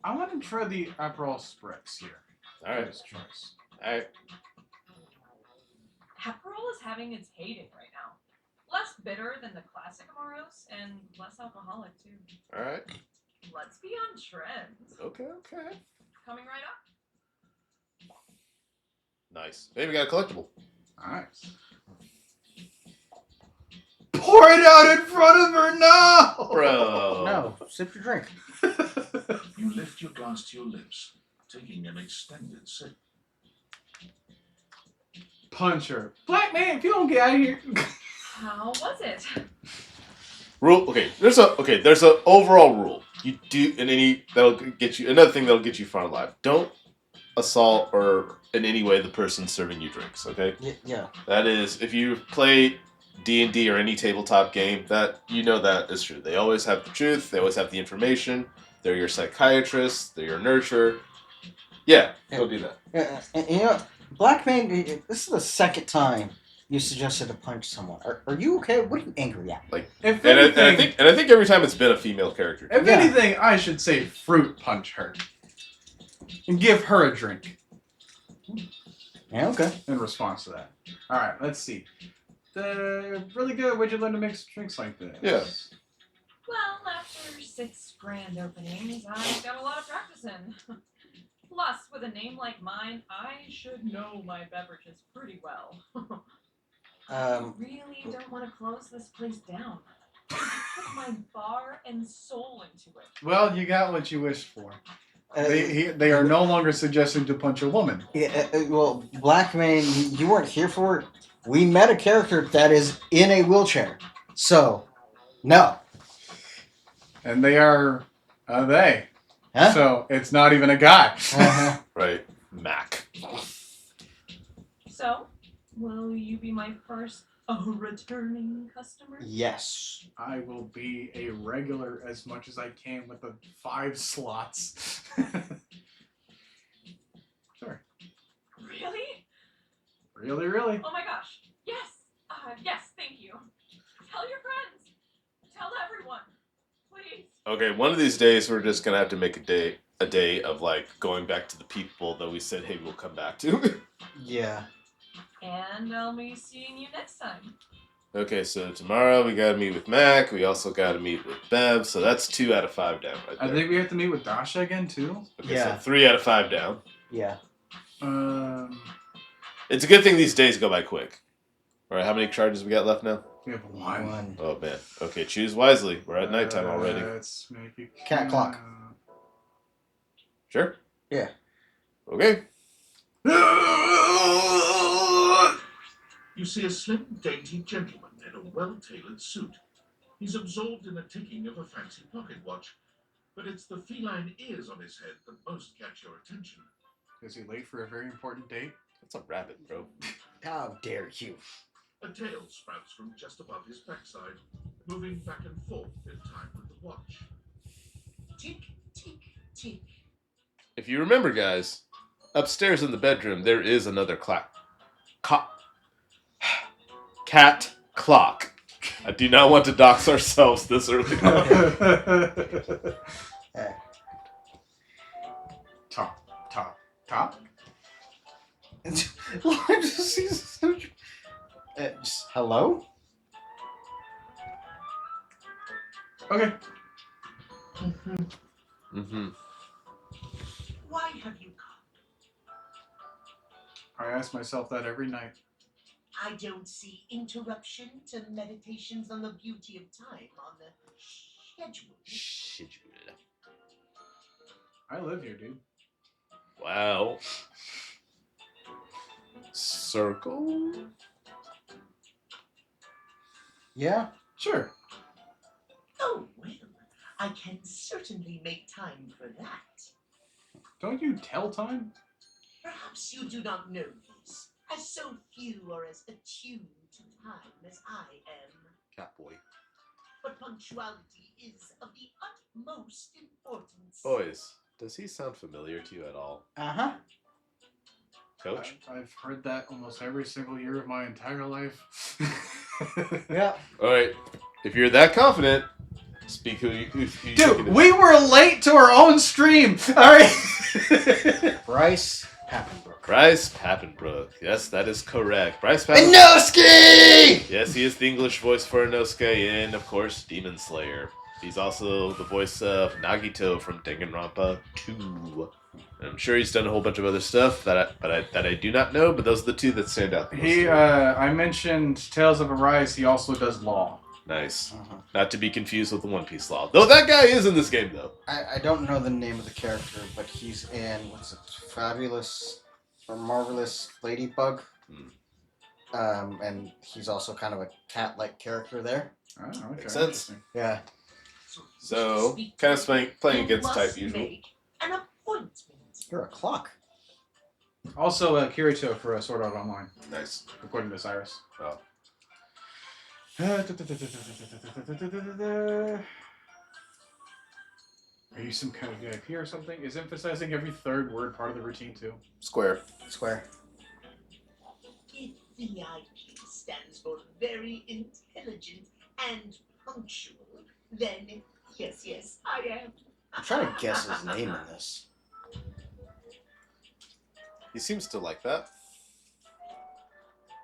I want to try the Aperol Spritz here. All right. First choice. All right. Aperol is having its heyday right now. Less bitter than the classic Amaros and less alcoholic too. All right. Let's be on trend. Okay. Coming right up. Nice. Hey, we got a collectible. Nice. Pour it out in front of her now, Bro. No, sip your drink. You lift your glass to your lips, taking an extended sip. Punch her. Black man, if you don't get out of here. How was it? Rule. Okay. There's a overall rule. You do that'll get you another thing that'll get you far in life. Don't assault or in any way the person serving you drinks. Okay. Yeah. That is, if you play D&D or any tabletop game, that that is true. They always have the truth. They always have the information. They're your psychiatrist. They're your nurturer. Yeah, go do that. Yeah, Black Man, this is the second time you suggested to punch someone. Are you okay? What are you angry at? If And anything, I think every time it's been a female character. if Yeah. anything, I should say fruit punch her. And give her a drink Yeah, okay. in response to that. Alright, let's see. Really good. Where'd you learn to mix drinks like this? Yeah. Well, after 6 grand openings, I've got a lot of practice in. Plus, with a name like mine, I should know my beverages pretty well. I really don't want to close this place down. I put my bar and soul into it. Well, you got what you wished for. They are no longer suggesting to punch a woman. Well, Black Man, you weren't here for it. We met a character that is in a wheelchair. So, no. And they are they. Huh? So it's not even a guy. Uh-huh. Right. Mac. So, will you be my first returning customer? Yes. I will be a regular as much as I can with the 5 slots. Sure. Really? Really? Oh my gosh. Yes. Yes, thank you. Tell your friends. Tell everyone. Please. Okay, one of these days we're just gonna have to make a day of like going back to the people that we said, hey, we'll come back to. Yeah. And I'll be seeing you next time. Okay, so tomorrow we gotta meet with Mac. We also gotta meet with Bev. So that's 2 out of 5 down right I there. think we have to meet with Dasha again too. Okay, Yeah. so 3 out of 5 down. Yeah. It's a good thing these days go by quick. All right, how many charges we got left now? We have 1. Oh man. Okay, choose wisely. We're at nighttime already. Let's make it Cat clock. Sure. Yeah. Okay. You see a slim, dainty gentleman in a well-tailored suit. He's absorbed in the ticking of a fancy pocket watch, but it's the feline ears on his head that most catch your attention. Is he late for a very important date? That's a rabbit, bro. How dare you? A tail sprouts from just above his backside, moving back and forth in time with the watch. Tick, tick, tick. If you remember, guys, upstairs in the bedroom there is another cat clock. I do not want to dox ourselves this early on. Talk? Just, hello? Okay. Mm-hmm. Why have you come? I ask myself that every night. I don't see interruption to meditations on the beauty of time on the schedule. I live here, dude. Wow. Circle? Yeah. Sure. Oh, well, I can certainly make time for that. Don't you tell time? Perhaps you do not know this, as so few are as attuned to time as I am. Catboy. But punctuality is of the utmost importance. Boys, does he sound familiar to you at all? Uh-huh. Coach? I've heard that almost every single year of my entire life. Yeah. Alright, if you're that confident, speak who you think Dude, it is. we were late to our own stream. All right. Bryce Papenbrook. Bryce Papenbrook. Yes, that is correct. Bryce Papenbrook. Inosuke! Yes, he is the English voice for Inosuke in, of course, Demon Slayer. He's also the voice of Nagito from Danganronpa 2. I'm sure he's done a whole bunch of other stuff that I do not know, but those are the two that stand out the most. He, I mentioned Tales of Arise. He also does Law. Nice. Uh-huh. Not to be confused with the One Piece Law. Though that guy is in this game, though. I don't know the name of the character, but he's in, what's it, Fabulous or Marvelous Ladybug. And he's also kind of a cat-like character there. Oh, okay. Makes sense. Interesting. Yeah. So, kind of playing against type usual. Make an appointment. You're a clock. Also, Kirito for Sword Art Online, Nice. according to Cyrus. Oh. Are you some kind of VIP or something? Is emphasizing every third word part of the routine too? Square. Square. If VIP stands for very intelligent and punctual, then yes, I am. I'm trying to guess his name in this. He seems to like that.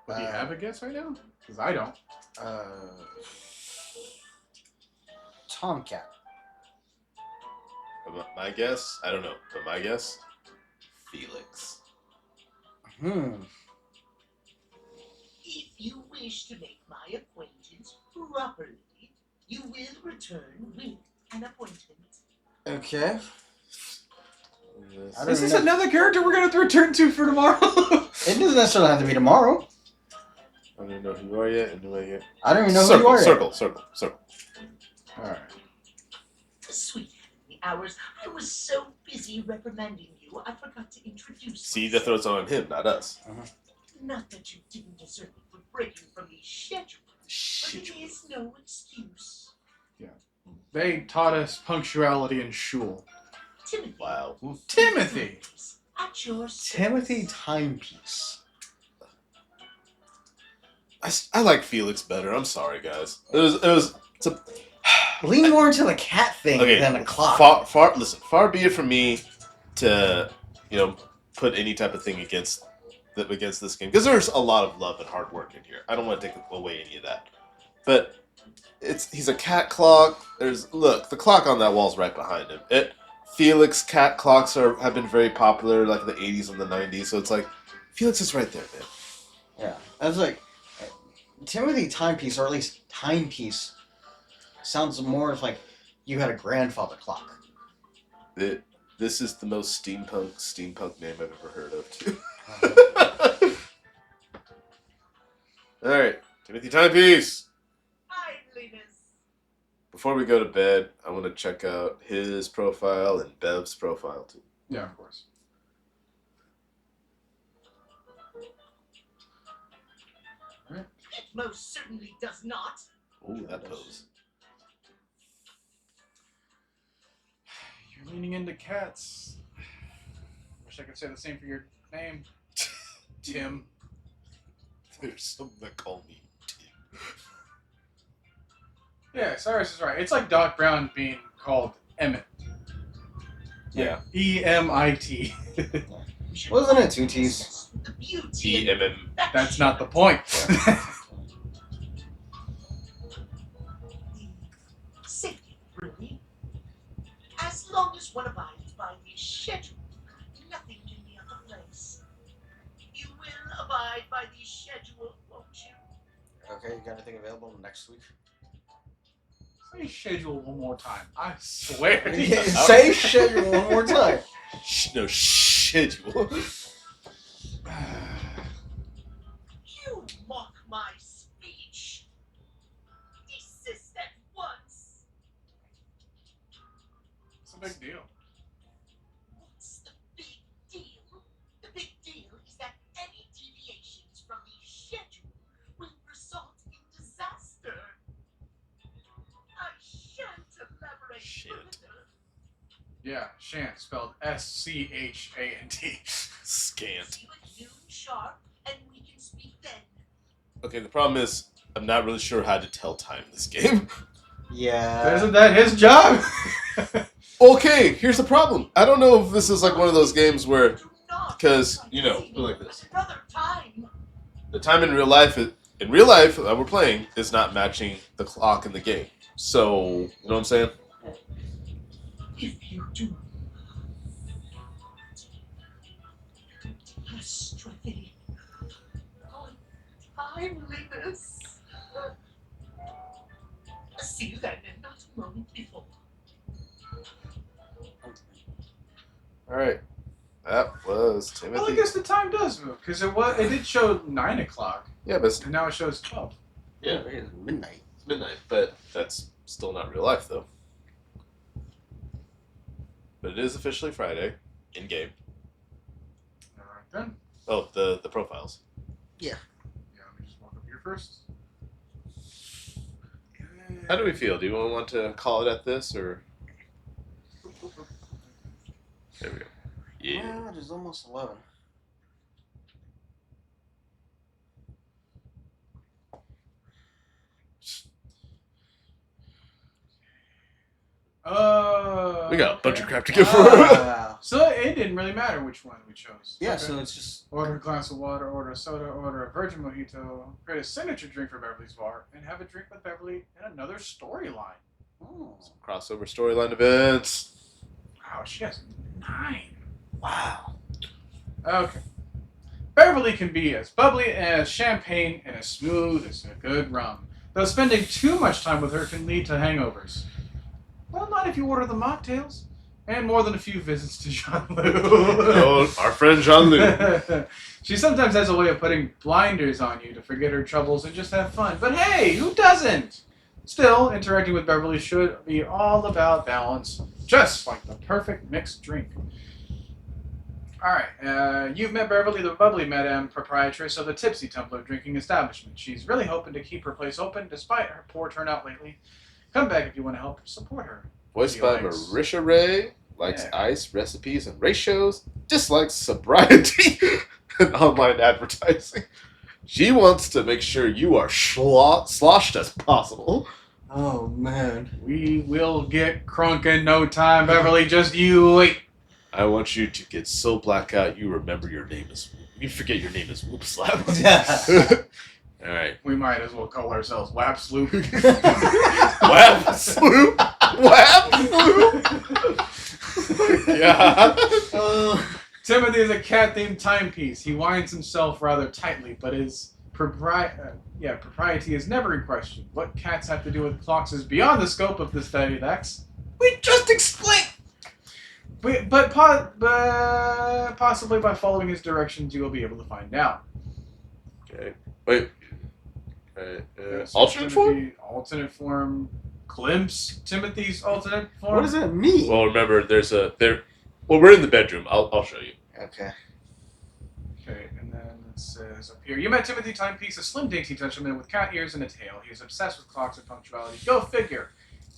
Do you have a guess right now? Because I don't. Tomcat. But my guess, I don't know, but my guess, Felix. If you wish to make my acquaintance properly, you will return with an appointment. Okay. I don't Is this know. another character we're gonna have to return to for tomorrow? It doesn't necessarily have to be tomorrow. I don't even know who you are yet, and who I get. I don't even know who you are. Circle. Alright. Sweet heavenly hours, I was so busy reprimanding you, I forgot to introduce See, the myself. throat's on him, not us. Not that you didn't deserve it for breaking from the schedule, but it is no excuse. They taught us punctuality in shul. Timothy. Wow. Timothy! At your Timothy service. Timepiece. I like Felix better. I'm sorry, guys. It's a Lean more into the cat thing okay. than a clock. Far be it from me to, put any type of thing against this game, because there's a lot of love and hard work in here. I don't want to take away any of that, but he's a cat clock. The clock on that wall's right behind him. Felix cat clocks have been very popular, like in the 80s and the 90s. So it's like Felix is right there, man. Yeah. I was like, Timothy Timepiece, or at least Timepiece, sounds more like you had a grandfather clock. This is the most steampunk name I've ever heard of, too. All right, Timothy Timepiece. Idleness. Before we go to bed, I want to check out his profile and Bev's profile too. Yeah, of course. It most certainly does not. Ooh, that pose. You're leaning into cats. Wish I could say the same for your name. Tim. There's some that call me Tim. Yeah, Cyrus is right. It's like Doc Brown being called Emmett. Yeah. E-M-I-T. confusion. Wasn't it two T's? The beauty TMM. That's not the point. safety, really. As long as one abides by the schedule, nothing can be out of place. You will abide by the schedule, won't you? Okay, you got anything available next week? Say schedule one more time. I swear. to Yeah, you. say schedule one more time. No, schedule. You mock my speech. Desist at once. It's a big deal. What's the big deal? The big deal is that any deviations from the schedule will result in disaster. I shan't elaborate Shit. further. Yeah, Shant, spelled S-C-H-A-N-T. Scant. See you at noon sharp, and we can speak then. Okay, the problem is I'm not really sure how to tell time in this game. Yeah. Isn't that his job? Okay, here's the problem. I don't know if this is like one of those games where, Do not because try you to know, see put it me like this. at another time. The time in real life that we're playing is not matching the clock in the game. So, you know what I'm saying? If you do astray on timeliness, see you then, and not a moment before. Alright. That was Well, I Timothy. guess the time does move because it did show 9 o'clock, Yeah, but it's, and now it shows 12. yeah, It's midnight. it's midnight. But that's still not real life, though. But it is officially Friday, in game. All right then. Oh, the profiles. Yeah, let me just walk up here first. How do we feel? Do you want to call it at this, or there we go? Yeah. Well, it is almost 11. We got a bunch okay. of crap to get for. Wow. So it didn't really matter which one we chose. Yeah, Okay. so it's just Order a glass of water, order a soda, order a virgin mojito, create a signature drink for Beverly's bar, and have a drink with Beverly and another storyline. Crossover storyline events. Wow, she has 9. wow. Okay. Beverly can be as bubbly as champagne and as smooth as a good rum. Though spending too much time with her can lead to hangovers. Well, not if you order the mocktails. And more than a few visits to Jean-Luc. Oh, our friend Jean-Luc. She sometimes has a way of putting blinders on you to forget her troubles and just have fun. But hey, who doesn't? Still, interacting with Beverly should be all about balance, just like the perfect mixed drink. Alright, you've met Beverly, the bubbly Madame Proprietress of the Tipsy Tumbler drinking establishment. She's really hoping to keep her place open despite her poor turnout lately. Come back if you want to help support her. Voiced He by likes- Marisha Ray. Likes Yeah. ice, recipes, and ratios. Dislikes sobriety and online advertising. She wants to make sure you are sloshed as possible. Oh, man. We will get crunk in no time, Beverly. Just you wait. I want you to get so blackout you remember your name is. You forget your name is Whoop Slap. All right. We might as well call ourselves Wap Sloop. Whap Sloop. Whap Sloop. Yeah. Timothy is a cat-themed timepiece. He winds himself rather tightly, but his propriety is never in question. What cats have to do with clocks is beyond the scope of this study, Dex. We just explained. But possibly by following his directions, you will be able to find out. Okay. Wait. Yes, Alternate form? Timothy, alternate form. Glimpse Timothy's alternate form. What does that mean? Well, remember, well, we're in the bedroom. I'll show you. Okay. Okay, and then it says up here, you met Timothy Timepiece, a slim, dainty gentleman with cat ears and a tail. He is obsessed with clocks and punctuality. Go figure.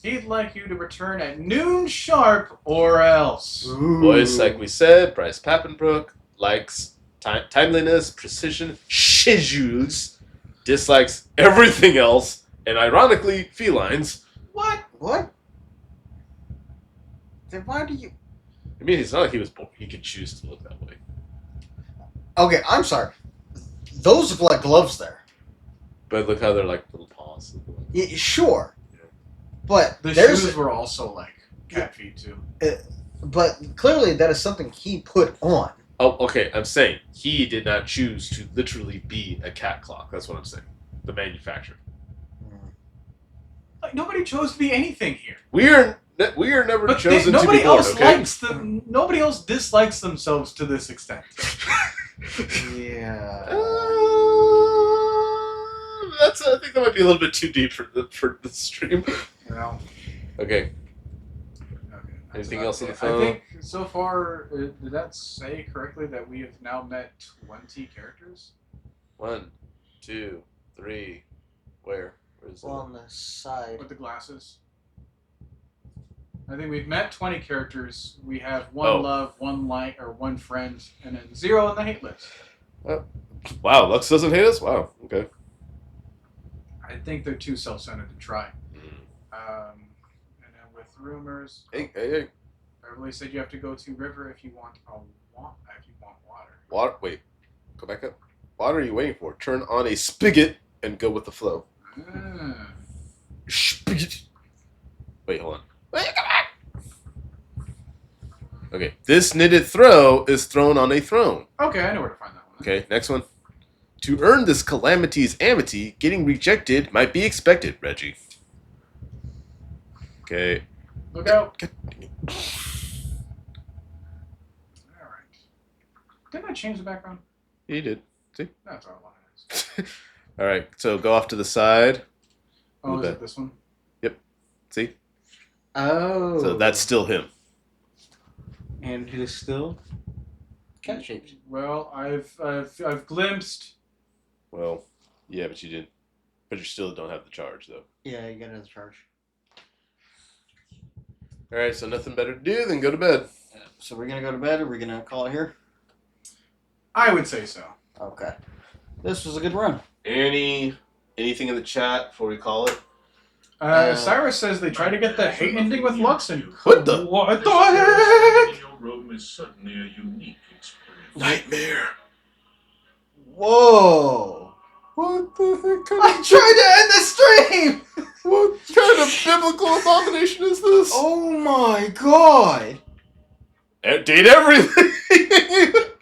He'd like you to return at noon sharp, or else. Voice, like we said, Bryce Pappenbrook likes timeliness, precision, schedules, dislikes everything else, and ironically, felines. What? What? Then why do you... I mean, it's not like he was born. He could choose to look that way. Okay, I'm sorry. Those look like gloves there. But look how they're like little paws. Yeah, sure. But The there's shoes were also like cat feet too. but clearly that is something he put on. Oh, okay. I'm saying he did not choose to literally be a cat clock. That's what I'm saying. The manufacturer. Like nobody chose to be anything here. We are never But chosen to nobody be born. else Okay. likes them. Nobody else dislikes themselves to this extent. Yeah. I think that might be a little bit too deep for the stream. Well, Okay. okay. Anything else on the I phone? think so far, did that say correctly that we have now met 20 characters? 1, 2, 3. Where? Where's Well, on the side. With the glasses. I think we've met 20 characters. We have one Oh. love, one like, or one friend, and then 0 on the hate list. Wow, Lux doesn't hate us? Wow, okay. I think they're too self-centered to try. And then with rumors, Hey. Beverly said you have to go to river if you want water. Water. Wait. Go back up. What are you waiting for? Turn on a spigot and go with the flow. Ah. Spigot. Wait, hold on. Wait, come back. Okay. This knitted throw is thrown on a throne. Okay, I know where to find that one. Okay, next one. To earn this calamity's amity, getting rejected might be expected, Reggie. Okay. Look out. Alright. Didn't I change the background? You did. See? That's all it is. Alright, so go off to the side. Oh, is Okay. it this one? See? Oh. So that's still him. And it is still cat shaped. Well, I've glimpsed. Well, yeah, but you didn't. But you still don't have the charge, though. Yeah, you got another charge. Alright, so nothing better to do than go to bed. So we're gonna go to bed, or we're gonna call it here? I would say so. Okay. This was a good run. Anything in the chat before we call it? Cyrus says they tried to get the hate ending with Lux and What the? What the heck? In your room is certainly a unique experience. Nightmare. Whoa! What the heck? I tried to end the stream! What kind of biblical abomination is this? Oh my god! Date everything!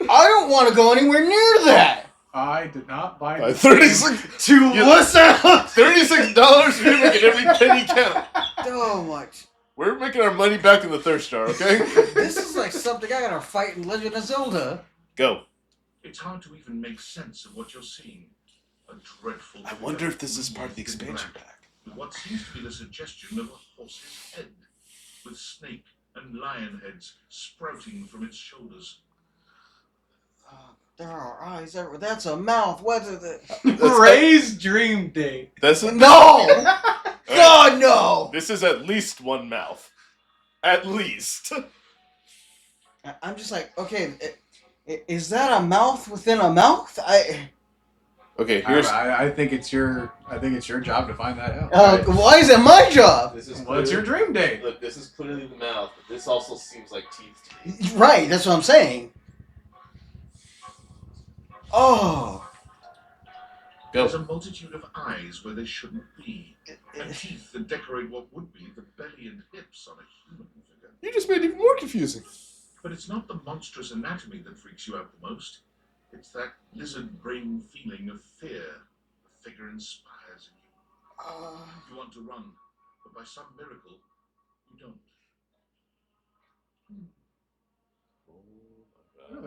I don't want to go anywhere near that! I did not buy By this 36 To listen! $36, we're making every penny count. So much. We're making our money back in the thirst jar, okay? This is like something I gotta fight in Legend of Zelda. Go. It's hard to even make sense of what you're seeing. A dreadful. I wonder if this is part of the expansion pack. With what seems to be the suggestion of a horse's head, with snake and lion heads sprouting from its shoulders. There are eyes everywhere. That's a mouth. What is it? Ray's dream date. That's a, No! God, no! This is at least one mouth. At least. I'm just like, okay, is that a mouth within a mouth? Okay, here's. I think it's your job to find that out. Why is it my job? This is What's your dream date? Look, this is clearly the mouth, but this also seems like teeth to me. Right, that's what I'm saying. Oh. There's a multitude of eyes where they shouldn't be, and teeth that decorate what would be the belly and hips on a human figure. You just made it even more confusing. But it's not the monstrous anatomy that freaks you out the most. It's that lizard brain feeling of fear the figure inspires in you. You want to run, but by some miracle, you don't.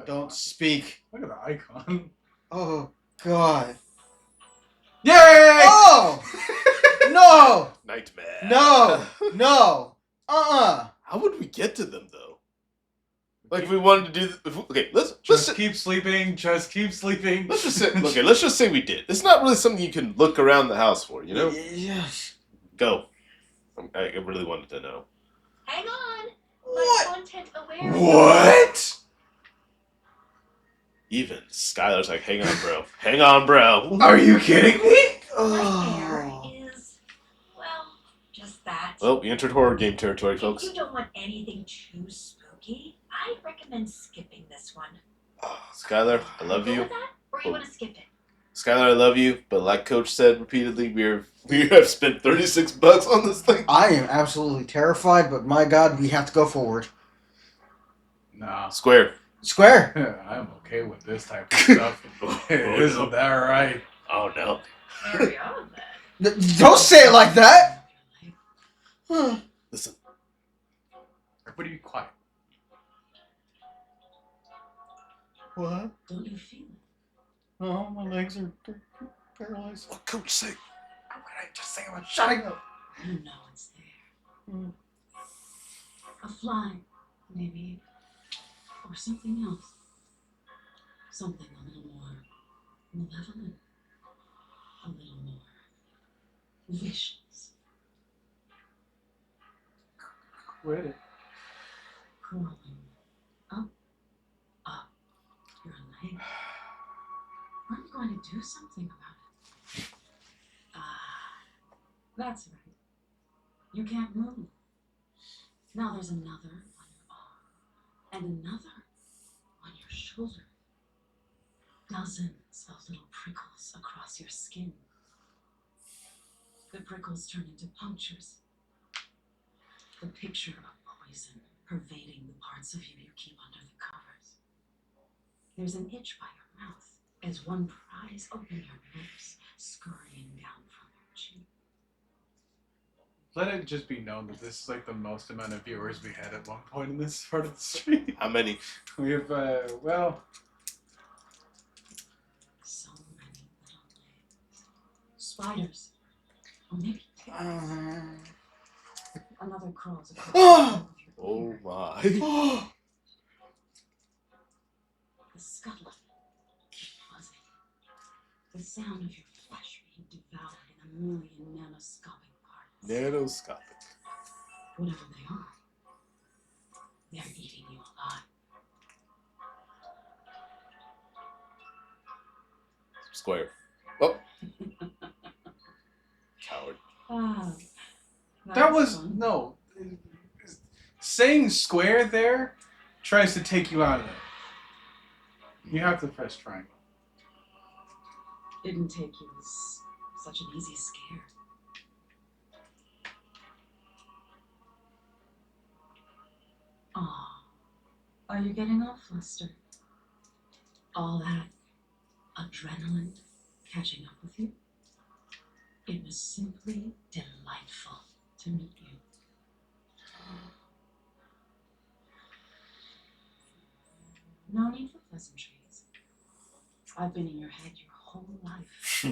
Don't speak. Look at the icon. Oh, God. Yay! Oh! No! Nightmare. No! No! How would we get to them, though? Like, if we wanted to do... Okay, let's Just keep sleeping. Just keep sleeping. let's just say... Okay, let's just say we did. It's not really something you can look around the house for, you know? Yes. Go. I really wanted to know. Hang on. What? My content aware. What? Even Skylar's like, hang on, bro. Hang on, bro. Are you kidding me? Nightmare Oh. is, well, just that. Well, we entered horror game territory, If folks. you don't want anything too spooky, I recommend skipping this one. Skylar, I love Go you. with that, or you want to skip it? Skylar, I love you, but like Coach said repeatedly, we have spent $36 on this thing. I am absolutely terrified, but my God, we have to go forward. Nah. Square. Square. I'm okay with this type of stuff. Isn't that right? Oh no. Carry on then. Don't say it like that. Listen. Everybody be quiet. What? Don't you feel it? Oh, my legs are paralyzed. What Coach say? What did I just say about shutting up? You know it's there. A fly, maybe. Or something else. Something a little more malevolent. A little more vicious. Quit it. Crawling up your leg. Aren't you going to do something about it? Ah, that's right. You can't move. Now there's another on your arm, and another on your shoulder. Dozens of little prickles across your skin. The prickles turn into punctures. The picture of poison pervading the parts of you keep under the covers. There's an itch by your mouth as one pries open your lips, scurrying down from your cheek. Let it just be known that this is like the most amount of viewers we had at one point in this part of the stream. How many? We have, well, So many little legs. Spiders. Or maybe another crawls across the top of your Oh ear. my. The scuttle keep buzzing. The sound of your flesh being devoured in a million nanoscopic parts. Nanoscopic. Whatever they are, they're eating you alive. Square. Oh. Coward. Ah, that was, fun. no. Saying square there tries to take you out of it. You have to press triangle. Didn't take you as such an easy scare. Aw, are you getting all flustered? All that adrenaline catching up with you? It was simply delightful to meet you. No need for pleasantries. I've been in your head your whole life.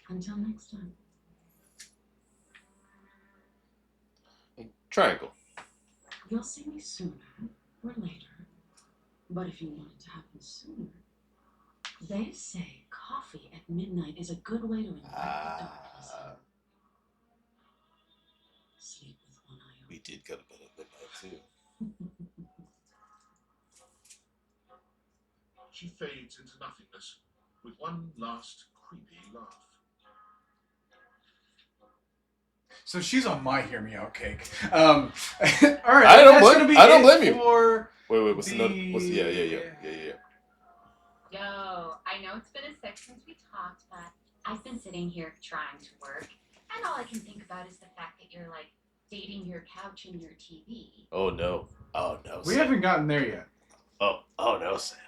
Until next time. Triangle. You'll see me sooner or later. But if you want it to happen sooner, they say coffee at midnight is a good way to invite the darkness in. Sleep with one eye We open. did go to bed at midnight too. She fades into nothingness with one last creepy laugh. So she's on my hear me out cake. All right, I don't that's blame- gonna be I don't it blame you. For Wait, what's the note? the- What's the yeah. Yo, I know it's been a sec since we talked, but I've been sitting here trying to work, and all I can think about is the fact that you're like dating your couch and your TV. Oh no. Oh no. We Sam. haven't gotten there yet. Oh no, Sam.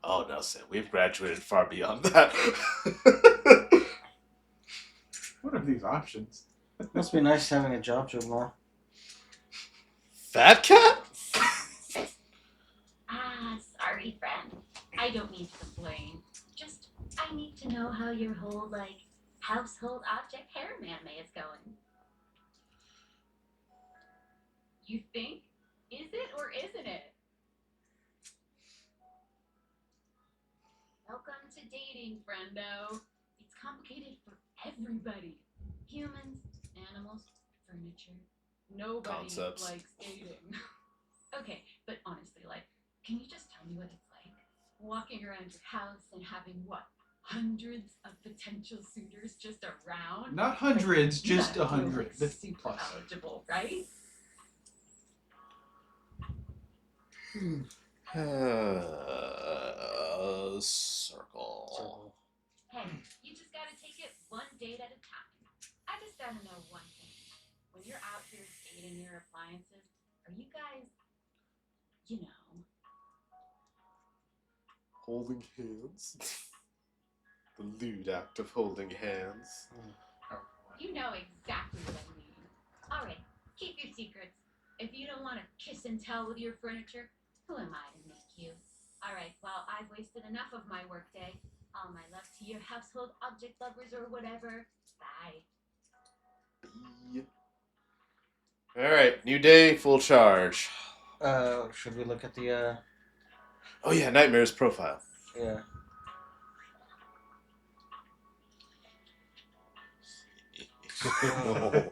Oh no, Sam. We've graduated far beyond that. What are these options? Must be nice having a job, Jamal. Fat cat? Ah, sorry, friend. I don't need to complain. Just, I need to know how your whole, like, household object hair manme is going. You think? Is it or isn't it? Welcome to dating, friendo. It's complicated for everybody. Humans, animals, furniture. Nobody Concepts. likes dating. Okay, but honestly, like, can you just tell me what it's like? Walking around your house and having what? Hundreds of potential suitors just around? Not hundreds, You just gotta feel 100 like super plus. eligible, right? Circle. Hey, you just gotta take it one date at a time. I just gotta know one thing. When you're out here dating your appliances, are you guys, you know, Holding hands. The lewd act of holding hands. you know exactly what I mean. Alright, keep your secrets. If you don't want to kiss and tell with your furniture, who am I to make you? Alright, well, I've wasted enough of my workday. All my love to your household object lovers or whatever. Bye. Alright, new day, full charge. Should we look at the, Oh yeah, Nightmare's profile. yeah. Oh, God,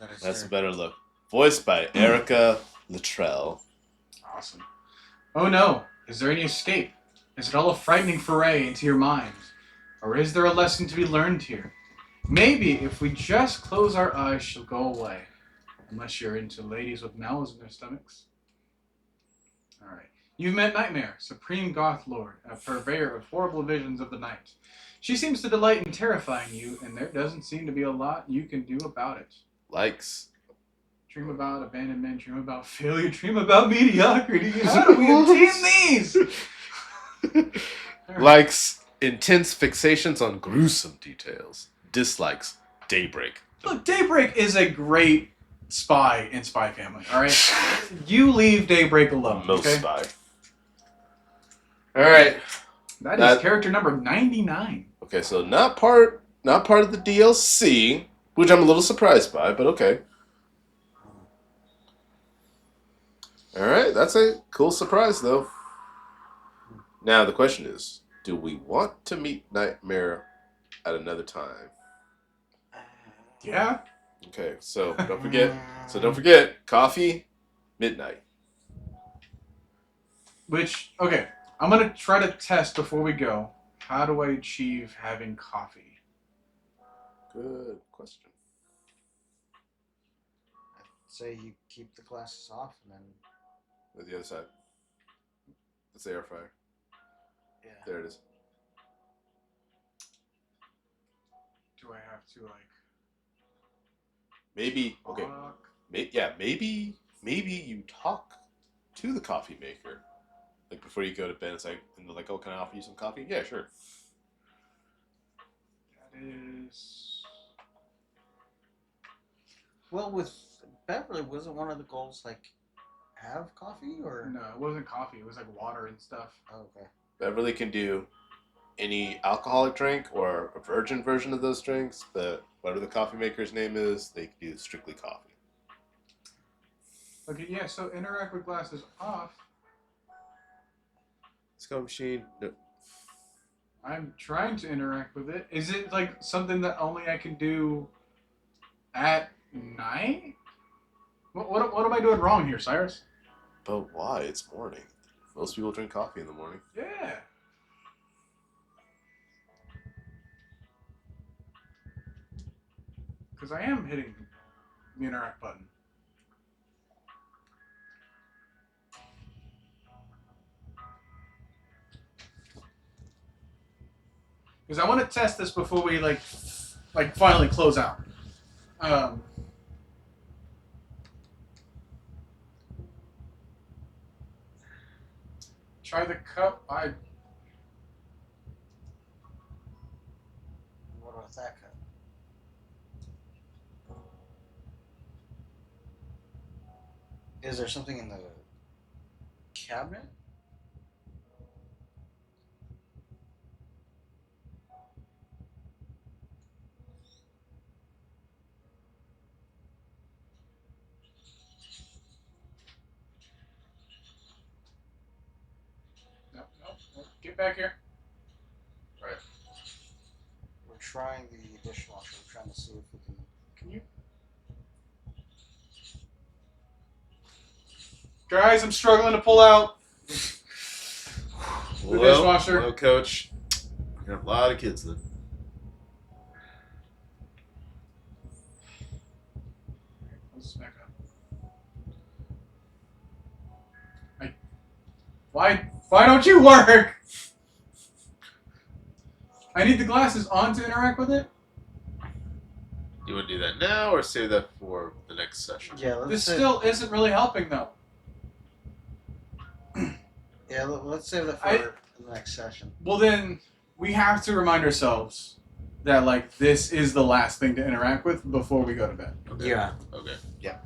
that is that's a terrible. better look. Voiced by Erica Luttrell. Awesome. Oh no, is there any escape? Is it all a frightening foray into your mind? Or is there a lesson to be learned here? Maybe if we just close our eyes, she'll go away. Unless you're into ladies with mouths in their stomachs. Alright. You've met Nightmare, supreme goth lord, a purveyor of horrible visions of the night. She seems to delight in terrifying you, and there doesn't seem to be a lot you can do about it. Likes. Dream about abandonment, dream about failure, dream about mediocrity. How do we obtain these? Likes intense fixations on gruesome details. Dislikes Daybreak. Look, Daybreak is a great spy in Spy Family, alright? You leave Daybreak alone, Most okay? spy. Alright. That is character number 99. Okay, so not part of the DLC, which I'm a little surprised by, but okay. Alright, that's a cool surprise though. Now the question is, do we want to meet Nightmare at another time? Yeah? Okay, so don't forget, coffee, midnight. Which, okay, I'm going to try to test before we go. How do I achieve having coffee? Good question. I'd say you keep the glasses off and then. At the other side. That's the air fryer. Yeah. There it is. Do I have to, like... Maybe, okay. talk? Maybe you talk to the coffee maker. Like before you go to bed, it's like, and they're like, oh, can I offer you some coffee? Yeah, sure. That is... Well, with Beverly, wasn't one of the goals like have coffee or? No, it wasn't coffee. It was like water and stuff. Oh, okay. Beverly can do any alcoholic drink or a virgin version of those drinks, but whatever the coffee maker's name is, they can do strictly coffee. Okay, yeah, so interact with glasses off. This coffee machine. No. I'm trying to interact with it. Is it like something that only I can do at night? What am I doing wrong here, Cyrus? But why? It's morning. Most people drink coffee in the morning. Yeah. Because I am hitting the interact button. Because I want to test this before we like finally close out. Try the cup. What about that cup? Is there something in the cabinet? No. Get back here. Right. We're trying the dishwasher. We're trying to see if we can. Can you? Guys, I'm struggling to pull out the dishwasher. Well, Coach, we're gonna have a lot of kids then. Let's back up. Why don't you work? I need the glasses on to interact with it. You want to do that now or save that for the next session? Yeah, let's This save, still isn't really helping though. let's save that for the next session. Well then, we have to remind ourselves that like this is the last thing to interact with before we go to bed. Okay. Yeah. Okay. Yeah.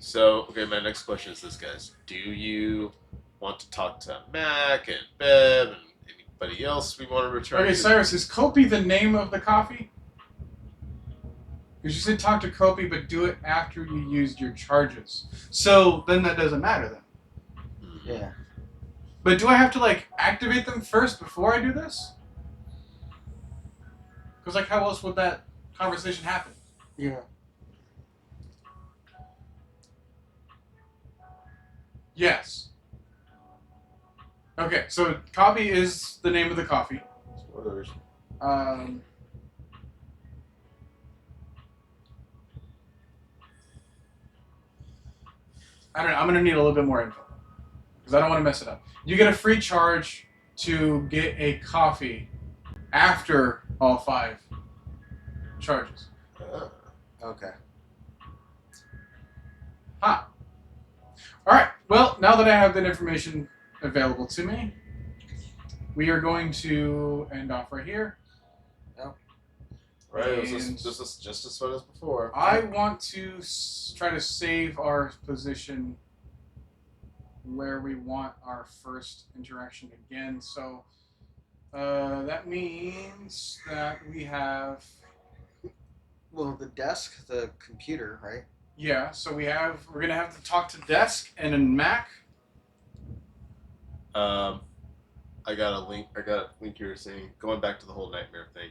So, okay, my next question is this, guys. Do you want to talk to Mac and Bev and anybody else we want to return Okay, to? Cyrus, is Kopi the name of the coffee? Because you said talk to Kopi, but do it after you used your charges. So then that doesn't matter then. Yeah. But do I have to like activate them first before I do this? Because like how else would that conversation happen? Yeah. Yes. Okay, so Kopi is the name of the coffee. Spoilers. I don't know. I'm gonna need a little bit more info because I don't want to mess it up. You get a free charge to get a coffee after all 5 charges. Okay. All right. Well, now that I have that information available to me, we are going to end off right here. Right, it was And just as fun as before. I want to try to save our position where we want our first interaction again. So that means that we have, Well, the desk, the computer, right? yeah. So we're gonna have to talk to Desk and then Mac. I got a link here saying, going back to the whole nightmare thing.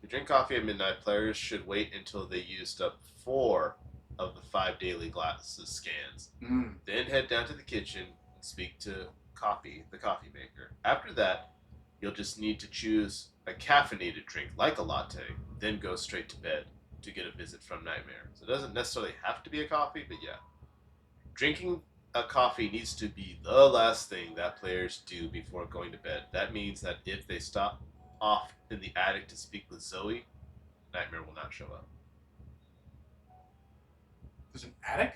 To drink coffee at midnight, players should wait until they used up 4 of the 5 daily glasses scans. Then head down to the kitchen and speak to the coffee maker. After that, you'll just need to choose a caffeinated drink like a latte, then go straight to bed to get a visit from Nightmare. So it doesn't necessarily have to be a coffee, but yeah. Drinking a coffee needs to be the last thing that players do before going to bed. That means that if they stop off in the attic to speak with Zoe, Nightmare will not show up. There's an attic?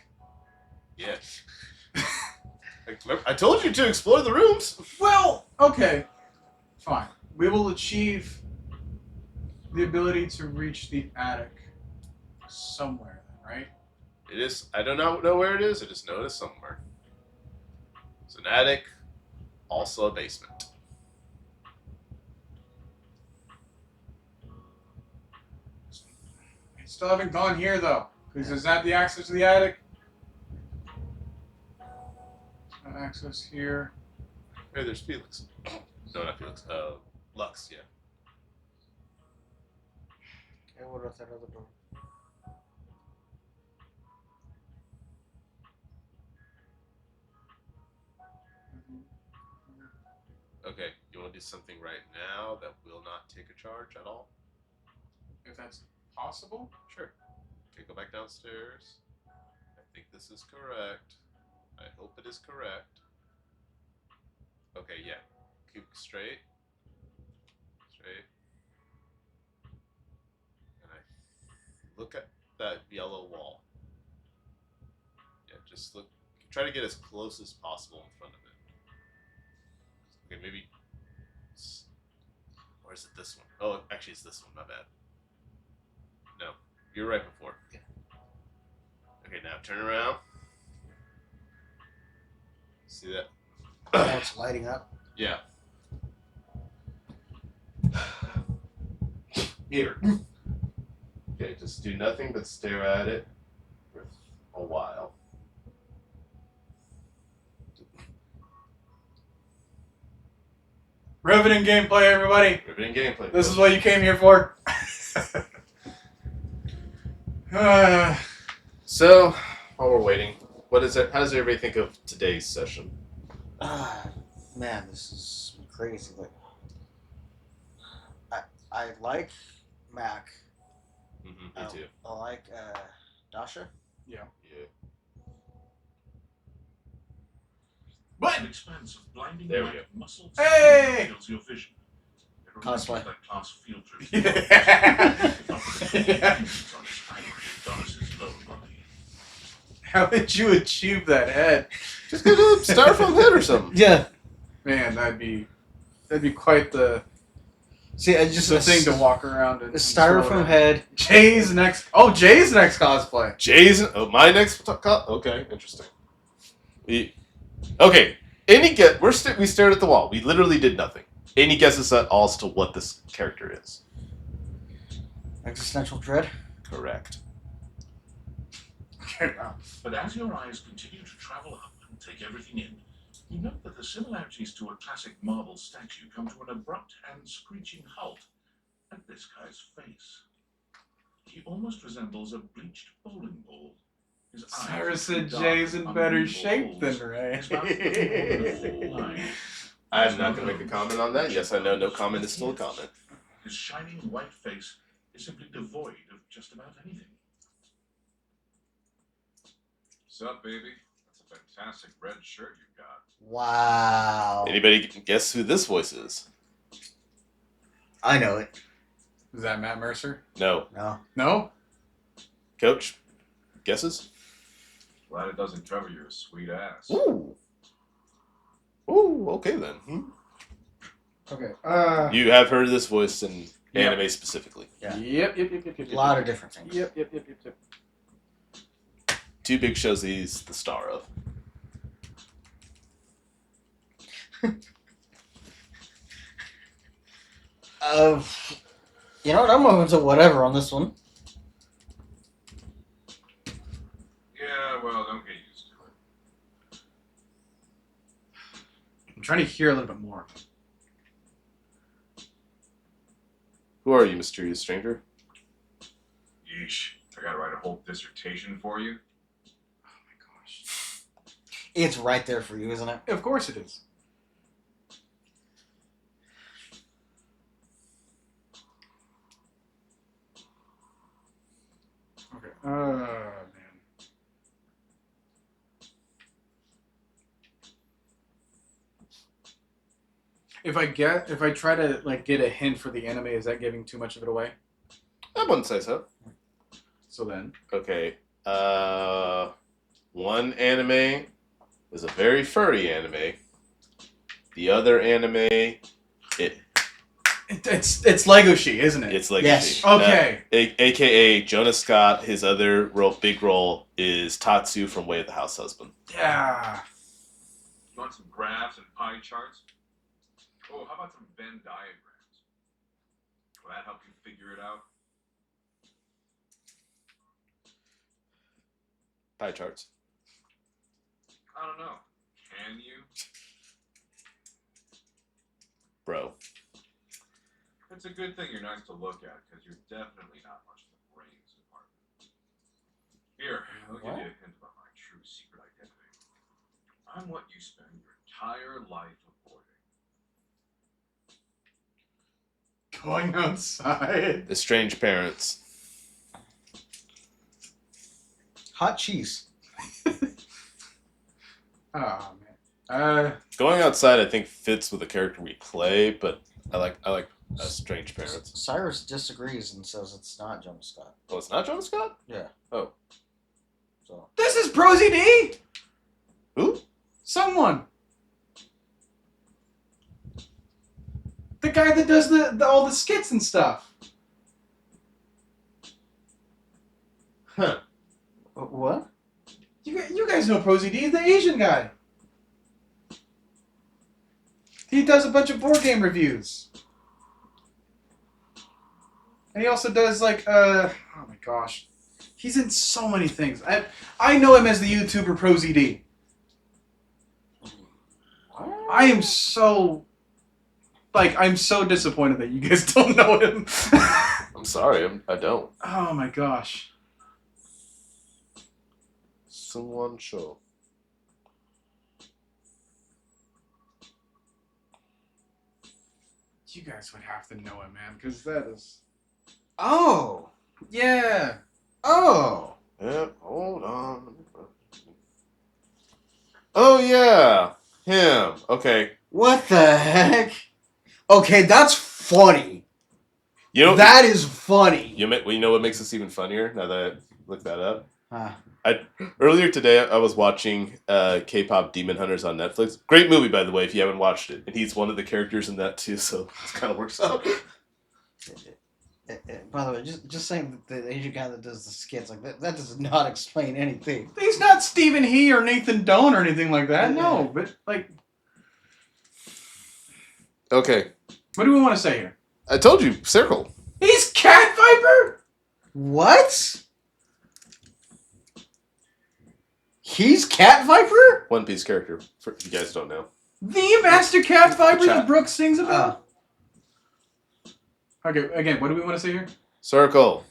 Yeah. I told you to explore the rooms. Well, okay. Fine. We will achieve the ability to reach the attic somewhere, then, right? It is. I do not know where it is. I just know it is somewhere. It's an attic, also a basement. I still haven't gone here though, because is that the access to the attic? No access here. Hey, there's Felix. No, not Felix. Lux. Yeah. Okay, what about that other door? Okay. You want to do something right now that will not take a charge at all? If that's possible. Sure. Okay, go back downstairs. I think this is correct. I hope it is correct. Okay, yeah. Keep straight. Straight. And I look at that yellow wall. Yeah, just look. Try to get as close as possible in front of it. Okay, maybe. Or is it this one? Oh, actually, it's this one. My bad. No, you're right before. Yeah. Okay, now turn around. See that? Oh, it's lighting up. Yeah. Here. Okay, just do nothing but stare at it for a while. Riveting gameplay, everybody. Riveting gameplay. This is what you came here for. So, while we're waiting, what is it? How does everybody think of today's session? Man, this is crazy. Like, I like Mac. Me I, too. I like Dasha. Yeah. What? An expanse of blinding There we white go. muscled Hey! skin fills your vision. It reminds me Cosplay. of that class field trip. Yeah. On his angry Adonis's lower body. How did you achieve that head? Just get a styrofoam head or something. Yeah. Man, that'd be quite the See, I just thing to walk around in. A styrofoam head. Jay's next cosplay. Jay's my next okay, interesting. Okay. Any guess? We stared at the wall. We literally did nothing. Any guesses at all as to what this character is? Existential dread. Correct. But as your eyes continue to travel up and take everything in, you note that the similarities to a classic marble statue come to an abrupt and screeching halt at this guy's face. He almost resembles a bleached bowling ball. His eyes Cyrus are said dark, Jay's in better unbelievable shape than holes. Ray. His mouth is on a full line. I'm not going to make a comment on that. Yes, I know. No comment is still a comment. His shining white face is simply devoid of just about anything. Sup, baby? That's a fantastic red shirt you've got. Wow. Anybody can guess who this voice is? I know it. Is that Matt Mercer? No. No. No? Coach? Guesses? Glad it doesn't cover your sweet ass. Ooh. Ooh, okay then. Okay. You have heard this voice in Yep. anime specifically. Yeah. Yep. A lot of different things. Yep. Two big shows he's the star of. You know what? I'm moving to whatever on this one. Yeah, well, don't get used to it. I'm trying to hear a little bit more. Who are you, mysterious stranger? Yeesh. I gotta write a whole dissertation for you? Oh my gosh. It's right there for you, isn't it? Of course it is. Okay. Man. If I try to like get a hint for the anime, is that giving too much of it away? I wouldn't say so. So then, Okay. One anime is a very furry anime. The other anime, it's Legoshi, isn't it? it's like Yes. Okay. AKA Jonas Scott. His other big role is Tatsu from Way of the House Husband. Yeah. You want some graphs and pie charts? Oh, how about some Venn diagrams? Will that help you figure it out? Pie charts. I don't know. Can you? Bro. It's a good thing you're nice to look at, because you're definitely not much in the brains department. Here, I'll give you a hint about my true secret identity. I'm what you spend your entire life avoiding. Going outside. Estranged parents. Hot cheese. Oh man. Going outside, I think, fits with the character we play, but I like Estranged parents. Cyrus disagrees and says it's not Jonas Scott. Oh, it's not Jonas Scott? Yeah. Oh. So This is Prosy D. Who? Someone. The guy that does all the skits and stuff. Huh. what? You guys know Prosy D, the Asian guy. He does a bunch of board game reviews. And he also does like oh my gosh. He's in so many things. I know him as the YouTuber Prosy D. I am so I'm so disappointed that you guys don't know him. I'm sorry, I don't. Oh my gosh. Someone show. You guys would have to know him, man, because that is. Oh. Yeah. Oh. Yep, hold on. Oh, yeah. him. Okay. What the heck? Okay, that's funny. You know That is funny. you know what makes this even funnier? Now that I looked that up. Huh. Earlier today, I was watching K-pop Demon Hunters on Netflix. Great movie, by the way, if you haven't watched it. And he's one of the characters in that too, so it kind of works out. By the way, just saying that the Asian guy that does the skits like that does not explain anything. He's not Stephen He or Nathan Doan or anything like that. No, but like, Okay, what do we want to say here? I told you, circle. He's Cat Viper. What? He's Cat Viper? One Piece character. For you guys don't know. The Master Cat Viper that Chat. Brooke sings about. Okay, again, what do we want to say here? Circle.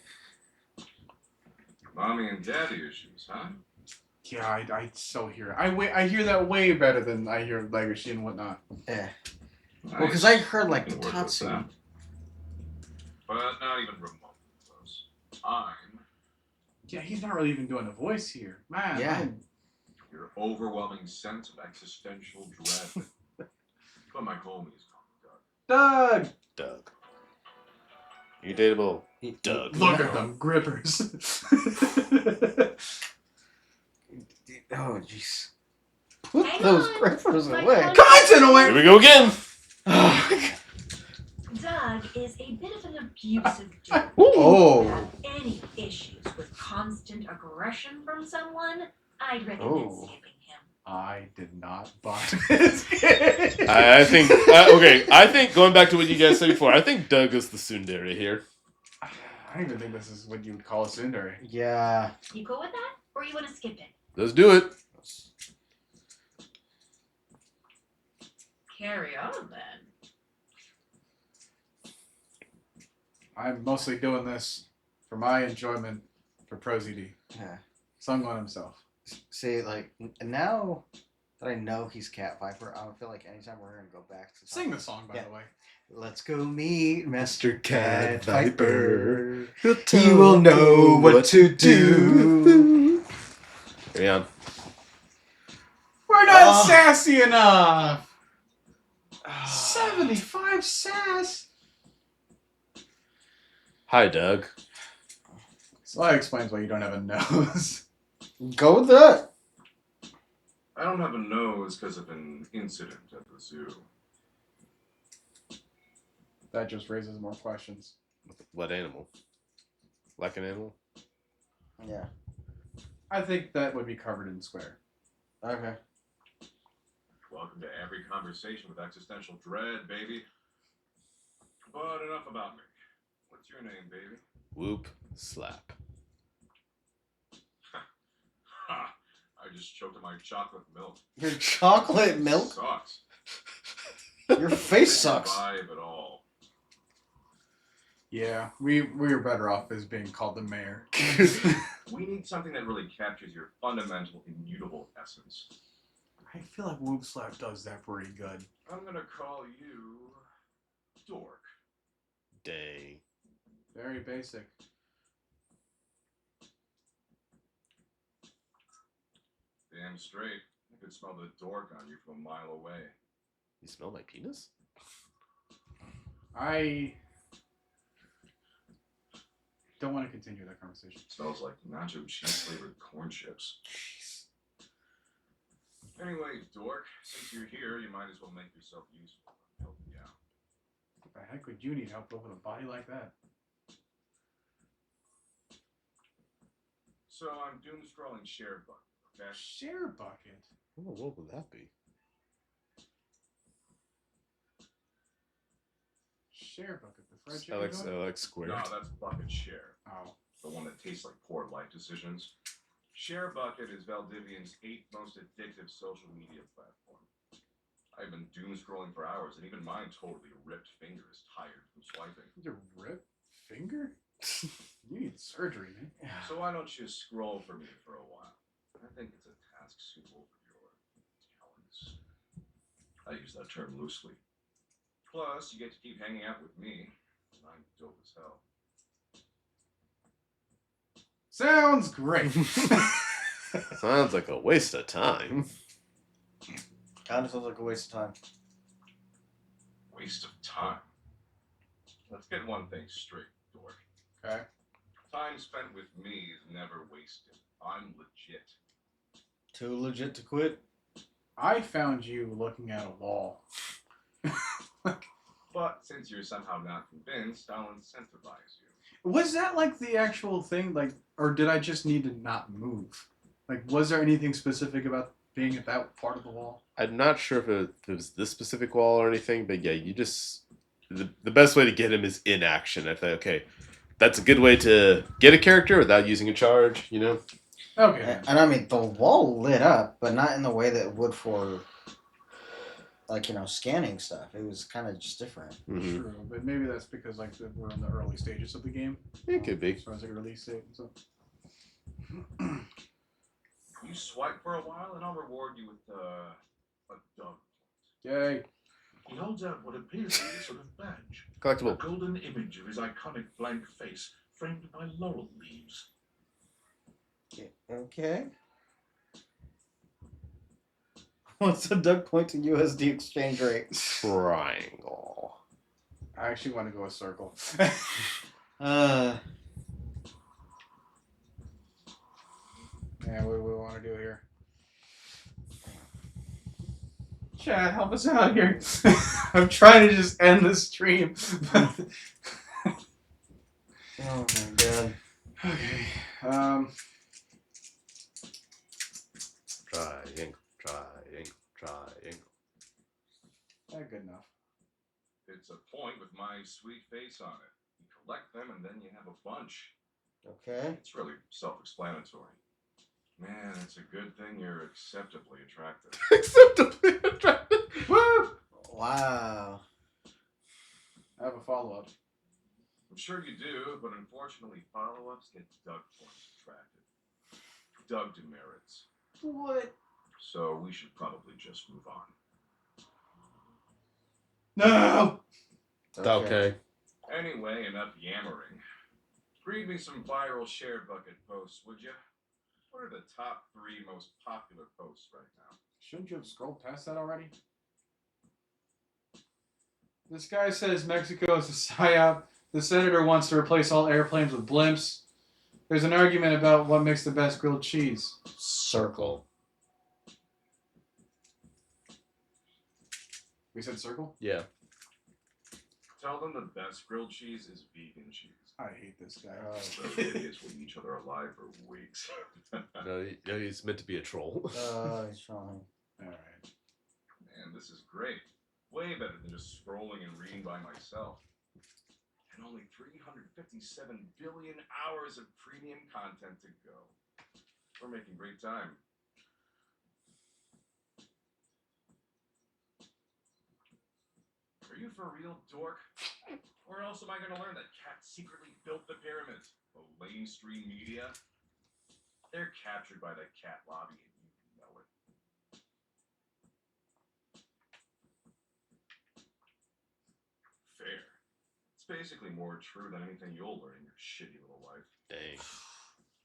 Mommy and daddy issues, huh? Yeah, I so hear it. I hear that way better than I hear Legacy and whatnot. Yeah. Nice. Well, because I heard like Can the work with Tatsu. that. But not even remotely close. I'm Yeah, he's not really even doing a voice here. Man, Yeah. your overwhelming sense of existential dread. But my homies call me Doug. Doug! Doug. You dateable. Doug. Look at them grippers. Oh, jeez. Put Hang those on. grippers My away. phone- Content away! Here we go again. Doug is a bit of an abusive dude. Oh. If you have any issues with constant aggression from someone, I'd recommend Oh. skipping him. I did not buy this game. I think okay. I think going back to what you guys said before, I think Doug is the tsundere here. I don't even think this is what you would call a tsundere. Yeah. You cool with that? Or you want to skip it? Let's do it. Carry on then. I'm mostly doing this for my enjoyment for ProZD. Yeah. Sung on himself. See, like, now that I know he's Cat Viper, I don't feel like anytime we're going to go back to Sing the song, by Yeah. the way. Let's go meet Master Cat Cat Viper. He'll He will know what to do. Carry on. We're not Oh. sassy enough! 75 sass! Hi, Doug. So that explains why you don't have a nose. Go with that. I don't have a nose because of an incident at the zoo. That just raises more questions. What animal? Like an animal? Yeah. I think that would be covered in square. Okay. Welcome to every conversation with existential dread, baby. But enough about me. What's your name, baby? Whoop. Slap. Ha! I just choked on my chocolate milk. Your chocolate milk? Sucks. Your face sucks. Vibe at all. Yeah, we were better off as being called the mayor. We need something that really captures your fundamental, immutable essence. I feel like Whoop Slap does that pretty good. I'm gonna call you Dork. Dang. Very basic. Damn straight. I could smell the dork on you from a mile away. You smell my penis? I don't want to continue that conversation. Smells like nacho cheese flavored corn chips. Anyway, Dork, since you're here, you might as well make yourself useful. Help me out. What the heck would you need help with a body like that? So I'm doom scrolling share bucket, okay? Share bucket? What would that be? Share bucket, the fried I chicken like, joint? I like square. No, that's Bucket Share. Oh. The one that tastes like poor life decisions. Share Bucket is Valdivian's 8th most addictive social media platform. I've been doom scrolling for hours, and even my totally ripped finger is tired from swiping. Your ripped finger? You need surgery, man. So why don't you scroll for me for a while? I think it's a task suitable for your talents. I use that term loosely. Plus, you get to keep hanging out with me. I'm dope as hell. Sounds great. Sounds like a waste of time. Kind of feels like a waste of time. Waste of time. Let's get one thing straight, Dork. Okay. Time spent with me is never wasted. I'm legit. Too legit to quit. I found you looking at a wall. But since you're somehow not convinced, I'll incentivize you. Was that like the actual thing? Like, or did I just need to not move? Like, was there anything specific about being at that part of the wall? I'm not sure if it was this specific wall or anything, but yeah, you just the best way to get him is inaction. I think okay, that's a good way to get a character without using a charge. You know. Okay. And I mean, the wall lit up, but not in the way that it would for, like, you know, scanning stuff. It was kind of just different. Mm-hmm. True, but maybe that's because like we're in the early stages of the game. It could be. As far as like release date and stuff. You swipe for a while, and I'll reward you with a dog. Yay. He holds out what appears to be a sort of badge. A Collectible. golden image of his iconic blank face, framed by laurel leaves. Okay. What's the duck point to USD exchange rate? Triangle. I actually want to go a circle. Yeah, what do we want to do here? Chad, help us out here. I'm trying to just end the stream. Oh my god. Okay. Triangle. Triangle. Yeah, good enough. It's a point with my sweet face on it. You collect them, and then you have a bunch. Okay. It's really self-explanatory. Man, it's a good thing you're acceptably attractive. Acceptably attractive. Woo! Wow. I have a follow-up. I'm sure you do, but unfortunately, follow-ups get Doug points attracted. Doug demerits. What? So we should probably just move on. No! Okay. Anyway, enough yammering. Read me some viral share bucket posts, would you? What are the top 3 most popular posts right now? Shouldn't you have scrolled past that already? This guy says Mexico is a psyop. The senator wants to replace all airplanes with blimps. There's an argument about what makes the best grilled cheese. Circle. We said circle? Yeah. Tell them the best grilled cheese is vegan cheese. I hate this guy. Those idiots will eat each other alive for weeks. No, he's meant to be a troll. He's trying. Alright. Man, this is great. Way better than just scrolling and reading by myself. And only 357 billion hours of premium content to go. We're making great time. Are you for real, dork? Where else am I going to learn that cats secretly built the pyramids? The mainstream media? They're captured by the cat lobby and you know it. Fair. It's basically more true than anything you'll learn in your shitty little life. Dang.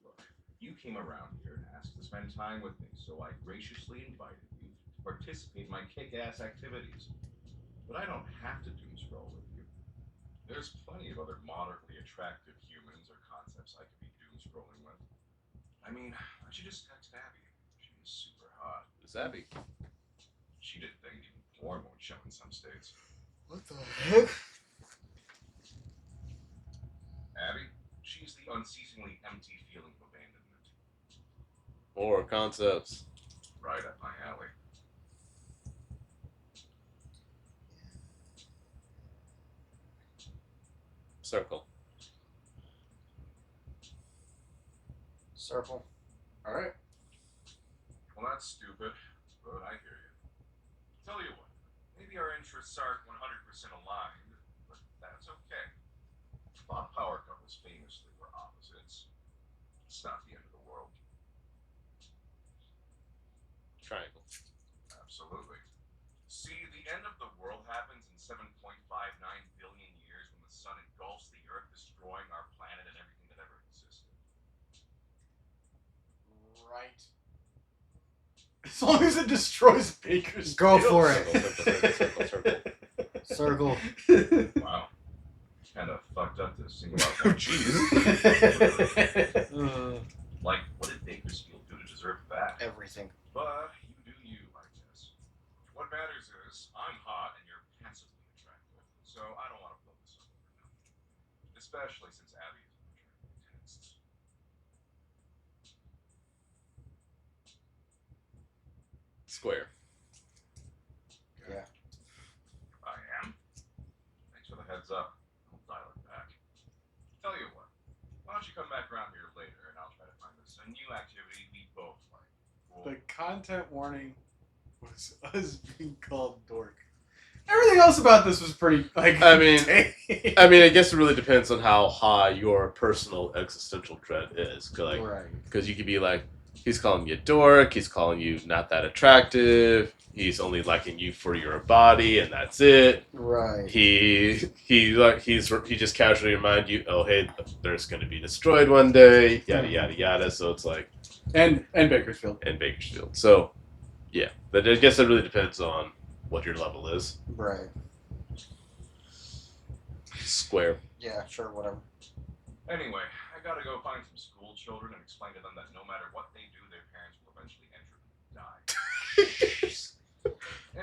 Look, you came around here and asked to spend time with me, so I graciously invited you to participate in my kick-ass activities. But I don't have to doom scroll with you. There's plenty of other moderately attractive humans or concepts I could be doom scrolling with. I mean, I should just text Abby. She is super hot. Who's Abby? She did things even porn won't show in some states. What the heck? Abby, she's the unceasingly empty feeling of abandonment. More concepts. Right up my alley. Circle. Circle. Alright. Well, that's stupid, but I hear you. Tell you what, maybe our interests aren't 100% aligned, but that's okay. Thought power couples famously were opposites. It's not the end of the world. Triangle. Absolutely. See, the end of the world happens in 7.59 billion years when the sun engulfs the earth, destroying our planet and everything that ever existed. Right. As long as it destroys Baker's Go Field. for Circle. Circle. Wow. Kind of fucked up to single out. Oh, jeez. Like, what did Bakersfield do to deserve that? Everything. But you do you, I guess. What matters is I'm hot and you're passively attractive, so I don't want to blow this up over now. Especially since Abby is returning texts. Square. Yeah. I am. Thanks for the heads up. I'll dial it back. Tell you what, why don't you come back around here later and I'll try to find us a new activity we both like. Cool. The content warning was us being called dork. Everything else about this was pretty, like, I mean, I guess it really depends on how high your personal existential dread is. Like, Right. because you could be like, he's calling you a dork, he's calling you not that attractive, he's only liking you for your body, and that's it. Right. He just casually remind you, oh hey, there's going to be destroyed one day, yada yada yada. So it's like, and Bakersfield. and Bakersfield. So yeah, but I guess it really depends on what your level is. Right. Square. Yeah, sure, whatever. Anyway, I gotta go find some school children and explain to them that no matter what they do, their parents will eventually enter and die.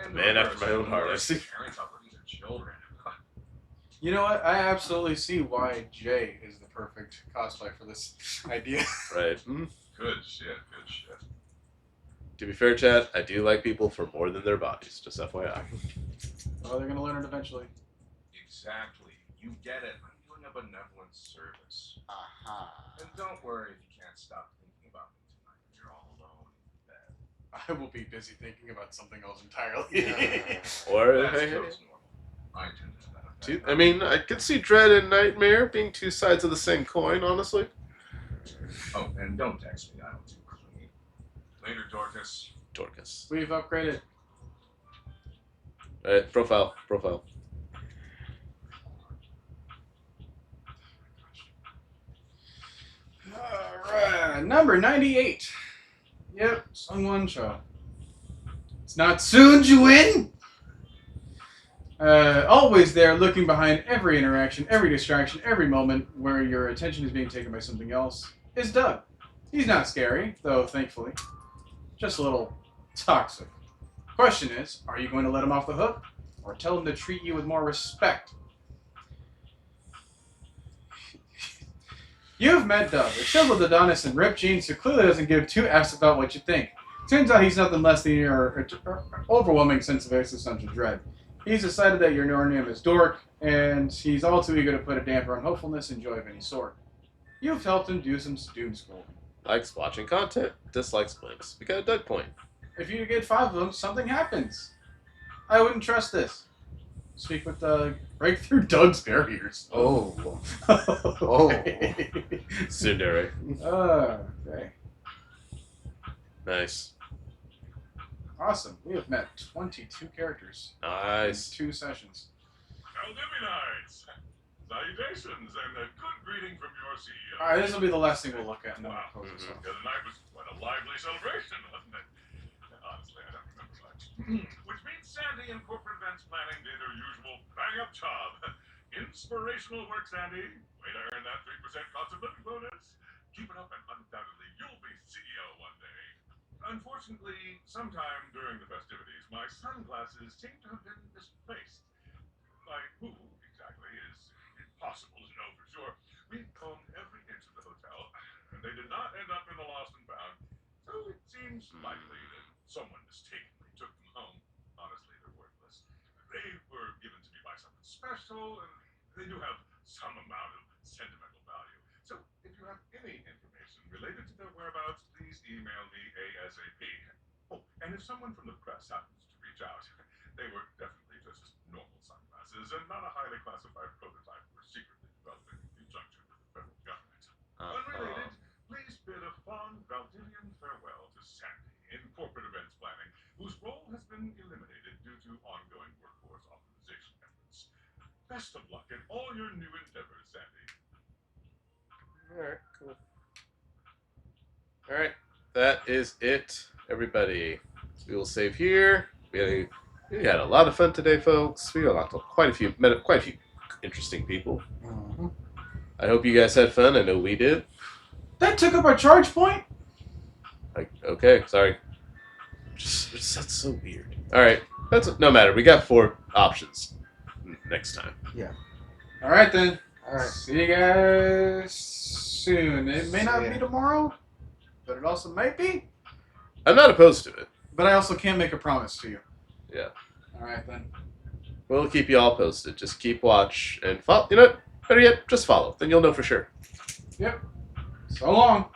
And Man of after course, my own heart, I worse, see. Parents outlive their children. You know what? I absolutely see why Jay is the perfect cosplay for this idea. Right. Mm. Good shit, good shit. To be fair, Chad, I do like people for more than their bodies. Just FYI. Oh, they're gonna learn it eventually. Exactly. You get it. I'm doing a benevolent service. Aha. And don't worry if you can't stop thinking about me tonight when you're all alone in bed. I will be busy thinking about something else entirely. Or That's hey, totally normal. I tend to have that two, effect. I mean, I could see Dread and Nightmare being two sides of the same coin. Honestly. Oh, and don't text me. I don't do clingy. Later, Dorcas. Dorcas. We've upgraded. Alright, profile. Alright, number 98. Yep, Sung Show. It's not Soon Juin. Always there, looking behind every interaction, every distraction, every moment where your attention is being taken by something else, is Doug. He's not scary, though, thankfully. Just a little toxic. Question is, are you going to let him off the hook, or tell him to treat you with more respect? You've met Doug, a chiseled Adonis and ripped jeans who clearly doesn't give two F's about what you think. Turns out he's nothing less than your overwhelming sense of existential dread. He's decided that your name is Dork, and he's all too eager to put a damper on hopefulness and joy of any sort. You've helped him do some doom scrolling. Likes watching content. Dislikes blimps. We got a Doug point. If you get 5 of them, something happens. I wouldn't trust this. Speak with Doug. Break through Doug's barriers. Oh. Okay. Tsundere. Okay. Nice. Awesome. We have met 22 characters Nice. in 2 sessions. Aldivinites! Salutations and a good greeting from your CEO. Alright, this will be the last thing we'll look at. And then Wow. we'll close this off. The other night was quite a lively celebration, wasn't it? Honestly, I don't remember much. Which means Sandy and corporate events planning did their usual bang-up job. Inspirational work, Sandy. Way to earn that 3% cost of living bonus. Keep it up and undoubtedly you'll be CEO one day. Unfortunately, sometime during the festivities, my sunglasses seem to have been misplaced. Like who exactly is impossible to know for sure. We combed every inch of the hotel, and they did not end up in the lost and found. So it seems likely that someone mistakenly took them home. Honestly, they're worthless. They were given to me by someone special, and they do have some amount of sentimental value. So if you have any information related to their whereabouts, please email me ASAP. Oh, and if someone from the press happens to reach out, they were definitely just normal sunglasses and not a highly classified prototype we're secretly developing in conjunction with the federal government. Unrelated, please bid a fond Valdivian farewell to Sandy in corporate events planning, whose role has been eliminated due to ongoing workforce optimization efforts. Best of luck in all your new endeavors, Sandy. Alright, cool. Alright, that is it, everybody. We will save here. We had a lot of fun today, folks. We met quite a few interesting people. Mhm. I hope you guys had fun. I know we did. That took up our charge point? Like, okay, sorry. That's so weird. All right, that's no matter. We got 4 options next time. Alright then. All right. See you guys soon. It may not See ya. be tomorrow, but it also might be. I'm not opposed to it. But I also can't make a promise to you. Yeah. Alright then. We'll keep you all posted. Just keep watch and follow. You know what? Better yet, just follow. Then you'll know for sure. Yep. So long.